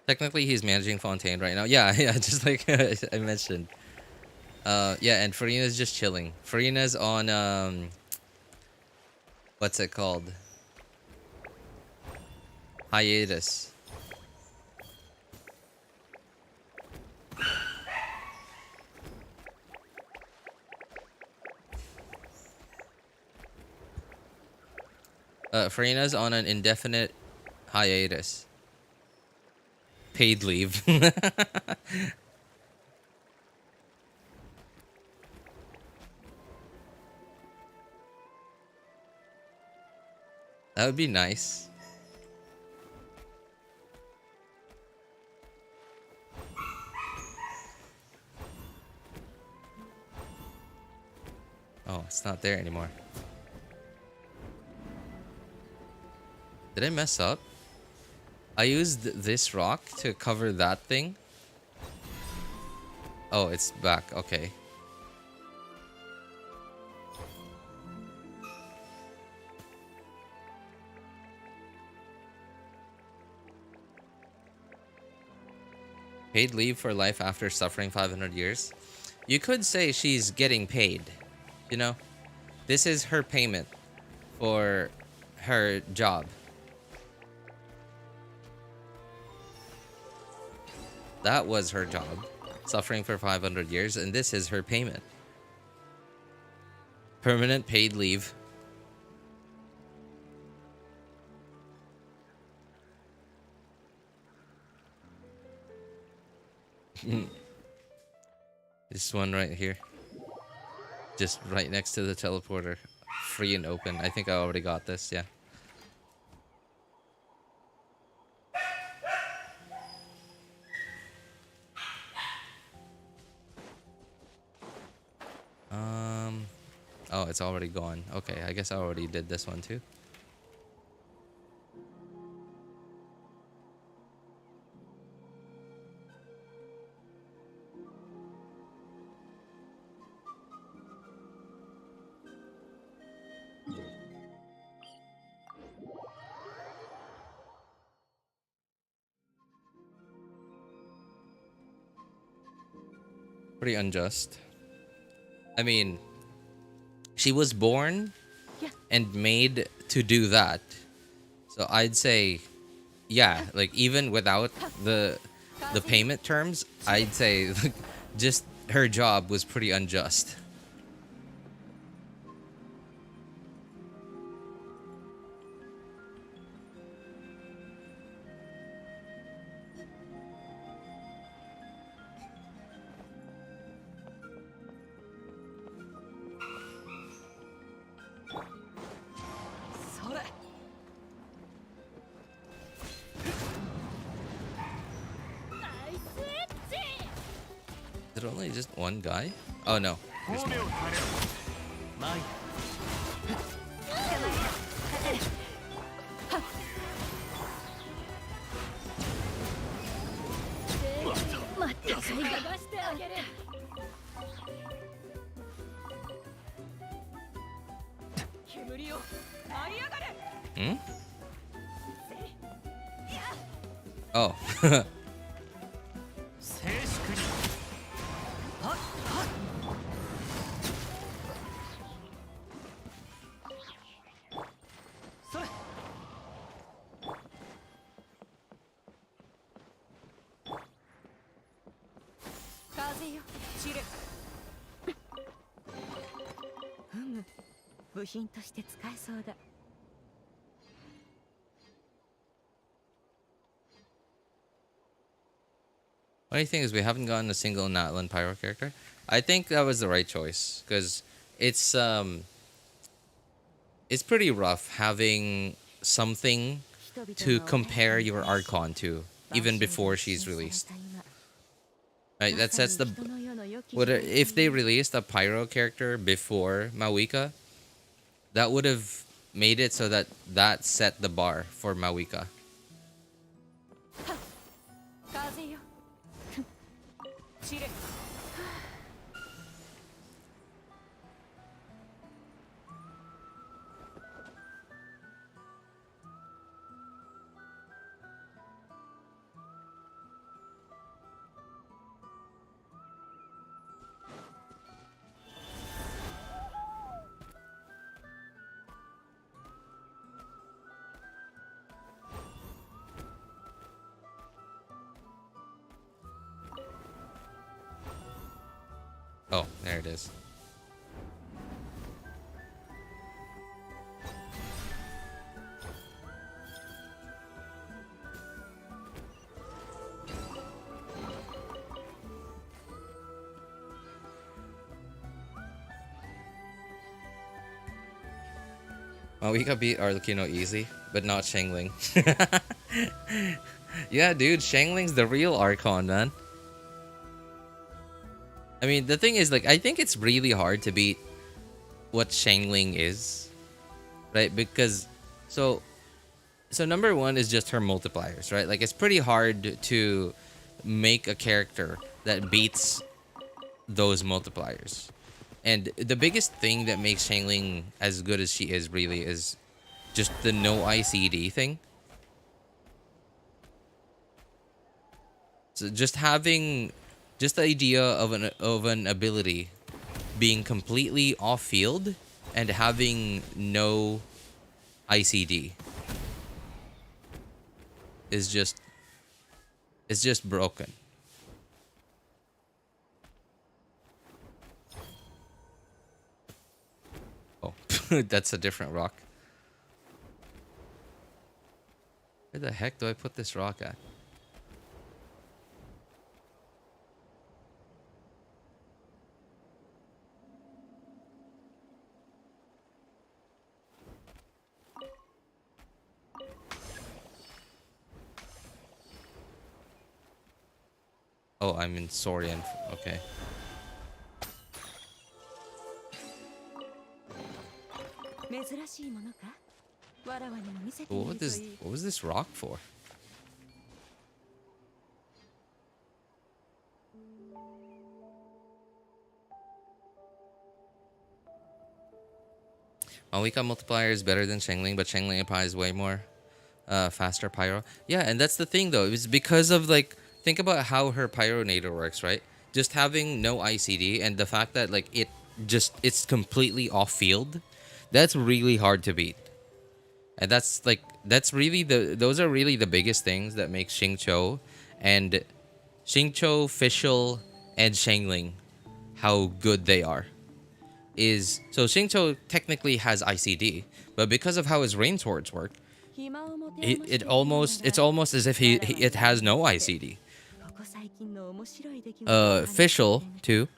Technically, he's managing Fontaine right now. Yeah, just like I mentioned. Yeah, and Farina's just chilling. Farina's on, what's it called? Hiatus. Farina's on an indefinite hiatus. Paid leave. That would be nice. it's not there anymore. Did I mess up? I used this rock to cover that thing. Oh, it's back. Okay. Paid leave for life after suffering 500 years. You could say she's getting paid. You know? This is her payment for her job. That was her job. Suffering for 500 years, and this is her payment. Permanent paid leave. This one right here. Just right next to the teleporter. Free and open. I think I already got this, yeah. Oh, it's already gone. Okay, I guess I already did this one too. Pretty unjust. I mean, she was born and made to do that. So I'd say, yeah, like even without the payment terms, I'd say just her job was pretty unjust. Is it only just one guy? Oh no. There's more. Hmm? Oh. Funny thing is, we haven't gotten a single Natlan Pyro character. I think that was the right choice because it's pretty rough having something to compare your Archon to even before she's released. Right, that sets the if they released a Pyro character before Mawika, that would have made it so that set the bar for Mawika. Oh, there it is. Well, we could beat Arlecchino easy, but not Shangling. Yeah, dude, Shangling's the real Archon, man. I mean, the thing is, like, I think it's really hard to beat what Shangling is, right? Because so so number one is just her multipliers, right? Like it's pretty hard to make a character that beats those multipliers. And the biggest thing that makes Shangling as good as she is really is just the no ICD thing. So just having just the idea of an ability being completely off field and having no ICD is just broken. Oh, that's a different rock. Where the heck do I put this rock at? Oh, I'm in Sorian. Okay. What was this rock for? Mawika multiplier is better than Shangling, but Shangling applies way more faster pyro. Yeah, and that's the thing though. It's because of like think about how her pyronator works, right? Just having no ICD and the fact that like it's completely off field. That's really hard to beat. And that's really those are really the biggest things that make and Xingqiu, Fischl, and Shangling how good they are. Is so Xingqiu technically has ICD, but because of how his rain swords work, it's almost as if it has no ICD. Fischl too.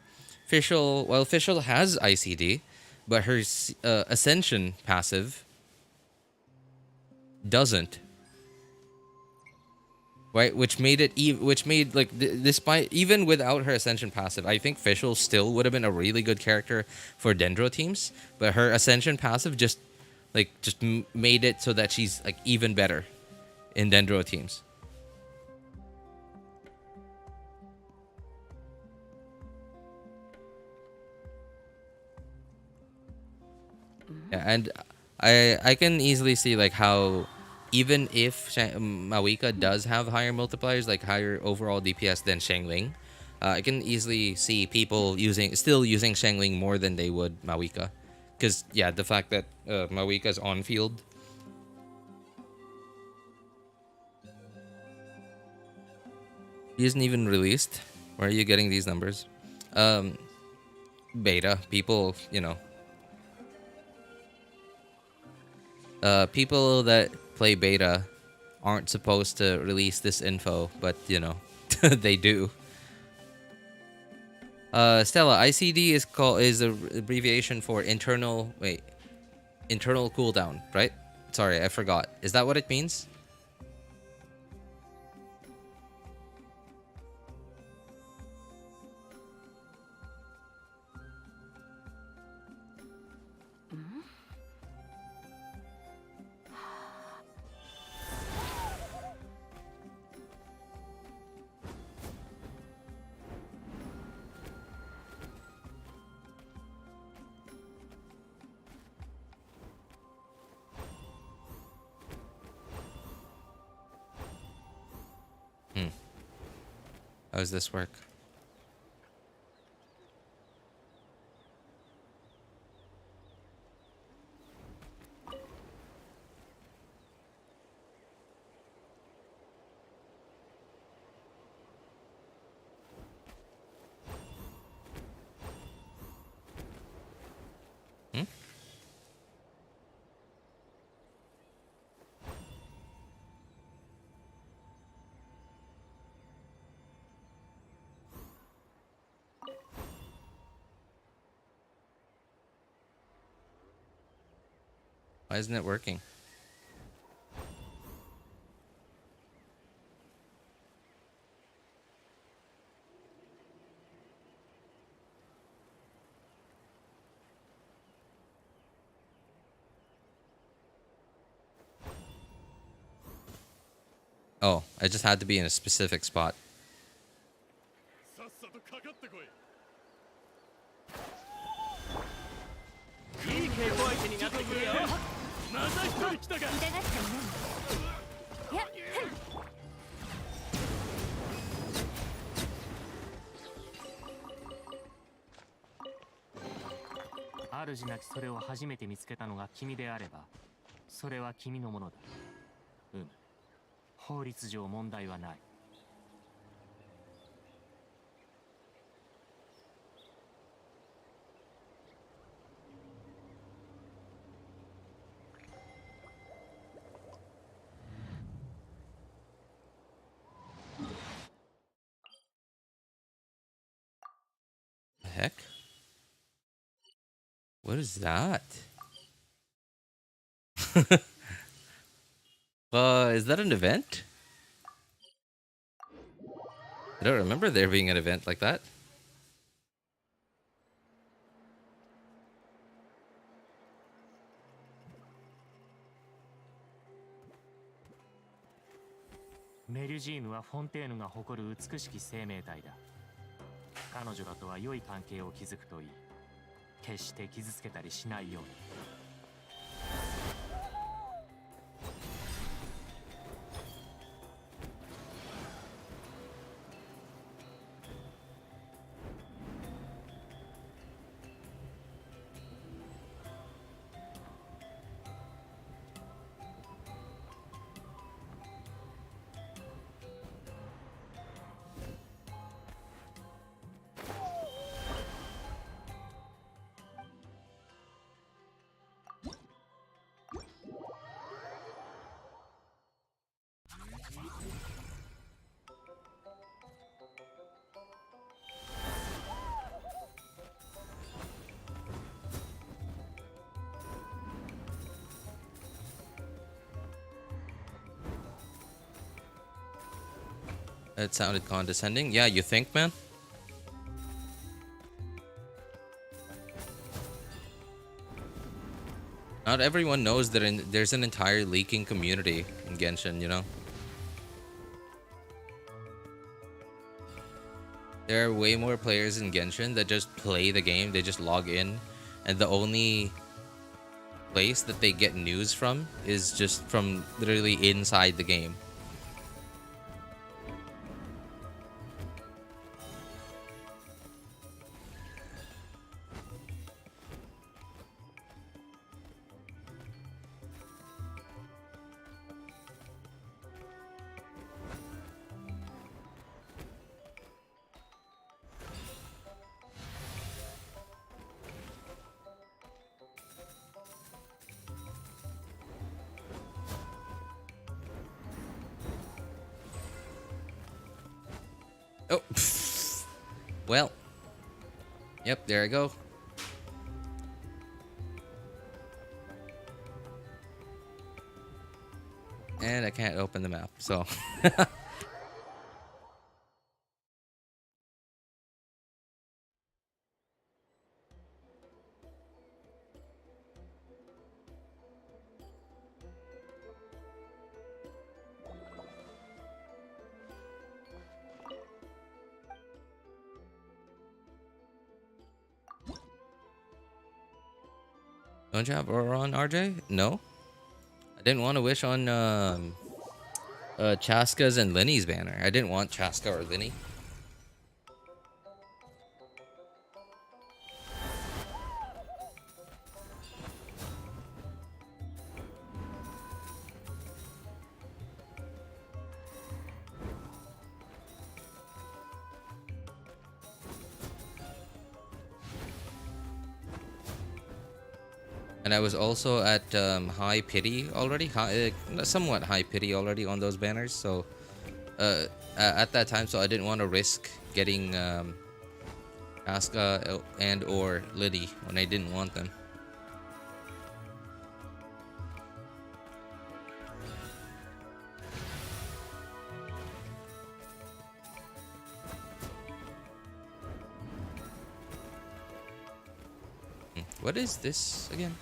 Fischl has ICD, but her Ascension passive doesn't. Right, which made like despite even without her Ascension passive, I think Fischl still would have been a really good character for Dendro teams, but her Ascension passive just made it so that she's like even better in Dendro teams. Yeah, and I can easily see like how even if Mawika does have higher multipliers, like higher overall DPS than Shangling, I can easily see people still using Shangling more than they would Mawika, because yeah, the fact that Mawika's on field. He isn't even released. Where are you getting these numbers? Beta people, people that play beta aren't supposed to release this info, but they do. Stella, ICD is a abbreviation for internal cooldown, right? Sorry, I forgot. Is that what it means? How does this work? Why isn't it working? Oh, I just had to be in a specific spot. さっさとかかってこい。いい稽古相手になってくれよ。また一人来たか。痛がっちゃいないいや主なきそれを初めて見つけたのが君であれば、それは君のものだ。法律上問題はない。The heck? What is that? Is that an event? I don't remember there being an event like that. メリュジーヌはフォンテーヌが誇る美しき生命体だ。彼女らとは良い関係を築くといい。決して傷つけたりしないように。It sounded condescending. Yeah, you think, man? Not everyone knows that there's an entire leaking community in Genshin, you know? There are way more players in Genshin that just play the game, they just log in, and the only place that they get news from is just from literally inside the game. Oh, well, yep, there I go. And I can't open the map, so. Don't you have Ororon, RJ? No. I didn't want to wish on Chasca's and Lyney's banner. I didn't want Chasca or Lyney. And I was also at high pity already, somewhat high pity already on those banners. So at that time, so I didn't want to risk getting Chasca and or Lyney when I didn't want them. What is this again?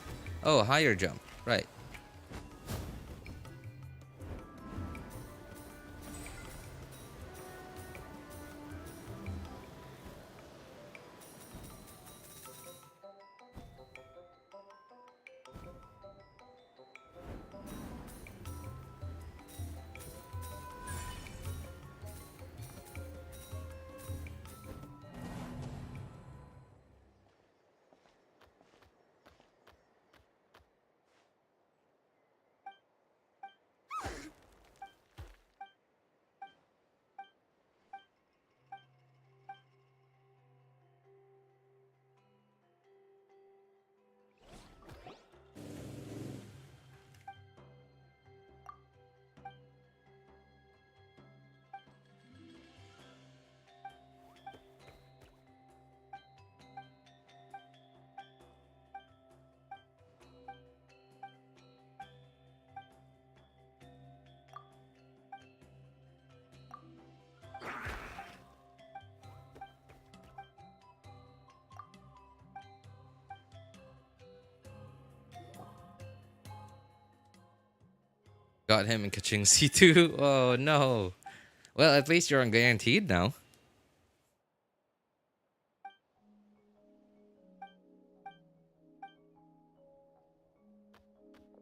Oh, higher jump. Right. got him in Kaching C2. Oh no. Well, at least you're on guaranteed now.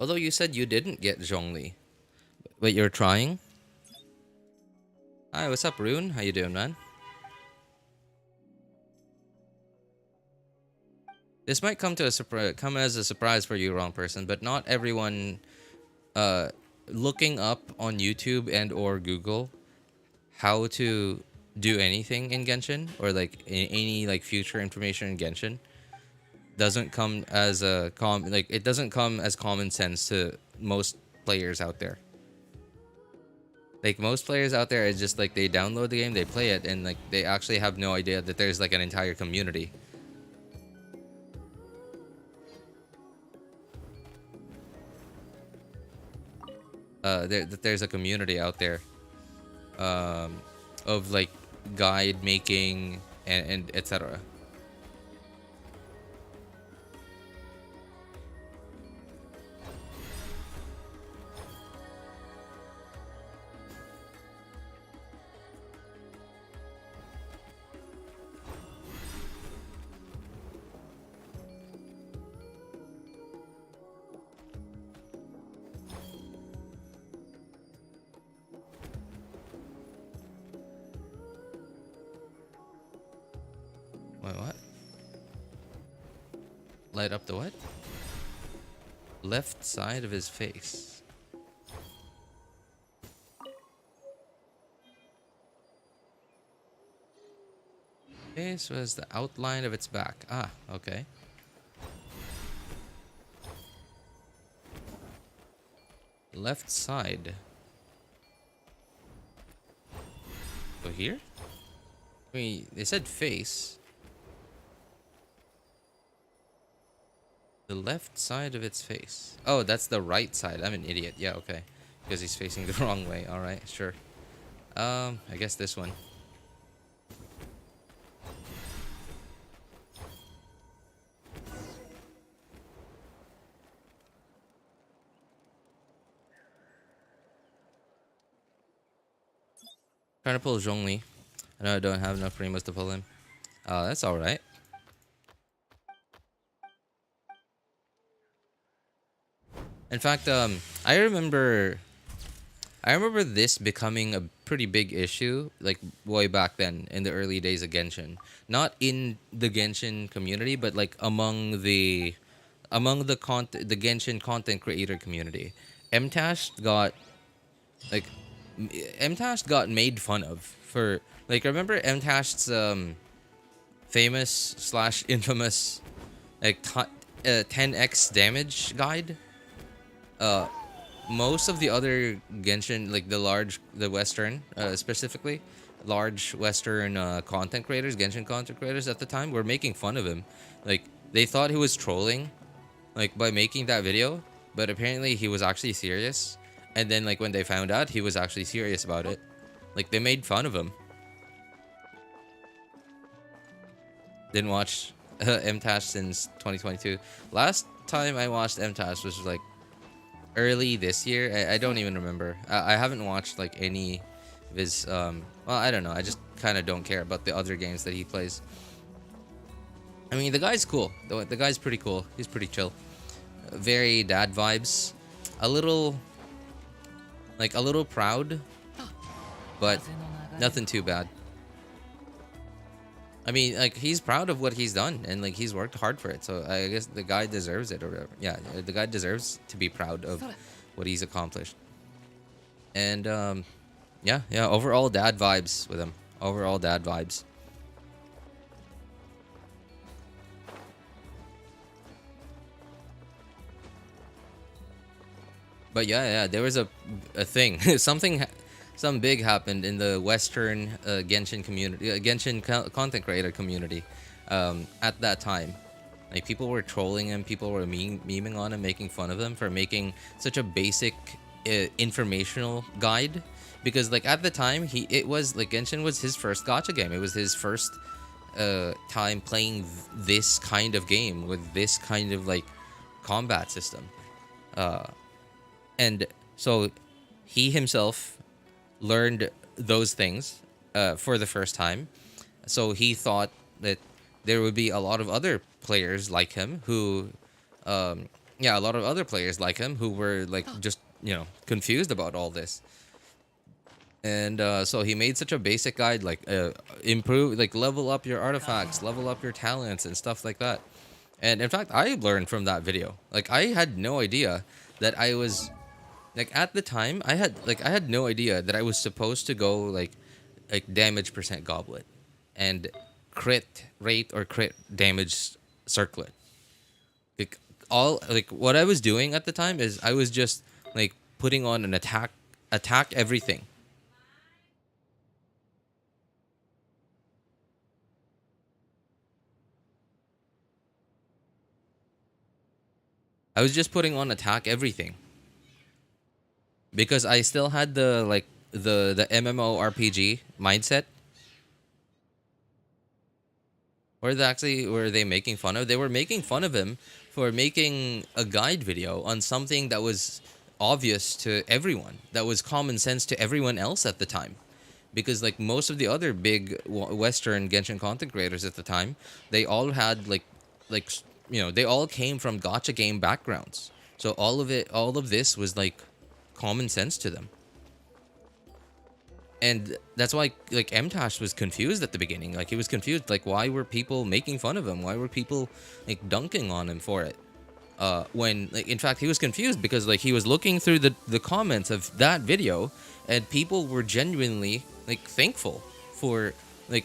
Although you said you didn't get Zhongli, but you're trying. Hi, what's up, Rune? How you doing, man? This might come as a surprise for you, wrong person, but not everyone looking up on YouTube and or Google how to do anything in Genshin or like any like future information in Genshin doesn't come as it doesn't come as common sense to most players out there. Like most players out there, it's just like they download the game, they play it, and like they actually have no idea that there's like an entire community. There's a community out there of like guide making and etc. Wait, what? Light up the what? Left side of his face. Face was the outline of its back. Ah, okay. Left side. So here? I mean, they said face. The left side of its face. Oh, that's the right side. I'm an idiot. Yeah, okay. Because he's facing the wrong way. Alright, sure. I guess this one. Trying to pull Zhongli. I know I don't have enough Primos to pull him. That's alright. In fact, I remember this becoming a pretty big issue, like way back then in the early days of Genshin. Not in the Genshin community, but like among the Genshin content creator community. MTash got made fun of for like, remember MTash's famous / infamous like 10x damage guide? Most of the other Genshin, like the Western, specifically, large Western content creators, Genshin content creators at the time, were making fun of him. Like, they thought he was trolling, like, by making that video, but apparently he was actually serious. And then, like, when they found out he was actually serious about it, like, they made fun of him. Didn't watch MTash since 2022. Last time I watched MTash was, like, early this year. I don't even remember. I haven't watched like any of his well, I don't know, I just kind of don't care about the other games that he plays. I mean, the guy's cool. The guy's pretty cool. He's pretty chill. Very dad vibes. A little proud, but nothing too bad. I mean, like, he's proud of what he's done, and like he's worked hard for it. So I guess the guy deserves it, or whatever. Yeah, the guy deserves to be proud of what he's accomplished. And yeah. Overall dad vibes with him. Overall dad vibes. But yeah, there was a thing. Some big happened in the Western Genshin community, Genshin content creator community, at that time. Like, people were trolling him, people were memeing on him, making fun of him for making such a basic informational guide. Because like at the time, Genshin was his first gacha game. It was his first time playing this kind of game with this kind of like combat system. And so he himself learned those things for the first time. So he thought that there would be a lot of other players like him who, yeah, a lot of other players like him who were like just, confused about all this. And so he made such a basic guide, like improve, like level up your artifacts, level up your talents, and stuff like that. And in fact, I learned from that video. Like I had no idea that I was, like at the time, I had no idea that I was supposed to go like damage percent goblet, and crit rate or crit damage circlet. Like what I was doing at the time is I was just like putting on an attack everything. I was just putting on attack everything because I still had the like the MMORPG mindset. Were they making fun of? They were making fun of him for making a guide video on something that was obvious to everyone, that was common sense to everyone else at the time. Because like most of the other big Western Genshin content creators at the time, they all had they all came from gacha game backgrounds. So all of this was like common sense to them. And that's why like MTash was confused at the beginning. Like he was confused, like why were people making fun of him? Why were people like dunking on him for it? When like in fact he was confused because like he was looking through the comments of that video, and people were genuinely like thankful for like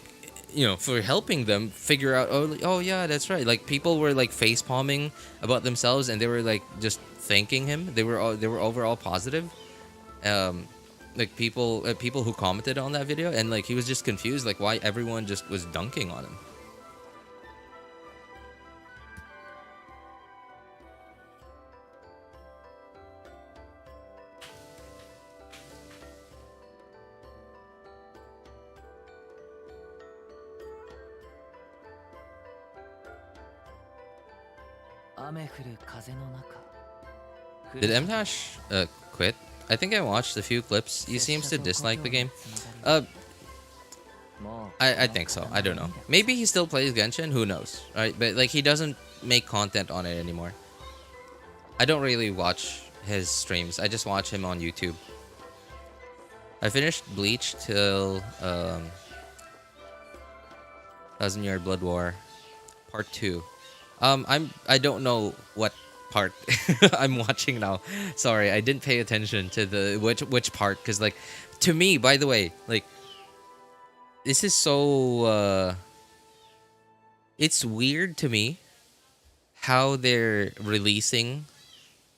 for helping them figure out, oh yeah, that's right. Like people were like face palming about themselves, and they were like just thanking him. They were overall positive. Like people who commented on that video, and like he was just confused like why everyone just was dunking on him. Did MTash quit? I think I watched a few clips. He seems to dislike the game. I think so. I don't know. Maybe he still plays Genshin. Who knows, right? But like he doesn't make content on it anymore. I don't really watch his streams. I just watch him on YouTube. I finished Bleach till 1000-Year Blood War Part 2. I don't know what part I'm watching now. Sorry, I didn't pay attention to the which part, because like to me, by the way, like this is so it's weird to me how they're releasing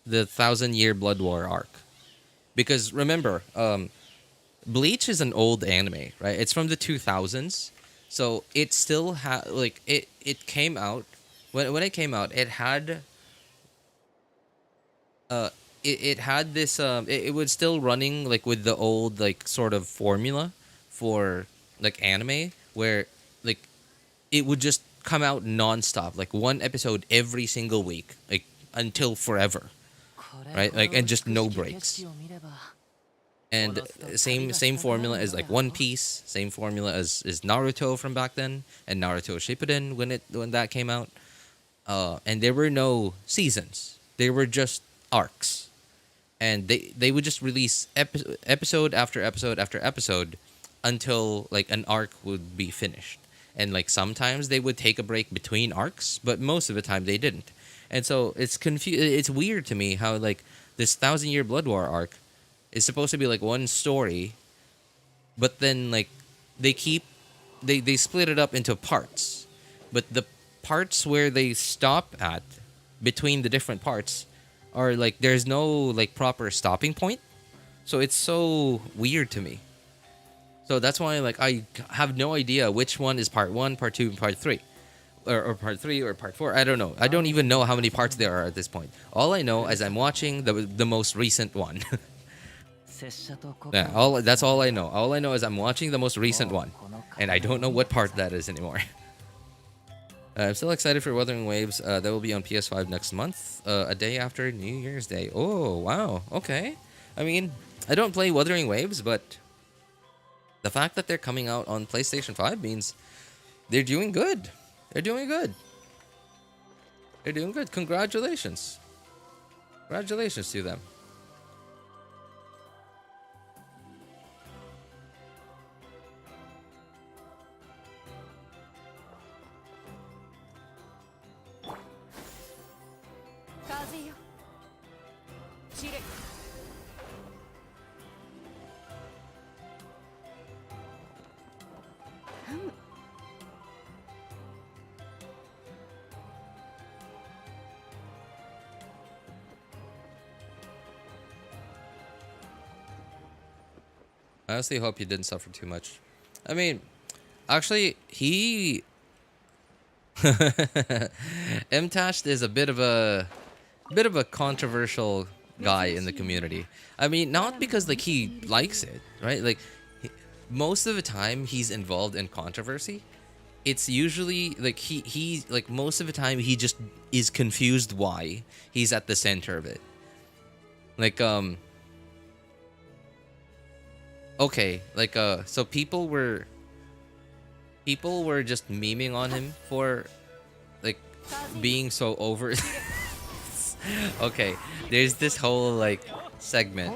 the 1000-Year Blood War arc. Because remember, Bleach is an old anime, right? It's from the 2000s. So it still like it came out when it came out, it had it had this it was still running like with the old like sort of formula for like anime, where like it would just come out non-stop, like one episode every single week, like until forever, right? Like, and just no breaks. And same formula as like One Piece, same formula as Naruto from back then, and Naruto Shippuden when that came out. And there were no seasons; they were just arcs, and they would just release episode after episode after episode until like an arc would be finished. And like sometimes they would take a break between arcs, but most of the time they didn't. And so it's it's weird to me how like this 1000-Year Blood War arc is supposed to be like one story, but then like they split it up into parts, but the parts where they stop at between the different parts are like there's no like proper stopping point. So it's so weird to me. So that's why like I have no idea which one is part 1, part 2, and part 3. Or part 3 or part 4. I don't know. I don't even know how many parts there are at this point. All I know is I'm watching the most recent one. Yeah, that's all I know. All I know is I'm watching the most recent one, and I don't know what part that is anymore. I'm still excited for Wuthering Waves. That will be on PS5 next month, a day after New Year's Day. Oh, wow. Okay. I mean, I don't play Wuthering Waves, but the fact that they're coming out on PlayStation 5 means they're doing good. They're doing good. They're doing good. Congratulations. Congratulations to them. Kazuha. Chire. I honestly hope you didn't suffer too much. I mean, actually, he Mtashed is a bit of a controversial guy in the community. I mean, not because like he likes it, right? Like most of the time he's involved in controversy. It's usually like he like most of the time he just is confused why he's at the center of it. Like okay, like so people were just memeing on him for like being so over. Okay, there's this whole like segment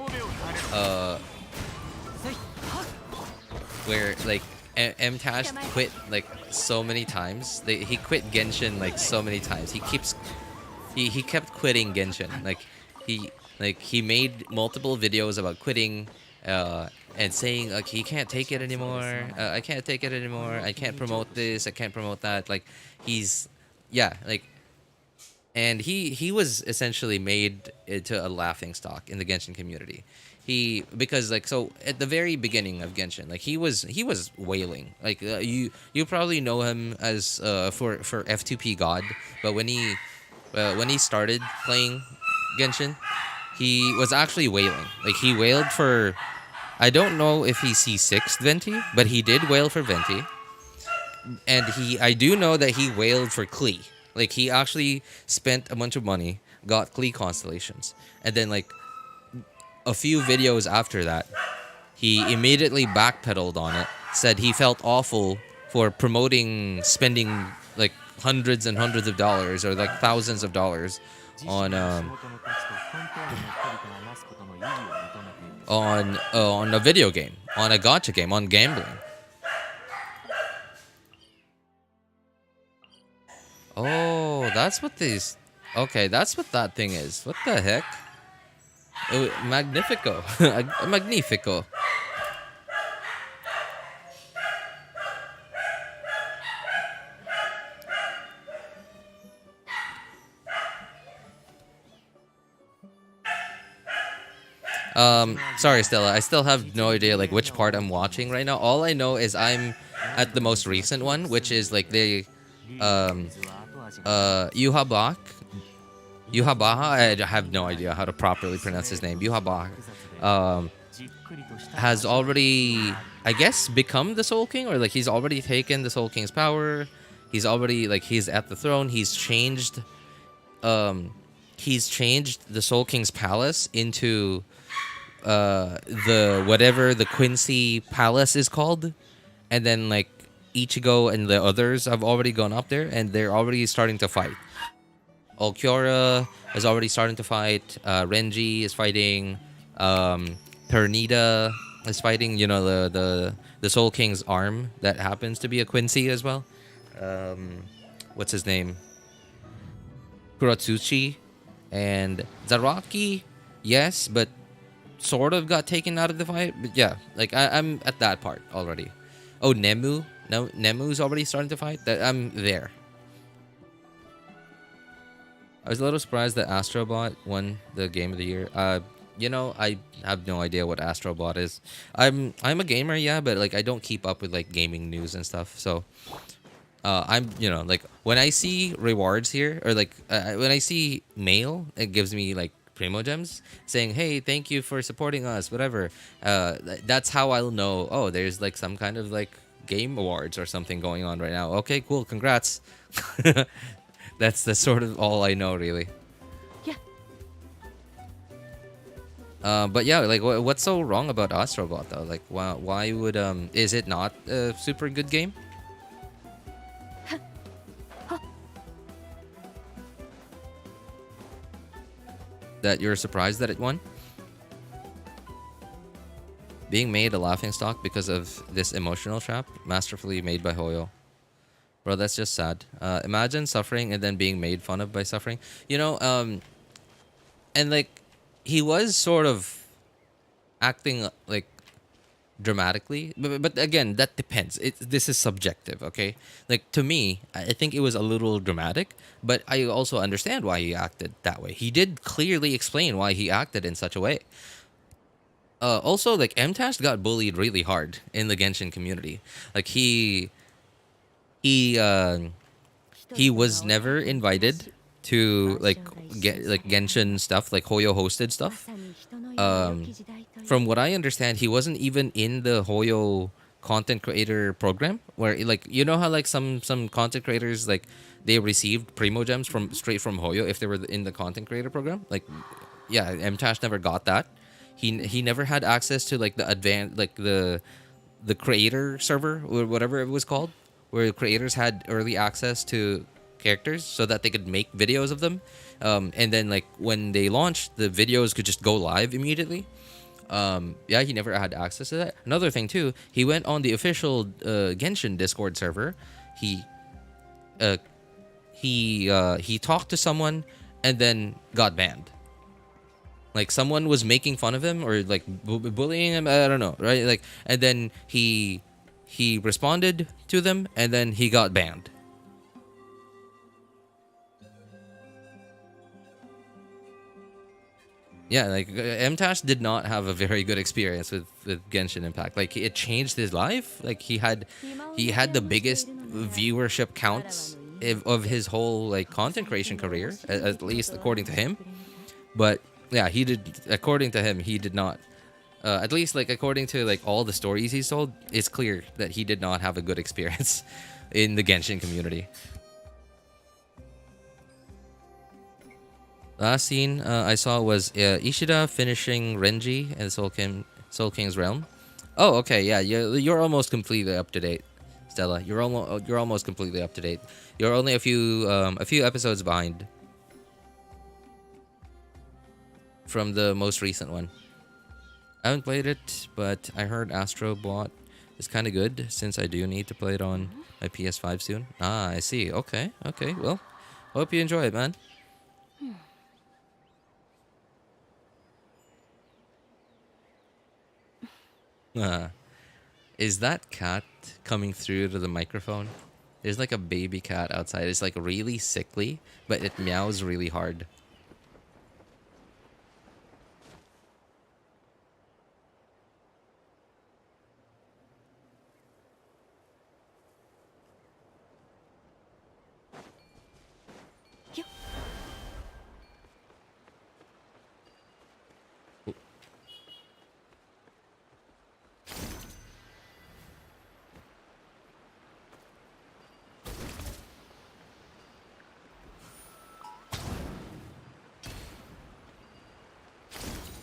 where like Mtash quit like so many times. He quit Genshin like so many times. He kept quitting Genshin. He made multiple videos about quitting and saying like he can't take it anymore. I can't take it anymore. I can't promote this. I can't promote that. Like he's yeah, like and he was essentially made into a laughing stock in the Genshin community. Because like so at the very beginning of Genshin, like he was wailing. Like you probably know him as for F2P God, but when he started playing Genshin, he was actually wailing. Like he wailed for, I don't know if he C6'd Venti, but he did wail for Venti. And I do know that he wailed for Klee. Like he actually spent a bunch of money, got Klee constellations, and then like a few videos after that, he immediately backpedaled on it, said he felt awful for spending like hundreds and hundreds of dollars or like thousands of dollars on a video game, on a gacha game, on gambling. Oh, that's what these. Okay, that's what that thing is. What the heck? Oh, Magnifico. Magnifico. Sorry, Stella. I still have no idea like which part I'm watching right now. All I know is I'm at the most recent one, which is like the Yuhabaha. I have no idea how to properly pronounce his name. Yuhabaha has already, I guess, become the Soul King, or like he's already taken the Soul King's power. He's already like he's at the throne. He's changed the Soul King's palace into the whatever the Quincy Palace is called, and then like Ichigo and the others have already gone up there, and they're already starting to fight. Ulquiorra is already starting to fight. Renji is fighting. Pernida is fighting. You know the Soul King's arm that happens to be a Quincy as well. What's his name? Kuratsuchi and Zaraki. Yes, but sort of got taken out of the fight. But yeah, like I'm at that part already. Oh, Nemu. No, Nemu's already starting to fight. I'm there. I was a little surprised that Astrobot won the game of the year. You know, I have no idea what Astrobot is. I'm a gamer, yeah, but like I don't keep up with like gaming news and stuff. So, I'm like when I see rewards here or like when I see mail, it gives me like Primo Gems saying, "Hey, thank you for supporting us." Whatever. That's how I'll know. Oh, there's like some kind of like game awards or something going on right now. Okay, cool. Congrats. That's sort of all I know, really. Yeah. But yeah, like what's so wrong about Astrobot though? Like why would is it not a super good game that you're surprised that it won? Being made a laughingstock because of this emotional trap, masterfully made by Hoyo. Bro, that's just sad. Imagine suffering and then being made fun of by suffering. You know, and like he was sort of acting like dramatically, but again, that depends. This is subjective, okay? Like to me, I think it was a little dramatic, but I also understand why he acted that way. He did clearly explain why he acted in such a way. Also, like MTash got bullied really hard in the Genshin community. Like he he was never invited to like get like Genshin stuff, like Hoyo hosted stuff. From what I understand, he wasn't even in the Hoyo content creator program, where like you know how like some content creators like they received primo gems from straight from Hoyo if they were in the content creator program. Like yeah, MTash never got that. He never had access to like the advanced like the creator server or whatever it was called, where creators had early access to characters so that they could make videos of them. And then like when they launched, the videos could just go live immediately. Yeah, he never had access to that. Another thing too, he went on the official Genshin Discord server. Uh, he talked to someone and then got banned. Like someone was making fun of him or like bullying him. I don't know, right? Like, and then he responded to them, and then he got banned. Yeah, like MTash did not have a very good experience with Genshin Impact. Like it changed his life. Like he had the biggest viewership counts of his whole like content creation career, at least according to him. But yeah, he did. According to him, he did not. At least like according to like all the stories he's told, it's clear that he did not have a good experience in the Genshin community. Last scene I saw was Ishida finishing Renji and Soul King's Realm. Oh, okay, yeah, you're almost completely up to date, Stella. You're almost completely up to date. You're only a few episodes behind from the most recent one. I haven't played it, but I heard Astro Bot is kind of good since I do need to play it on my PS5 soon. Ah, I see. Okay, okay. Well, hope you enjoy it, man. Is that cat coming through to the microphone? There's like a baby cat outside. It's like really sickly, but it meows really hard.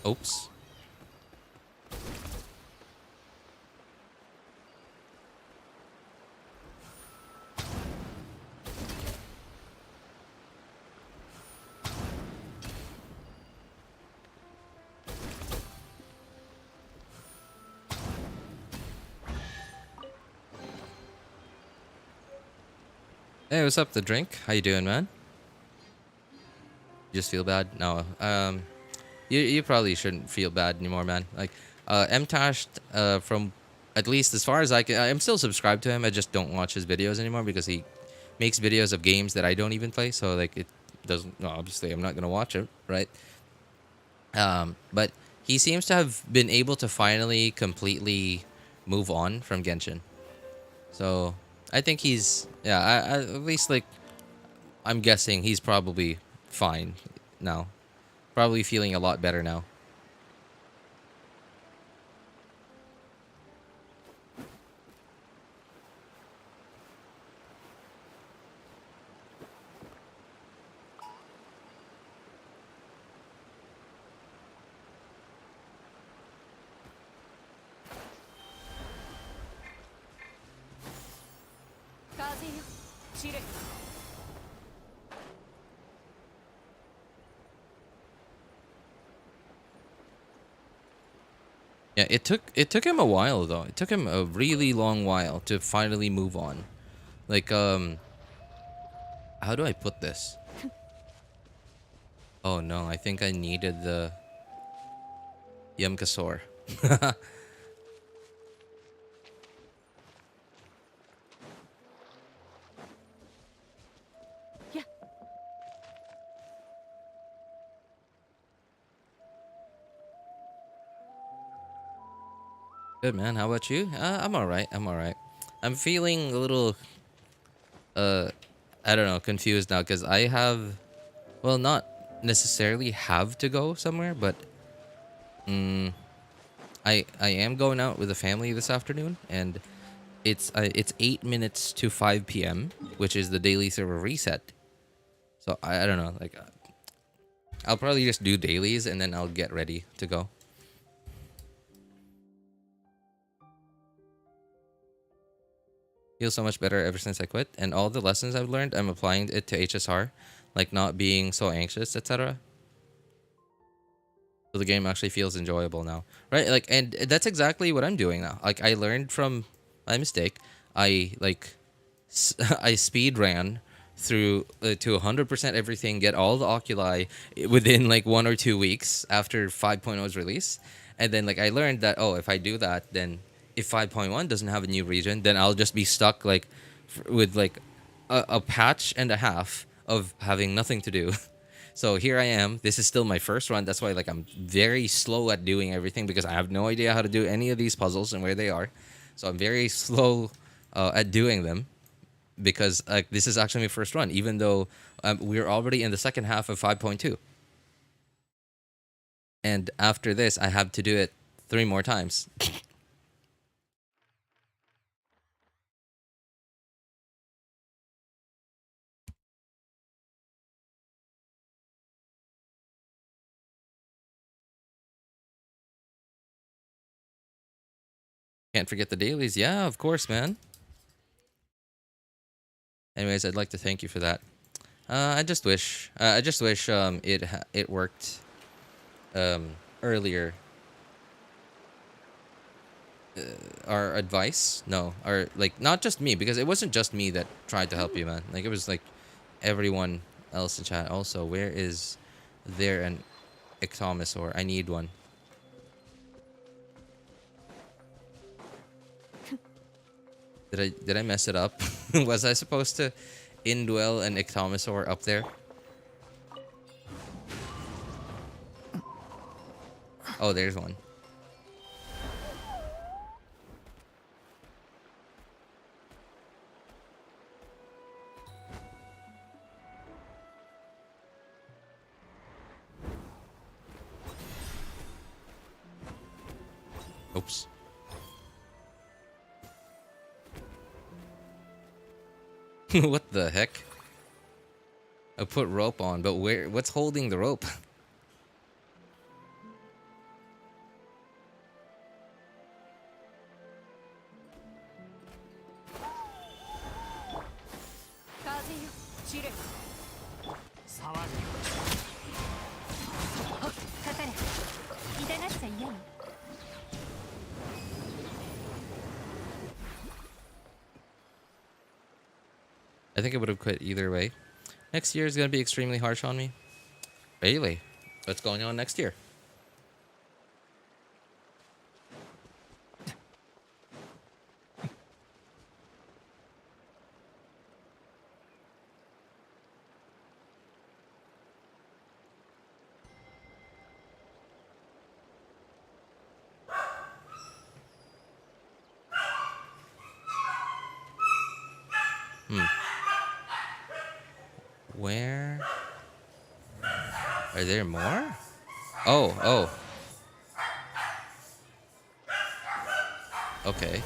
Oops. Hey, what's up, The Drink? How you doing, man? You just feel bad? No. You probably shouldn't feel bad anymore, man. Like, MTash, from at least as far as I can, I'm still subscribed to him. I just don't watch his videos anymore because he makes videos of games that I don't even play. So like, it doesn't. No, obviously, I'm not gonna watch it, right? But he seems to have been able to finally completely move on from Genshin. So I think he's at least like I'm guessing he's probably fine now. Probably feeling a lot better now. よ知れ Yeah, it took him a while though. It took him a really long while to finally move on. Like how do I put this? Oh no, I think I needed the Yemkasor. Yeah. Good man. How about you? I'm all right. I'm all right. I'm feeling a little I don't know, confused now because I have, well, not necessarily have to go somewhere, but I am going out with the family this afternoon, and it's 8 minutes to 5 p.m., which is the daily server reset. So I don't know, like I'll probably just do dailies and then I'll get ready to go. Feel so much better ever since I quit, and all the lessons I've learned, I'm applying it to HSR, like not being so anxious, etc. So the game actually feels enjoyable now, right? Like, and that's exactly what I'm doing now. Like, I learned from my mistake. I like, I speed ran through to 100% everything, get all the oculi within like 1 or 2 weeks after 5.0's release, and then like I learned that, oh, if I do that, then if 5.1 doesn't have a new region, then I'll just be stuck like with like a patch and a half of having nothing to do. So here I am. This is still my first run. That's why like I'm very slow at doing everything because I have no idea how to do any of these puzzles and where they are. So I'm very slow at doing them because like this is actually my first run, even though we're already in the second half of 5.2. And after this, I have to do it 3 more times. Can't forget the dailies. Yeah, of course, man. Anyways, I'd like to thank you for that. I just wish it worked earlier. Our advice, no, our like not just me, because it wasn't just me that tried to help you, man. Like it was like everyone else in chat. Also, where is there an ectomosaur? I need one. Did I mess it up? Was I supposed to indwell an ectomosaur up there? Oh, there's one. Oops. What the heck? I put rope on, but where? What's holding the rope? I think I would have quit either way. Next year is gonna be extremely harsh on me. Really? What's going on next year? Where? Are there more? Oh, oh. Okay.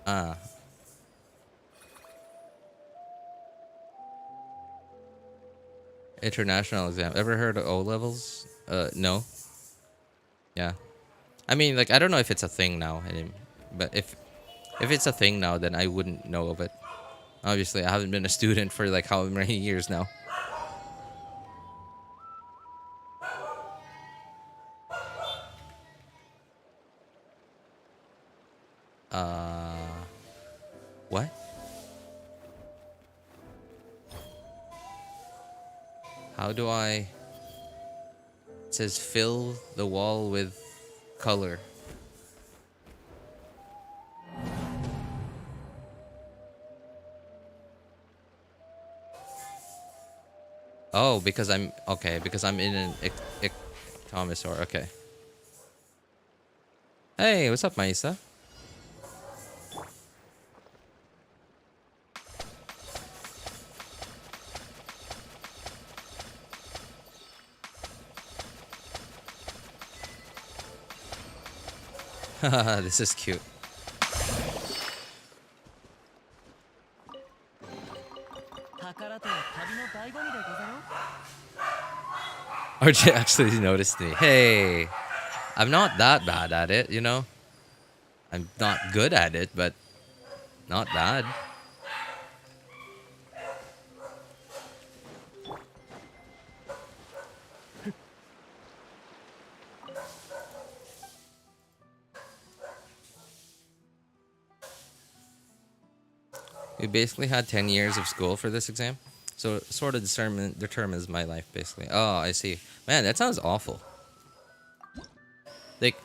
Ah. International exam. Ever heard of O levels? No. Yeah. I mean, like, I don't know if it's a thing now, but if it's a thing now, then I wouldn't know of it. Obviously, I haven't been a student for like how many years now. What? How do I? It says fill the wall with color. Oh, because I'm okay. Because I'm in an ectomosaur. Okay. Hey, what's up, Maisa? Haha, this is cute. RJ actually noticed me. Hey, I'm not that bad at it, you know? I'm not good at it, but not bad. We basically had 10 years of school for this exam. So it sort of determines my life, basically. Oh, I see. Man, that sounds awful. Like,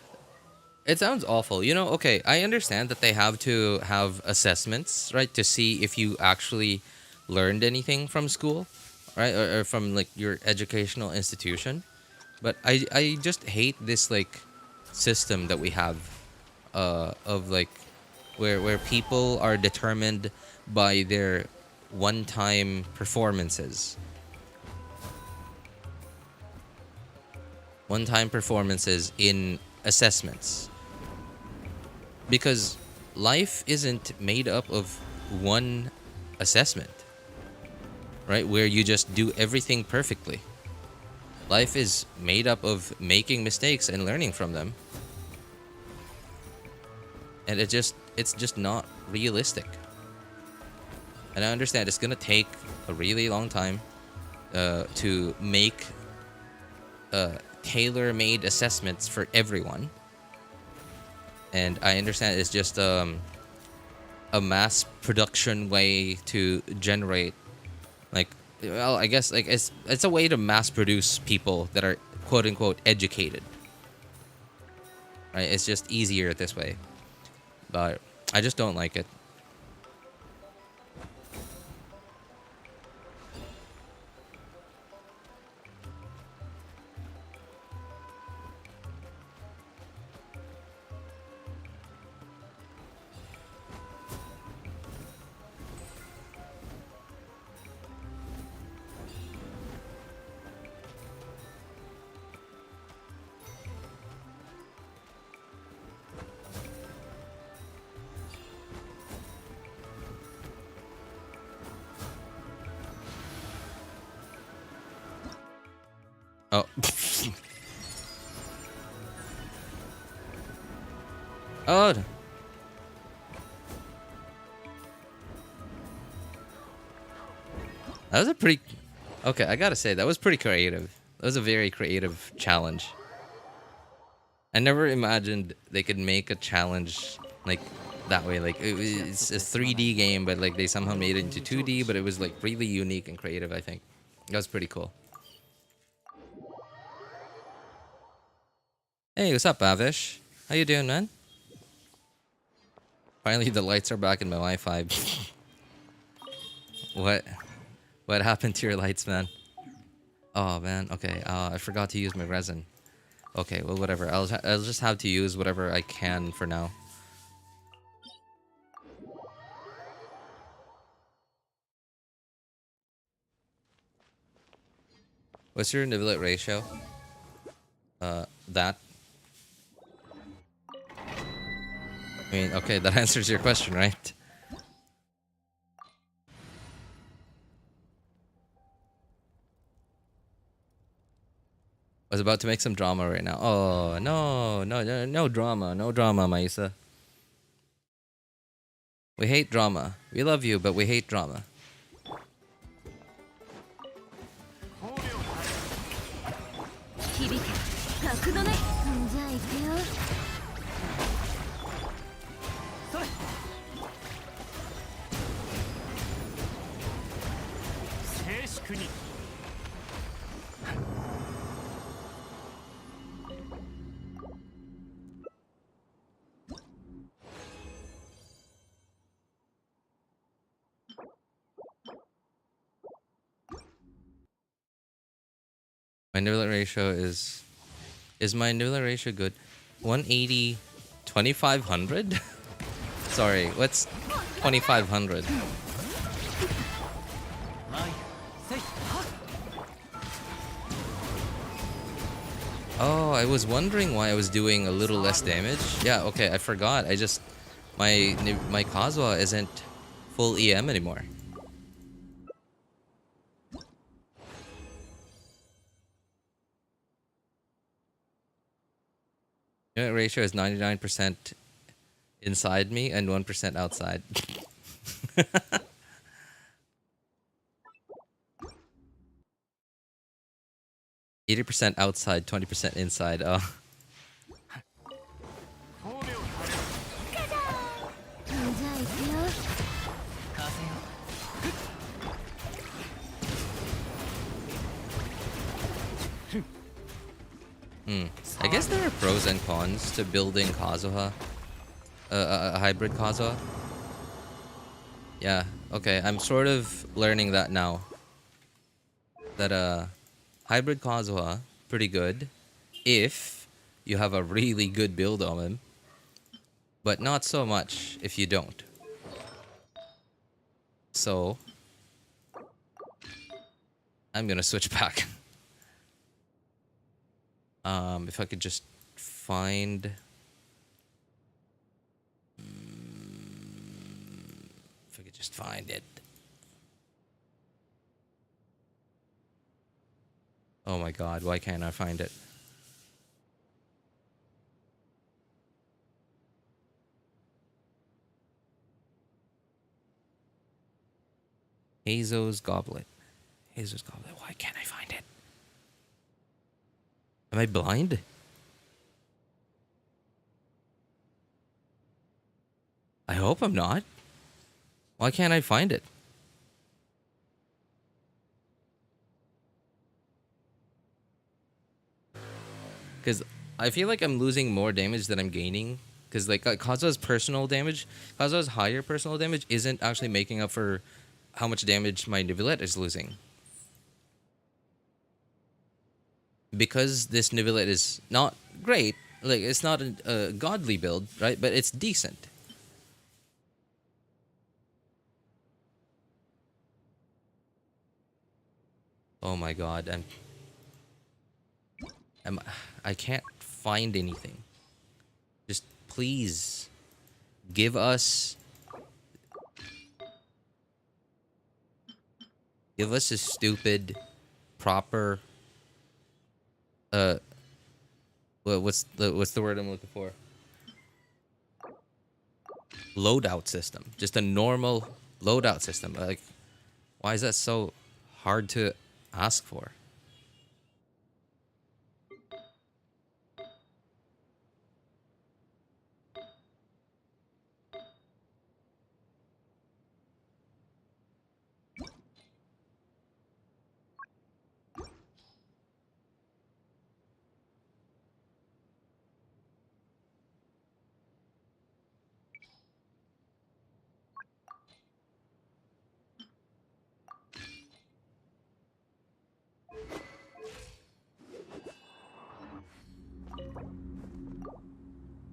it sounds awful. You know, okay, I understand that they have to have assessments, right? To see if you actually learned anything from school, right? Or from, like, your educational institution. But I just hate this, like, system that we have of, like, where people are determined by their one-time performances. One-time performances in assessments. Because life isn't made up of one assessment, right? Where you just do everything perfectly. Life is made up of making mistakes and learning from them. And it's just not realistic. And I understand it's gonna take a really long time to make tailor-made assessments for everyone. And I understand it's just a mass production way to generate, like, well, I guess, like, it's a way to mass produce people that are quote unquote educated. Right? It's just easier this way. But I just don't like it. Oh. Oh. That was a pretty... Okay, I gotta say, that was pretty creative. That was a very creative challenge. I never imagined they could make a challenge like that way. Like, it's a 3D game, but like they somehow made it into 2D, but it was like really unique and creative, I think. That was pretty cool. Hey, what's up, Avish? How you doing, man? Finally, the lights are back in my Wi-Fi. What? What happened to your lights, man? Oh, man. Okay. I forgot to use my resin. Okay. Well, whatever. I'll just have to use whatever I can for now. What's your Neuvillette ratio? That. I mean, okay, that answers your question, right? I was about to make some drama right now. Oh, no drama. No drama, Maisa. We hate drama. We love you, but we hate drama. 響け格のないじゃあ行くよそれ静粛に My Neuvillette ratio is my Neuvillette ratio good? 180 2500? Sorry, what's 2500? Oh, I was wondering why I was doing a little less damage. Yeah, okay, I forgot. I just my Kazuha isn't full EM anymore. Unit ratio is 99% inside me and 1% outside. %80 outside, 20% inside. Oh. じゃあ行くよ I guess there are pros and cons to building Kazuha. A hybrid Kazuha. Yeah, okay, I'm sort of learning that now. That hybrid Kazuha, pretty good if you have a really good build on him. But not so much if you don't. So I'm gonna switch back. If I could just find... if I could just find it. Oh my god, why can't I find it? Hazo's Goblet. Hazo's Goblet, why can't I find it? Am I blind? I hope I'm not. Why can't I find it? Because I feel like I'm losing more damage than I'm gaining. Because like Kazuha's personal damage, Kazuha's higher personal damage isn't actually making up for how much damage my Neuvillette is losing. Because this Neuvillette is not great, like it's not a godly build, right? But it's decent. Oh my god, I can't find anything. Just please give us a stupid proper what's the word I'm looking for? Loadout system. Just a normal loadout system. Like, why is that so hard to ask for?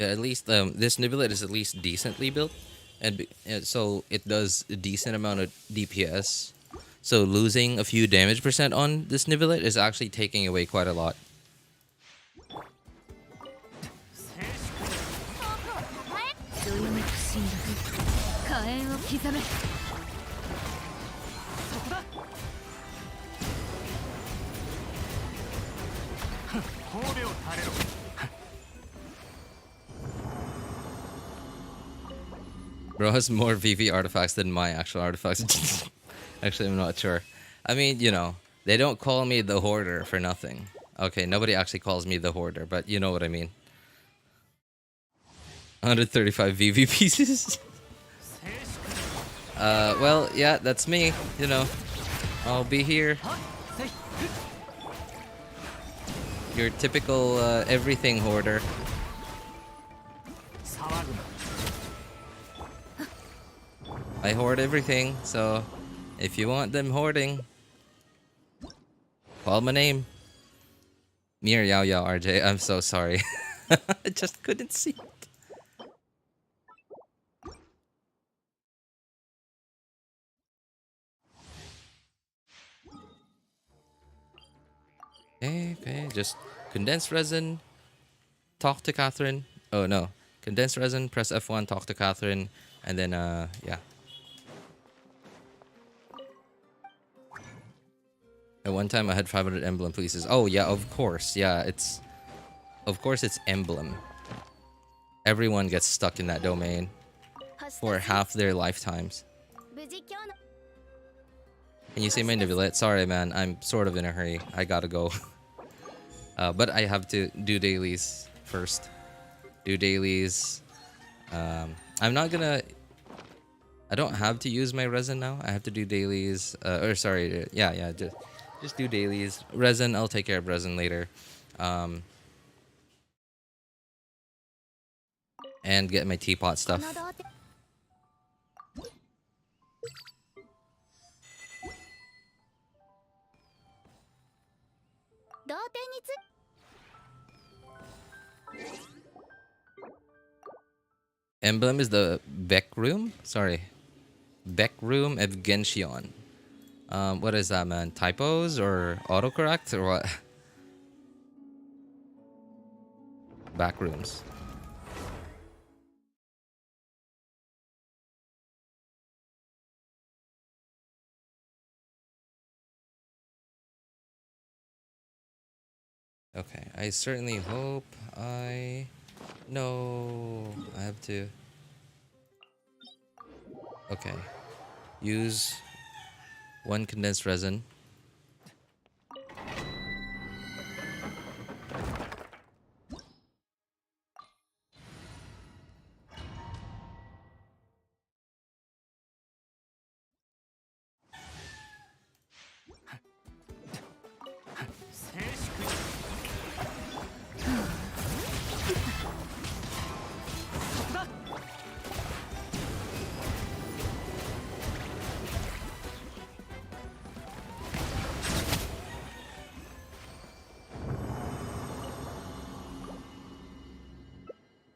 Yeah, at least this Neuvillette is at least decently built, and so it does a decent amount of DPS. So losing a few damage percent on this Neuvillette is actually taking away quite a lot. どよめく死んだ火炎を刻めそこだ Bro has more VV artifacts than my actual artifacts. Actually, I'm not sure. I mean, you know, they don't call me the hoarder for nothing. Okay, nobody actually calls me the hoarder, but you know what I mean. 135 VV pieces. Well, yeah, that's me. You know, I'll be here. Your typical everything hoarder. I hoard everything, so if you want them hoarding, call my name. Mir Yao Yao RJ, I'm so sorry. I just couldn't see it. Okay, just condensed resin, talk to Catherine. Oh no, condensed resin, press F1, talk to Catherine, and then yeah. At one time I had 500 emblem pieces. Oh yeah, of course. Yeah, of course it's emblem. Everyone gets stuck in that domain for half their lifetimes. Can you see my Neuvillette? Sorry, man. I'm sort of in a hurry. I gotta go. But I have to do dailies first. Do dailies. I'm not gonna... I don't have to use my resin now. I have to do dailies. Or sorry. Yeah. Just do dailies. Resin, I'll take care of resin later. And get my teapot stuff. Emblem is the Beck room? Sorry. Beck room of Genshin. What is that, man? Typos or autocorrect or what? Back rooms. Okay, I certainly hope I know. I have to. Okay. Use one condensed resin.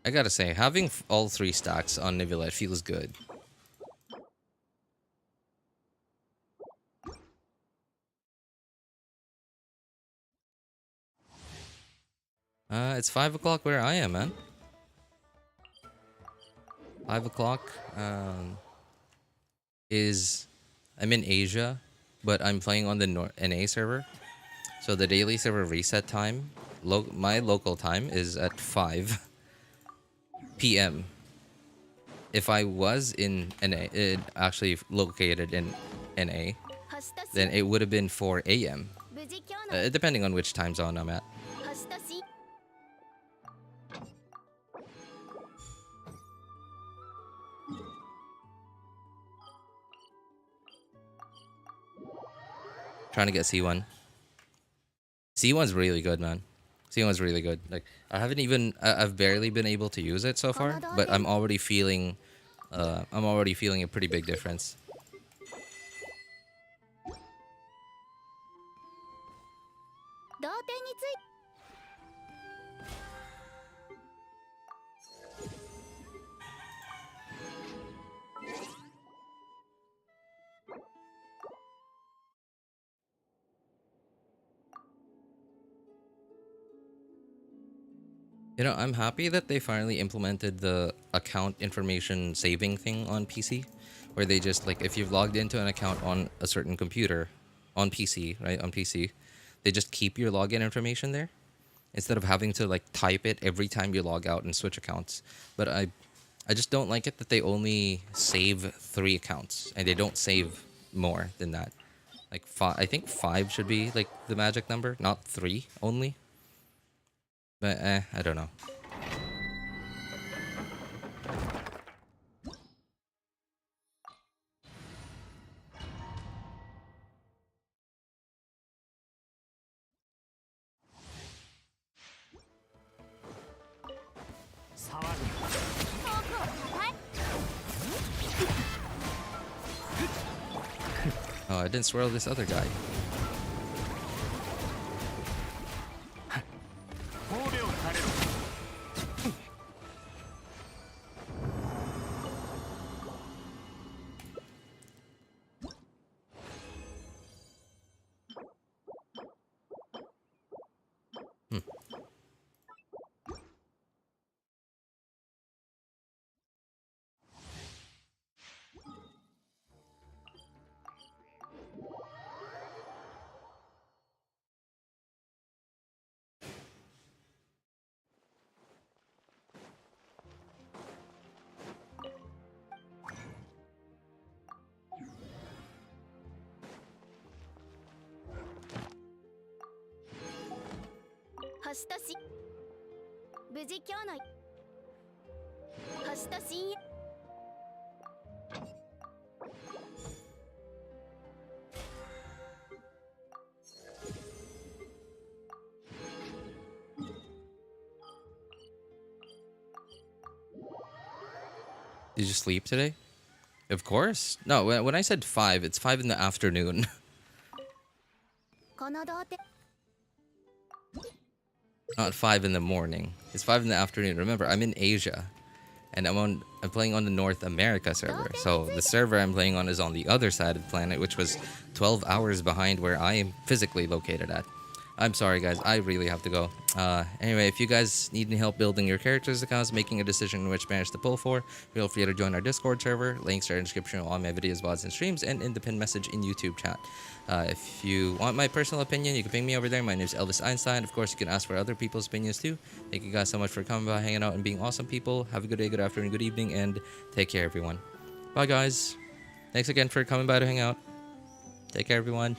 I gotta say, having all three stacks on Neuvillette feels good. It's 5 o'clock where I am, man. 5 o'clock is... I'm in Asia, but I'm playing on the NA server. So the daily server reset time, my local time is at 5 p.m. If I was in NA, actually located in NA, then it would have been 4 a.m. Depending on which time zone I'm at. Trying to get C1. C1's really good, man. C1's really good. Like, I've barely been able to use it so far, but I'm already feeling a pretty big difference. You know, I'm happy that they finally implemented the account information saving thing on PC, where they just, like, if you've logged into an account on a certain computer, on PC, right, on PC, they just keep your login information there, instead of having to, like, type it every time you log out and switch accounts. But I just don't like it that they only save 3 accounts and they don't save more than that. Like I think 5 should be like the magic number, not 3 only. But I don't know. Oh, I didn't swirl this other guy. Did you sleep today? Of course. No, when I said 5, it's 5 in the afternoon. Not 5 in the morning. It's 5 in the afternoon. Remember, I'm in Asia. And I'm playing on the North America server. So the server I'm playing on is on the other side of the planet, which was 12 hours behind where I am physically located at. I'm sorry, guys. I really have to go. Anyway, if you guys need any help building your characters' accounts, making a decision which banners to pull for, feel free to join our Discord server. Links are in the description of all my videos, VODs, and streams, and in the pinned message in YouTube chat. If you want my personal opinion, you can ping me over there. My name is Elvis Einstein. Of course, you can ask for other people's opinions too. Thank you guys so much for coming by, hanging out, and being awesome people. Have a good day, good afternoon, good evening, and take care, everyone. Bye, guys. Thanks again for coming by to hang out. Take care, everyone.